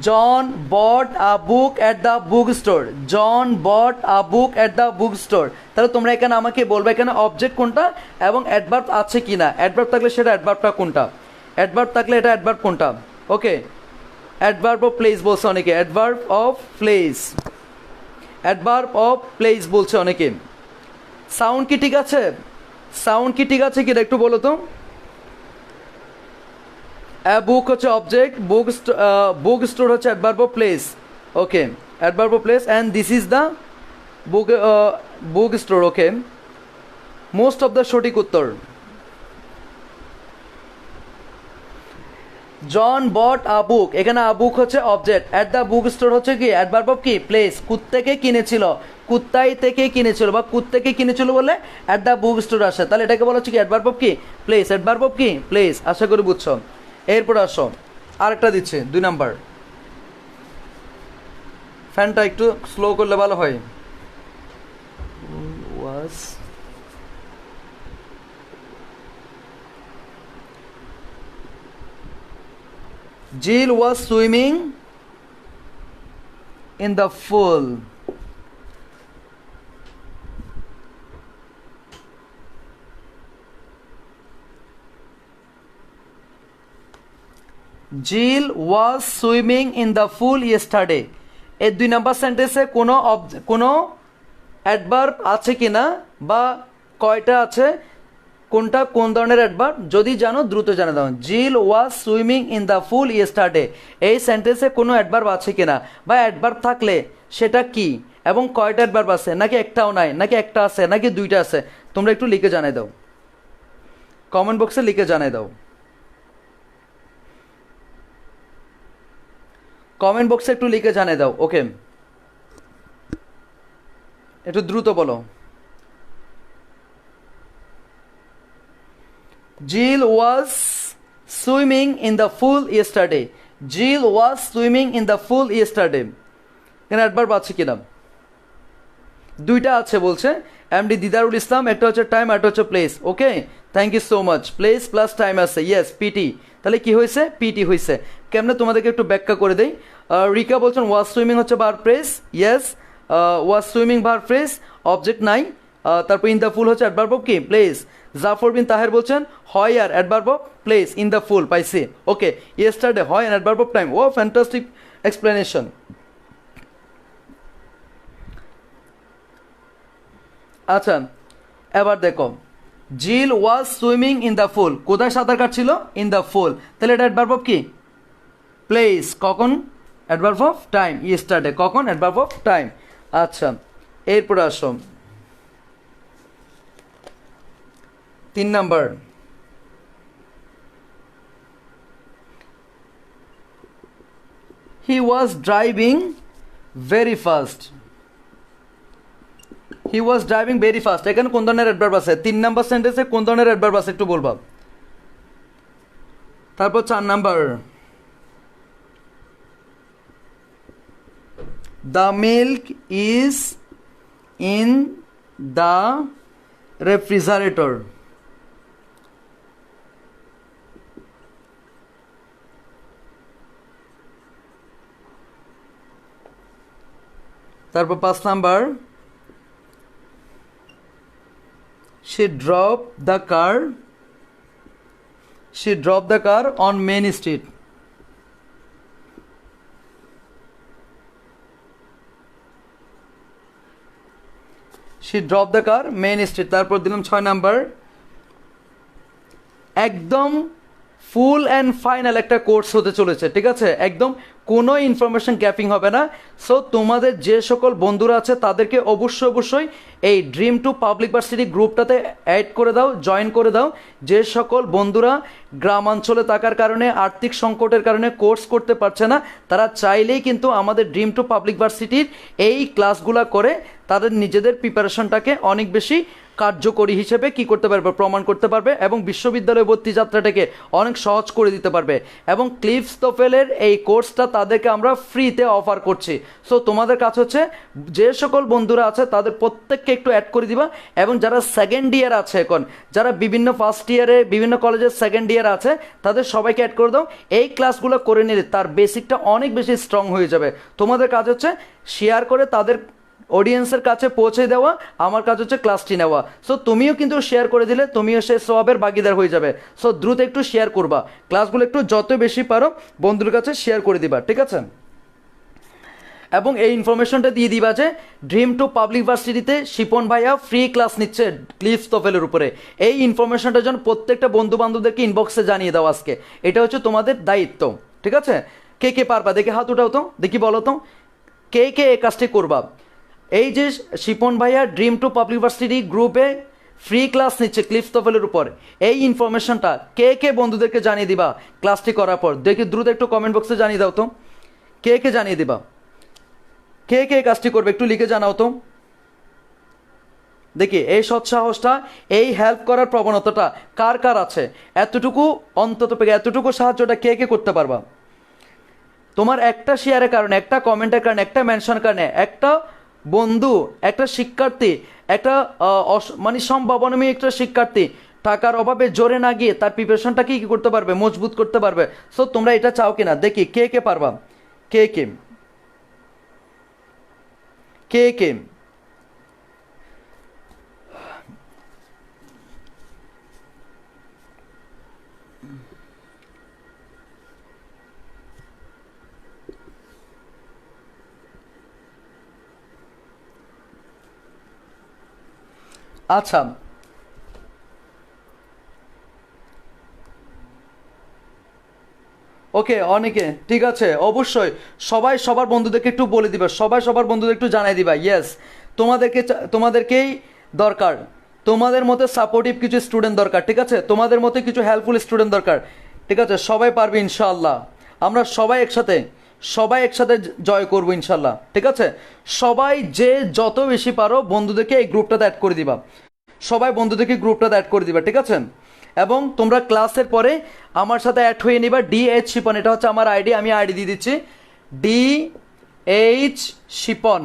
John bought a book at the book store. John bought a book at the book store. তাহলে তোমরা এখানে আমাকে বলবে এখানে অবজেক্ট কোনটা এবং অ্যাডভার্ব আছে কি না। অ্যাডভার্ব থাকলে সেটা অ্যাডভার্বটা কোনটা, অ্যাডভার্ব থাকলে এটা অ্যাডভার্ব কোনটা। ওকে, অ্যাডভার্ব অফ প্লেস বলছে অনেকে, adverb of place, adverb of place বলছে অনেকে। সাউন্ড কি ঠিক আছে, সাউন্ড কি ঠিক আছে কিনা একটু বলো তো। বুক হচ্ছে অবজেক্ট, বুক স্টোর হচ্ছে adverb of place. Okay, adverb of place and this is the book, book store. Okay, most of the সঠিক উত্তর। জন বট আ বুক, এখানে আ বুক হচ্ছে object, at the book store হচ্ছে কি অ্যাডভার্ব অফ কি প্লেস। কুত্তাকে কিনেছিল, কুত্তাই থেকে কিনেছিল বা কুত্তাকে কিনেছিল বলে অ্যাট দ্য বুক স্টোর আসে, তাহলে এটাকে বলা হচ্ছে কি অ্যাডভার্ব অফ কি প্লেস, অ্যাডভার্ব অফ কি প্লেস। আশা করি বুঝছো। এরপর আসো আরেকটা দিচ্ছে 2 নাম্বার। ফ্যানটা একটু স্লো করলে ভালো হয়। Jill was swimming in the pool. Jill was swimming in the pool yesterday. এই 2 নাম্বার সেন্টেন্সে কোনো অ্যাডভার্ব আছে কিনা বা কয়টা আছে, কোনটা কোন ধরনের অ্যাডভার্ব, যদি জানো দ্রুত জানা দাও। Jill was swimming in the pool yesterday, এই সেন্টেন্সে কোনো অ্যাডভার্ব আছে কিনা বা অ্যাডভার্ব থাকলে সেটা কি এবং কয়টা অ্যাডভার্ব আছে, নাকি একটাও নাই, নাকি একটা আছে, নাকি দুইটা আছে, তোমরা একটু লিখে জানাই দাও, কমেন্ট বক্সে লিখে জানাই দাও, কমেন্ট বক্সে একটু লিখে জানিয়ে দাও। ওকে, একটু দ্রুত বলো। Jill was swimming in the pool yesterday. Jill was swimming in the pool yesterday. এখানে অ্যাডভার্ব আছে কিনা, দুইটা আছে বলছে এমডি দিদারুল ইসলাম, একটা হচ্ছে টাইম আর একটা হচ্ছে place. Okay, thank you so much. Place plus time আছে, ইয়েস পিটি, তাহলে কি হয়েছে পিটি হয়েছে। কেমনে তোমাদেরকে একটু ব্যাখ্যা করে দেই। রিকা বলছেন ওয়াজ সুইমিং হচ্ছে verb phrase, yes was swimming verb phrase, object নাই। তারপর ইন দ্য ফুল হচ্ছে অ্যাডভার্ব অফ কি প্লেস। জাফর বিন তাহের বলছেন হয় আর adverb of place, in the pool পাইছি। ওকে, ইয়েস্টারডে হয় and adverb of time. Oh fantastic explanation. আচ্ছা, এবার দেখো Jill was swimming in the pool, কোথায় সাঁতার কাটছিল, ইন দ্য ফুল, তাহলে এটা অ্যাডভার্ব অফ কি প্লেস, কখন অ্যাডভার্ব অফ টাইম, ইয়েস্টারডে কখন অ্যাডভার্ব অফ টাইম। আচ্ছা, এরপরে আসো 3 number, he was driving very fast. He was driving very fast. এখানে কোন ধরনের অ্যাডভার্ব আছে? 3 নাম্বার সেন্টেন্সে কোন ধরনের অ্যাডভার্ব আছে একটু বলবা। তারপর 4 number, the milk is in the refrigerator. তারপর 5 number, she dropped the car on Main Street. She dropped the car Main Street. তারপর দিলাম 6 নাম্বার, একদম ফুল অ্যান্ড ফাইনাল একটা কোর্স হতে চলেছে, ঠিক আছে? একদম কোনো ইনফরমেশন গ্যাপিং হবে না। সো তোমাদের যে সকল বন্ধুরা আছে তাদেরকে অবশ্যই এই ড্রিম টু পাবলিক ভার্সিটি গ্রুপটাতে অ্যাড করে দাও, জয়েন করে দাও। যে সকল বন্ধুরা গ্রামাঞ্চলে থাকার কারণে, আর্থিক সংকটের কারণে কোর্স করতে পারছে না, তারা চাইলেই কিন্তু আমাদের ড্রিম টু পাবলিক ভার্সিটির এই ক্লাসগুলো করে তাদের নিজেদের প্রিপারেশনটাকে অনেক বেশি কার্যকরী হিসেবে কি করতে পারবে, প্রমাণ করতে পারবে এবং বিশ্ববিদ্যালয় ভর্তি যাত্রাটাকে অনেক সহজ করে দিতে পারবে। এবং ক্লিফস তোফেলের এই কোর্সটা তাদেরকে আমরা ফ্রিতে অফার করছি। সো তোমাদের কাছে হচ্ছে যে সকল বন্ধুরা আছে তাদের প্রত্যেককে একটু অ্যাড করে দিবা, এবং যারা সেকেন্ড ইয়ার আছে, এখন যারা বিভিন্ন ফার্স্ট ইয়ারে বিভিন্ন কলেজের সেকেন্ড ইয়ার আছে তাদের সবাইকে অ্যাড করে দাও। এই ক্লাসগুলো করে নিলে তার বেসিকটা অনেক বেশি স্ট্রং হয়ে যাবে। তোমাদের কাজ হচ্ছে শেয়ার করে তাদের অডিয়েন্সের কাছে পৌঁছে দেওয়া, আমার কাজ হচ্ছে ক্লাসটি নেওয়া। সো তুমিও কিন্তু শেয়ার করে দিলে তুমিও সেই সওয়াবের ভাগিদার হয়ে যাবে। সো দ্রুত একটু শেয়ার করবা, ক্লাসগুলো একটু যত বেশি পারো বন্ধুর কাছে শেয়ার করে দিবা, ঠিক আছে? এবং এই ইনফরমেশনটা দিয়ে দিবা যে ড্রিম টু পাবলিক ভার্সিটিতে শিপন ভাইয়া ফ্রি ক্লাস নিচ্ছে ক্লিফস তোফেলের উপরে। এই ইনফরমেশনটা যেন প্রত্যেকটা বন্ধু বান্ধবদেরকে ইনবক্সে জানিয়ে দাও আজকে। এটা হচ্ছে তোমাদের দায়িত্ব, ঠিক আছে? কে কে পারবা দেখি হাত উঠাও তো, দেখি বলো তো কে কে এই কাজটি করবা। এই যে শিপন ভাইয়া ড্রিম টু পাবলিক ভার্সিটি গ্রুপে ফ্রি ক্লাস নিচ্ছে ক্লিফস তোফেলের উপর, এই ইনফরমেশনটা কে কে বন্ধুদেরকে জানিয়ে দিবা ক্লাসটি করার পর? দেখি দ্রুত একটু কমেন্ট বক্সে জানিয়ে দাও তো কে কে জানিয়ে দিবা, কে কে কাজটি করবে একটু লিখে জানাও তো দেখি। এই সৎসাহসটা, এই হেল্প করার প্রবণতাটা কার কার আছে? এতটুকু অন্তত এতটুকু সাহায্যটা কে কে করতে পারবা? তোমার একটা শেয়ারের কারণে, একটা কমেন্টের কারণে, একটা মেনশনের কারণে একটা বন্ধু, একটা শিক্ষার্থী, একটা মানে সম্ভাবনাময় একটা শিক্ষার্থী টাকার অভাবে জোরে না গিয়ে তার প্রিপারেশনটাকে কি করতে পারবে, মজবুত করতে পারবে। সো তোমরা এটা চাও কিনা দেখি কে কে পারবা, কে কে কে কে আচ্ছা ওকে, অনেকে ঠিক আছে, অবশ্যই সবাই সবার বন্ধুদেরকে একটু বলে দিবে, সবাই সবার বন্ধুদের একটু জানাই দিবা। ইয়েস, তোমাদেরকেই দরকার, তোমাদের মতো সাপোর্টিভ কিছু স্টুডেন্ট দরকার, ঠিক আছে? তোমাদের মতো কিছু হেল্পফুল স্টুডেন্ট দরকার, ঠিক আছে? সবাই পারবে ইনশাআল্লাহ, আমরা সবাই একসাথে জয় করবো ইনশাল্লাহ, ঠিক আছে? সবাই যে যত বেশি পারো বন্ধুদেরকে এই গ্রুপটাতে অ্যাড করে দিবা, সবাই বন্ধুদেরকে গ্রুপটাতে অ্যাড করে দিবা, ঠিক আছে? এবং তোমরা ক্লাসের পরে আমার সাথে অ্যাড হয়ে নিবা DH শিপন, এটা হচ্ছে আমার আইডি, আমি আইডি দিয়ে দিচ্ছি DH শিপন।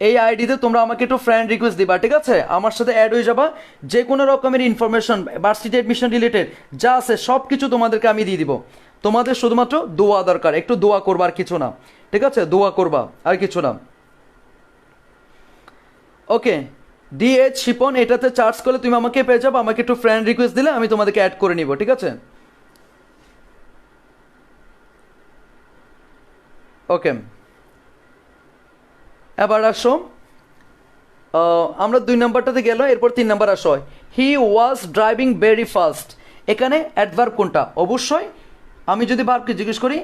এই আইডিতে তোমরা আমাকে একটু ফ্রেন্ড রিকোয়েস্ট দিবা, ঠিক আছে? আমার সাথে অ্যাড হয়ে যাবা, যে কোনো রকমের ইনফরমেশন ভার্সিটি অ্যাডমিশন রিলেটেড যা আছে সব কিছু তোমাদেরকে আমি দিয়ে দিব। তোমাদের শুধুমাত্র দোয়া দরকার, একটু দোয়া করবা আর কিছু না, ঠিক আছে? দোয়া করবা আর কিছু না। ওকে, DH শিপন এটাতে চার্জ করলে তুমি আমাকে পেয়ে যাবো, আমাকে একটু ফ্রেন্ড রিকোয়েস্ট দিলে আমি তোমাদেরকে অ্যাড করে নিব, ঠিক আছে? ওকে, এবার আসো, আমরা 2 নাম্বারটাতে গেল, এরপর 3 নাম্বার আসো। হি ওয়াজ ড্রাইভিং ভেরি ফাস্ট, এখানে অ্যাডভার্ব কোনটা? অবশ্যই আমি যদি ভার্বকে জিজ্ঞেস করি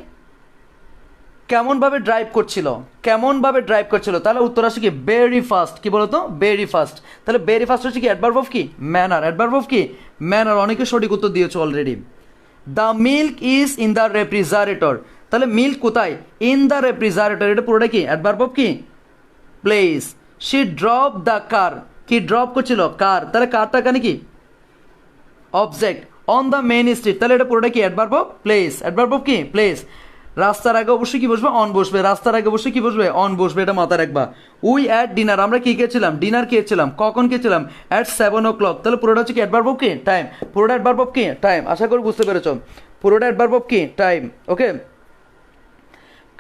কেমনভাবে ড্রাইভ করছিল, কেমনভাবে ড্রাইভ করছিল, তাহলে উত্তর আসে কি ভেরি ফাস্ট। কি বলতো, ভেরি ফাস্ট। তাহলে ভেরি ফাস্ট হচ্ছে কি অ্যাডভার্ব অফ কি ম্যানার, অ্যাডভার্ব অফ কি ম্যানার। অনেকে সঠিক উত্তর দিয়েছো already. The milk is in the refrigerator, তাহলে মিল্ক কোথায়, ইন দ্য রেফ্রিজারেটর, এটা পুরোটা কি অ্যাডভার্ব অফ কি place. She drop the car, কি ড্রপ করছিল কার, তাহলে কারটা কানে কি object. On the main street, তাহলে এটা পুরোটা কি adverb of place, adverb of কি প্লেস। রাস্তার আগে অবশ্যই কি বসবে অন বসবে, রাস্তার আগে অবশ্যই কি বসবে অন বসবে, এটা মাথায় রাখবা। উই অ্যাট ডিনার, আমরা কি খেয়েছিলাম ডিনার খেয়েছিলাম, কখন খেয়েছিলাম অ্যাট 7 o'clock, তাহলে পুরোটা হচ্ছে কি অ্যাডভার্ব অফ কি টাইম, পুরোটা অ্যাডভার্ব অফ কি টাইম। আশা করি বুঝতে পেরেছ, পুরোটা অ্যাডভার্ব অফ কি টাইম। ওকে,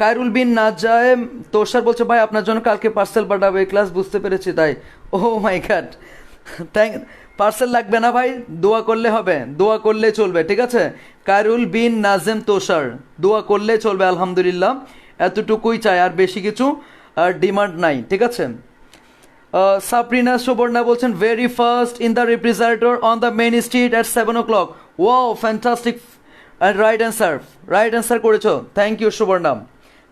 কায়রুল বিন নাজায়েম তোষার বলছে ভাই আপনার জন্য কালকে পার্সেল পাঠাবে, ক্লাস বুঝতে পেরেছি তাই। ও মাই গড, থ্যাংক। পার্সেল লাগবে না ভাই, দোয়া করলে হবে, দোয়া করলে চলবে, ঠিক আছে। কায়রুল বিন নাজেম তোষার, দোয়া করলে চলবে, আলহামদুলিল্লাহ এতটুকুই চাই, আর বেশি কিছু আর ডিমান্ড নাই, ঠিক আছে। সাবরিনা সুবর্ণা বলছেন very first in the refrigerator on the main street at 7 o'clock। Wow fantastic, right answer, right answer করেছো, thank you Subarna,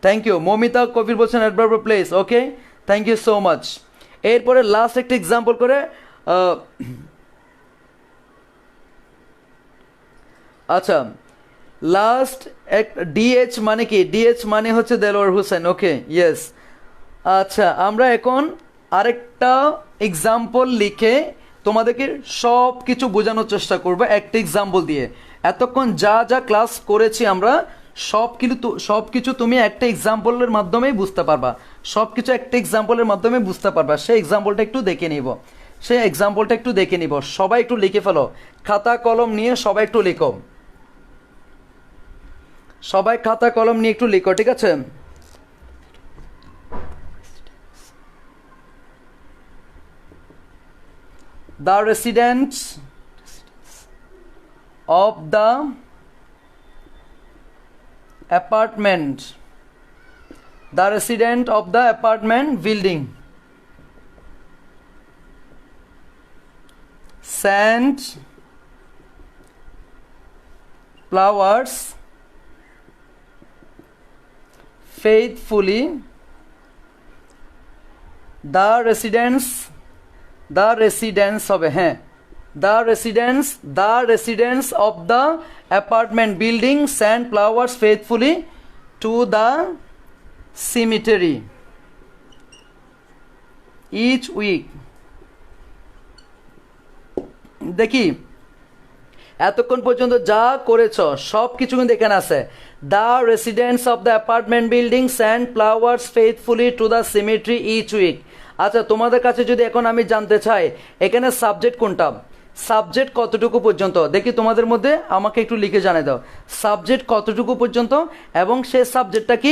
thank you. Momita Kabir বলছেন adverb of place, okay thank you so much. এরপরে লাস্ট একটা example করে আচ্ছা, last এক DH মানে কি, DH মানে হচ্ছে দেলোয়ার হোসেন, ওকে ইয়েস। আচ্ছা, আমরা এখন আরেকটা এক্সাম্পল লিখে তোমাদেরকে সব কিছু বোঝানোর চেষ্টা করবো একটা এক্সাম্পল দিয়ে। এতক্ষণ যা যা ক্লাস করেছি আমরা সব কিছু তুমি একটা এক্সাম্পলের মাধ্যমেই বুঝতে পারবা, সব কিছু একটা এক্সাম্পলের মাধ্যমে বুঝতে পারবা। সেই এক্সাম্পলটা একটু দেখে নিব, সেই এক্সাম্পলটা একটু দেখে নিব। সবাই একটু লিখে ফেলো, খাতা কলম নিয়ে সবাই একটু লিখো, সবাই খাতা কলম নিয়ে একটু লিখো, ঠিক আছে। The residents of the apartment, the resident of the apartment building sent flowers faithfully, the residents হবে হ্যাঁ, the residents of the apartment building sent flowers faithfully to the cemetery each week। দেখি এতক্ষণ পর্যন্ত যা করেছ সব কিছু কিন্তু এখানে আছে। The residents of the apartment building send flowers faithfully to the cemetery each week. আচ্ছা, তোমাদের কাছে যদি এখন আমি জানতে চাই এখানে সাবজেক্ট কোনটা, সাবজেক্ট কতটুকু পর্যন্ত, দেখি তোমাদের মধ্যে আমাকে একটু লিখে জানিয়ে দাও সাবজেক্ট কতটুকু পর্যন্ত, এবং সেই সাবজেক্টটা কি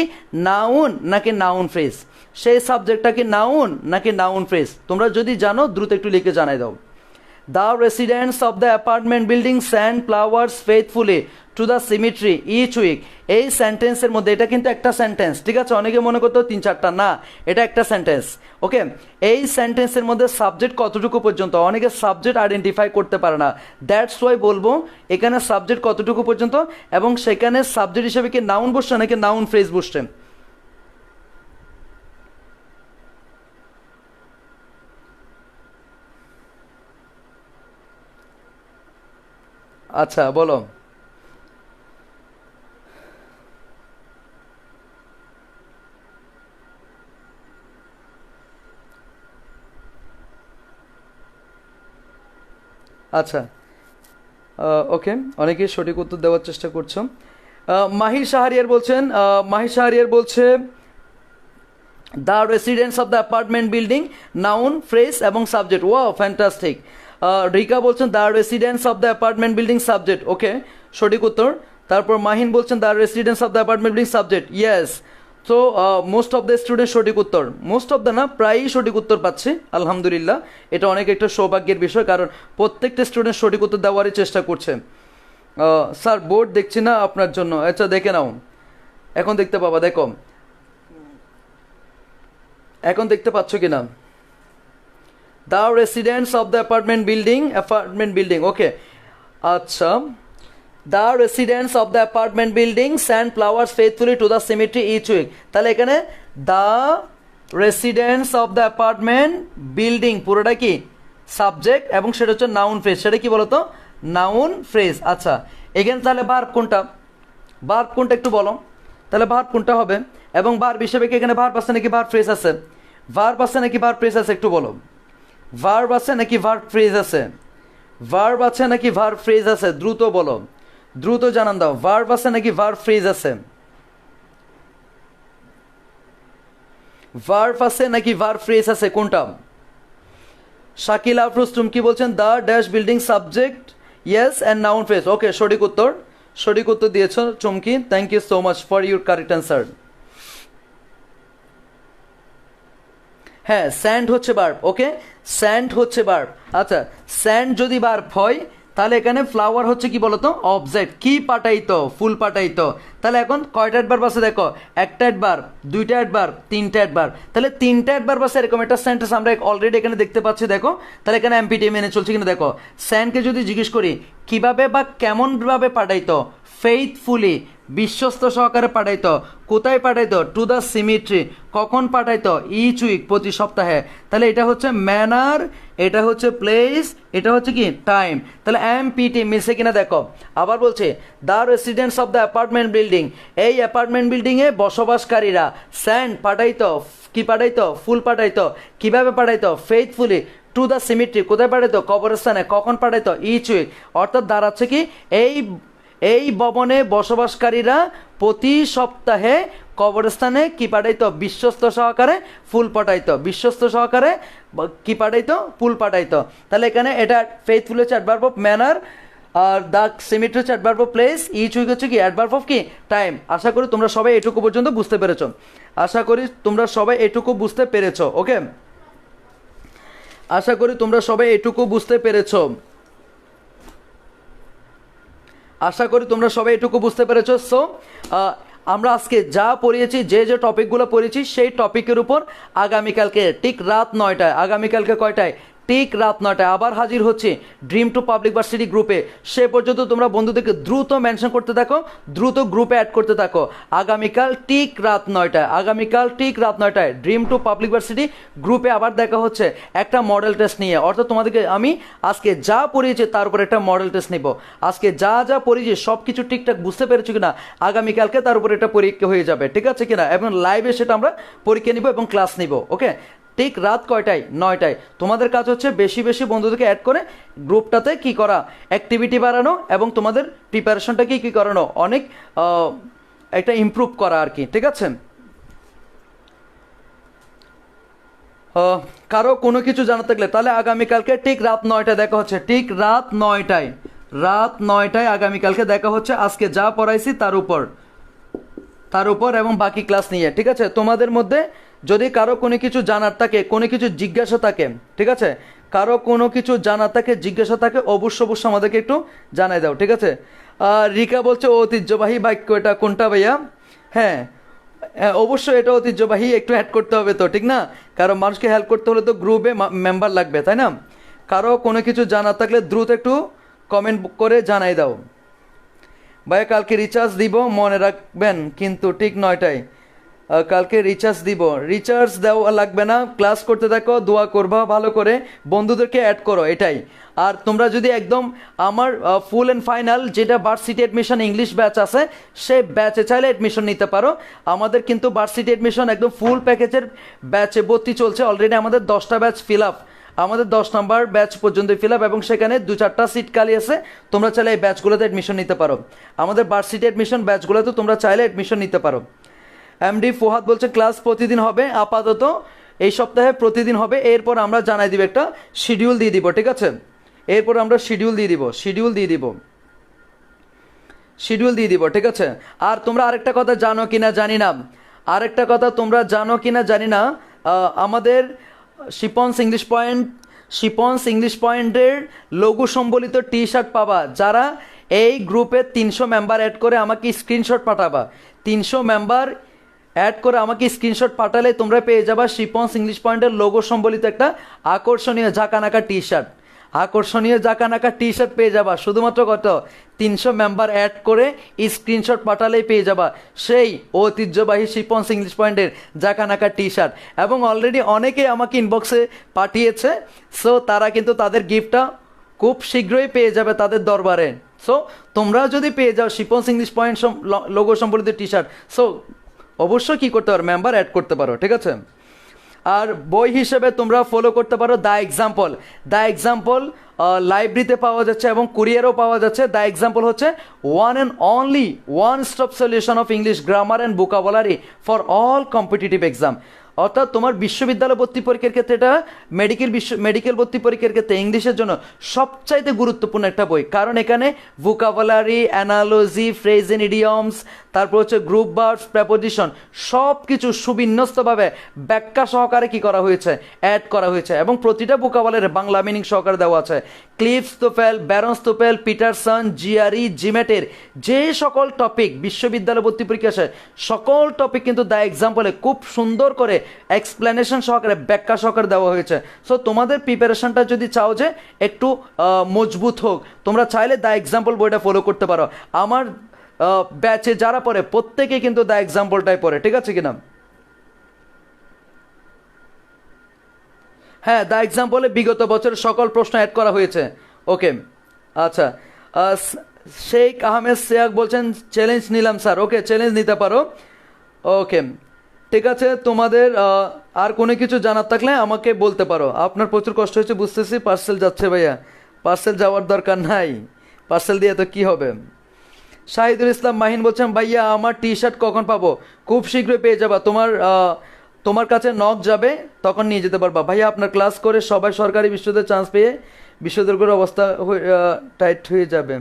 নাউন নাকি নাউন ফ্রেজ, সেই সাবজেক্টটা কি নাউন নাকি নাউন ফ্রেজ। তোমরা যদি জানো দ্রুত একটু লিখে জানিয়ে দাও। The residents of the apartment building send flowers faithfully to the cemetery each week। এই সেন্টেন্সের মধ্যে, এটা কিন্তু একটা সেন্টেন্স, ঠিক আছে, অনেকে মনে করতো 3-4টা, না এটা একটা সেন্টেন্স। ওকে, এই সেন্টেন্সের মধ্যে সাবজেক্ট কতটুকু পর্যন্ত, অনেকে সাবজেক্ট আইডেন্টিফাই করতে পারে না, দ্যাটস ওয়াই বলবো এখানে সাবজেক্ট কতটুকু পর্যন্ত, এবং সেখানে সাবজেক্ট হিসেবে কি নাউন বসছে নাকি নাউন ফ্রেজ বসছে। আচ্ছা বলো। আচ্ছা ওকে, অনেকেই সঠিক উত্তর দেওয়ার চেষ্টা করছো। মাহির শাহরিয়ার বলছে the residents of the apartment building noun phrase এবং সাবজেক্ট। Wow fantastic. রিকা বলছেন the residents of the apartment building subject, okay সঠিক উত্তর। তারপর মাহিন বলছেন the residents of the apartment building subject, yes. তো মোস্ট অফ দ্য স্টুডেন্ট সঠিক উত্তর, most of the না প্রায়ই সঠিক উত্তর পাচ্ছে, আলহামদুলিল্লাহ। এটা অনেক একটা সৌভাগ্যের বিষয়, কারণ প্রত্যেকটা স্টুডেন্ট সঠিক উত্তর দেওয়ারই চেষ্টা করছে। স্যার বোর্ড দেখছি না আপনার জন্য, আচ্ছা দেখে নাও, এখন দেখতে পাবা, দেখো এখন দেখতে পাচ্ছ কিনা। The residents of the apartment building, okay আচ্ছা। The residents of the apartment building send flowers faithfully to the cemetery each week. তাহলে এখানে the residents of the apartment building পুরোটা কি সাবজেক্ট এবং সেটা হচ্ছে নাউন ফ্রেজ। সেটা কি বলতো? Noun phrase. আচ্ছা, এখানে তাহলে ভার্ব কোনটা? ভার্ব কোনটা একটু বলো। তাহলে ভার্ব কোনটা হবে? এবং ভার্ব হিসেবে কি এখানে ভার্ব আছে নাকি ভার্ব ফ্রেজ আছে? ভার্ব আছে নাকি ভার্ব ফ্রেজ আছে একটু বলো। ভার্ব আছে নাকি ভার্ব ফ্রেজ আছে? ভার্ব আছে নাকি ভার্ব ফ্রেজ আছে? দ্রুত বলো, দ্রুত জানান দাও। ভার্ব আছে নাকি ভার্ব ফ্রেজ আছে? ভার্ব আছে নাকি ভার্ব ফ্রেজ আছে? কোনটা? শাকিল আফরোজ তুমি কি বলছেন? The dash building subject yes and noun phrase. Okay, সঠিক উত্তর, সঠিক উত্তর দিয়েছ Chumki. Thank you so much for your correct answer. হ্যাঁ, স্যান্ড হচ্ছে ভার্ব। ওকে, স্যান্ড হচ্ছে ভার্ব। আচ্ছা, স্যান্ড যদি ভার্ব হয় তাহলে এখানে ফ্লাওয়ার হচ্ছে কি বলতো? অবজেক্ট। কি পাঠাইতো? ফুল পাঠাইতো। তাহলে এখন কয়টা অ্যাডভার্ব আছে দেখো? একটা অ্যাডভার্ব, দুইটা অ্যাডভার্ব, তিনটা অ্যাডভার্ব। তাহলে তিনটা অ্যাডভার্ব আছে এরকম একটা সেন্টেন্স আমরা অলরেডি এখানে দেখতে পাচ্ছি। দেখো তাহলে এখানে এমপিটি মেনে চলছে কিনা দেখো। স্যান্ডকে যদি জিজ্ঞেস করি কিভাবে বা কেমনভাবে পাঠাইতো? ফেইথফুলি, বিশ্বস্ত সহকারে পাঠাইতো। কোথায় পাঠাইতো? Two the symmetry. কখন পাঠাইতো? ইচ উইক, প্রতি সপ্তাহে। তাহলে এটা হচ্ছে ম্যানার, এটা হচ্ছে প্লেস, এটা হচ্ছে কি টাইম। তাহলে এমপিটি মিলছে কিনা দেখো। আবার বলছে the residents of the apartment building, এই অ্যাপার্টমেন্ট বিল্ডিংয়ে বসবাসকারীরা স্যান্ড পাঠাইতো, কি পাঠাইতো? ফুল পাঠাইতো। কিভাবে পাঠাইতো? ফেইথফুলি টু দ্য সিমেট্রি, কোথায় পাঠাইতো? কবরস্থানে। কখন পাঠাইতো? Each week. অর্থাৎ দাঁড়াচ্ছে কি এই ভবনে বসবাসকারীরা প্রতি সপ্তাহে কবরস্থানে কি পাঠাইতো? বিশ্বস্ত সহকারে ফুল পাঠাইতো। বিশ্বস্ত সহকারে কি পাঠাইতো? ফুল পাঠাইতো। তাহলে এখানে এটা ফেইথফুল হচ্ছে অ্যাডভার্ব অফ ম্যানার, আর দ্য সিমেট্রি হচ্ছে adverb of place, each week হচ্ছে কি অ্যাডভার্ব অফ কি টাইম। আশা করি তোমরা সবাই এটুকু পর্যন্ত বুঝতে পেরেছো। আশা করি তোমরা সবাই এটুকু বুঝতে পেরেছো। ওকে, আশা করি তোমরা সবাই এটুকু বুঝতে পেরেছো। আশা করি তোমরা সবাই এটুকু বুঝতে পেরেছো। সো আমরা আজকে যা পড়িয়েছি, যে টপিকগুলো পড়েছি সেই টপিকের উপর আগামীকালকে ঠিক রাত 9টায়, আগামীকালকে কয়টায়? ঠিক রাত 9টায় আবার হাজির হচ্ছে ড্রিম টু পাবলিক ভার্সিটি গ্রুপে। সে পর্যন্ত তোমরা বন্ধুদেরকে দ্রুত মেনশন করতে থাকো, দ্রুত গ্রুপে অ্যাড করতে থাকো। আগামীকাল ঠিক রাত 9টায়, আগামীকাল ঠিক রাত 9টায় ড্রিম টু পাবলিক ভার্সিটি গ্রুপে আবার দেখা হচ্ছে একটা মডেল টেস্ট নিয়ে। অর্থাৎ তোমাদেরকে আমি আজকে যা পড়িয়েছি তার উপর একটা মডেল টেস্ট নিব। আজকে যা যা পড়িয়েছি সব কিছু ঠিকঠাক বুঝতে পেরেছো কিনা, আগামীকালকে তার উপর একটা পরীক্ষা হয়ে যাবে। ঠিক আছে কিনা? এবং লাইভে সেটা আমরা পরীক্ষা নিব এবং ক্লাস নিব। ওকে, ঠিক রাত কয়টায়? 9টায়। তোমাদের কাজ হচ্ছে বেশি বেশি বন্ধুদেরকে অ্যাড করে গ্রুপটাতে কি করা? অ্যাক্টিভিটি বাড়ানো এবং তোমাদের প্রিপারেশনটাকে কি করানো? অনেক একটা ইমপ্রুভ করা আর কি। ঠিক আছে, কারো কোনো কিছু জানা থাকলে তাহলে আগামীকালকে ঠিক রাত 9টায় দেখা হচ্ছে। ঠিক রাত 9টায়, রাত 9টায় আগামীকালকে দেখা হচ্ছে আজকে যা পড়াইছি তার উপর এবং বাকি ক্লাস নিয়ে। ঠিক আছে, তোমাদের মধ্যে যদি কারো কোনো কিছু জানার থাকে, কোনো কিছু জিজ্ঞাসা থাকে, ঠিক আছে, কারো কোনো কিছু জানার থাকে, জিজ্ঞাসা থাকে, অবশ্যই আমাদেরকে একটু জানাই দাও। ঠিক আছে, রিকা বলছে ঐতিহ্যবাহী বাক্য, এটা কোনটা ভাইয়া? হ্যাঁ, অবশ্যই এটা ঐতিহ্যবাহী, একটু অ্যাড করতে হবে তো, ঠিক না? কারণ মানুষকে হেল্প করতে হলে তো গ্রুপে মেম্বার লাগবে, তাই না? কারো কোনো কিছু জানার থাকলে দ্রুত একটু কমেন্ট করে জানাই দাও। ভাইয়া কালকে রিচার্জ দিব, মনে রাখবেন কিন্তু ঠিক 9টায়। কালকে রিচার্জ দিব। রিচার্জ দেওয়া লাগবে না, ক্লাস করতে থাকো, দোয়া করবা ভালো করে, বন্ধুদেরকে অ্যাড করো, এটাই। আর তোমরা যদি একদম আমার ফুল অ্যান্ড ফাইনাল যেটা ভার্সিটি অ্যাডমিশন ইংলিশ ব্যাচ আছে সেই ব্যাচে চাইলে অ্যাডমিশন নিতে পারো। আমাদের কিন্তু ভার্সিটি অ্যাডমিশন একদম ফুল প্যাকেজের ব্যাচে ভর্তি চলছে। অলরেডি আমাদের 10টা ব্যাচ ফিল আপ, আমাদের 10 নম্বর ব্যাচ পর্যন্ত ফিল আপ এবং সেখানে 2-4টা সিট খালি আছে। তোমরা চাইলে এই ব্যাচগুলোতে অ্যাডমিশন নিতে পারো। আমাদের ভার্সিটি অ্যাডমিশন ব্যাচগুলোতে তোমরা চাইলে অ্যাডমিশন নিতে পারো। এমডি ফুহাদ বলছে ক্লাস প্রতিদিন হবে, আপাতত এই সপ্তাহে প্রতিদিন হবে, এরপর আমরা জানাই দিব, একটা শিডিউল দিয়ে দিব। ঠিক আছে, এরপর আমরা শিডিউল দিয়ে দিব। ঠিক আছে, আর তোমরা আরেকটা কথা জানো কিনা জানি না, আমাদের শিপন্স ইংলিশ পয়েন্টের লঘু সম্বলিত টি শার্ট পাবা। যারা এই গ্রুপে 300 মেম্বার অ্যাড করে আমাকে স্ক্রিনশট পাঠাবা, 300 মেম্বার অ্যাড করে আমাকে স্ক্রিনশট পাঠালে তোমরা পেয়ে যাবা শিপন্স ইংলিশ পয়েন্টের লোগো সম্বলিত একটা আকর্ষণীয় ঝাঁকানাকা টি শার্ট। আকর্ষণীয় জাকানাকা টি শার্ট পেয়ে যাবা শুধুমাত্র কত 300 মেম্বার অ্যাড করে স্ক্রিনশট পাঠালেই পেয়ে যাবা সেই ঐতিহ্যবাহী শিপন্স ইংলিশ পয়েন্টের জাকানাকা টি শার্ট। এবং অলরেডি অনেকেই আমাকে ইনবক্সে পাঠিয়েছে, সো তারা কিন্তু তাদের গিফটটা খুব শীঘ্রই পেয়ে যাবে তাদের দরবারে। সো তোমরা যদি পেয়ে যাও শিপন্স ইংলিশ পয়েন্ট লোগো সম্বলিত টি শার্ট, সো অবশ্যই কী করতে পারো, মেম্বার অ্যাড করতে পারো, ঠিক আছে। আর বই হিসেবে তোমরা ফলো করতে পারো দ্য এক্সাম্পল। দ্য এক্সাম্পল লাইব্রেরিতে পাওয়া যাচ্ছে এবং কুরিয়ারও পাওয়া যাচ্ছে। দ্য এক্সাম্পল হচ্ছে one and only one stop solution of English grammar and vocabulary for all competitive exam. অর্থাৎ তোমার বিশ্ববিদ্যালয় ভর্তি পরীক্ষার ক্ষেত্রে এটা মেডিকেল ভর্তি পরীক্ষার ক্ষেত্রে ইংলিশের জন্য সবচাইতে গুরুত্বপূর্ণ একটা বই, কারণ এখানে vocabulary, analogy, phrase and idioms, তারপর হচ্ছে গ্রুপ ভার্বস, প্রেপোজিশন সব কিছু সুবিন্যস্তভাবে ব্যাখ্যা সহকারে কি করা হয়েছে, অ্যাড করা হয়েছে এবং প্রতিটা ভোকাবুলারি বাংলা মিনিং সহকারে দেওয়া আছে। ক্লিফস্তোফেল, ব্যারনস্তোফেল, পিটারসন, জিআরই, জিমেটের যে সকল টপিক বিশ্ববিদ্যালয় ভর্তি পরীক্ষা আসে সকল টপিক কিন্তু দ্য এক্সাম্পলে খুব সুন্দর করে এক্সপ্লেনেশন সহকারে ব্যাখ্যা সহকারে দেওয়া হয়েছে। সো তোমাদের প্রিপারেশনটা যদি চাও যে একটু মজবুত হোক, তোমরা চাইলে দ্য এক্সাম্পল বইটা ফলো করতে পারো। আমার ব্যাচে যারা পড়ে প্রত্যেকে কিন্তু দ্য এক্সাম্পলটাই পড়ে, ঠিক আছে কিনা? হ্যাঁ, দ্য এক্সাম্পলে বিগত বছরের সকল প্রশ্ন অ্যাড করা হয়েছে। ওকে, আচ্ছা। শেখ আহমেদ শেখ বলছেন চ্যালেঞ্জ নিলাম স্যার। ওকে, চ্যালেঞ্জ নিতে পারো। ওকে, ঠিক আছে। তোমাদের আর কোনো কিছু জানার থাকলে আমাকে বলতে পারো। আপনার প্রচুর কষ্ট হয়েছে বুঝতেছি, পার্সেল যাচ্ছে ভাইয়া। পার্সেল যাওয়ার দরকার নাই, পার্সেল দিয়ে তো কী হবে। শাহিদুল ইসলাম মাহিন বলছেন ভাইয়া আমার টি শার্ট কখন পাবো? খুব শীঘ্রই পেয়ে যাবা। তোমার কাছে নক যাবে, তখন নিয়ে যেতে পারবা। ভাইয়া আপনার ক্লাস করে সবাই সরকারি বিশ্ববিদ্যালয়ে চান্স পেয়ে বিশ্ববিদ্যালয়ের অবস্থা টাইট হয়ে যাবে।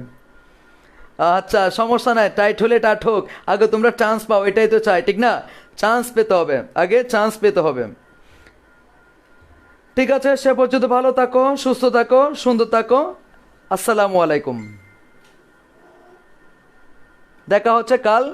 আচ্ছা, সমস্যা নাই, টাইট হলে টাট হোক, আগে তোমরা চান্স পাও, এটাই তো চাই, ঠিক না? চান্স পেতে হবে, আগে চান্স পেতে হবে। ঠিক আছে, সে পর্যন্ত ভালো থাকো, সুস্থ থাকো, সুন্দর থাকো। আসসালামু আলাইকুম। দেখা হচ্ছে কাল।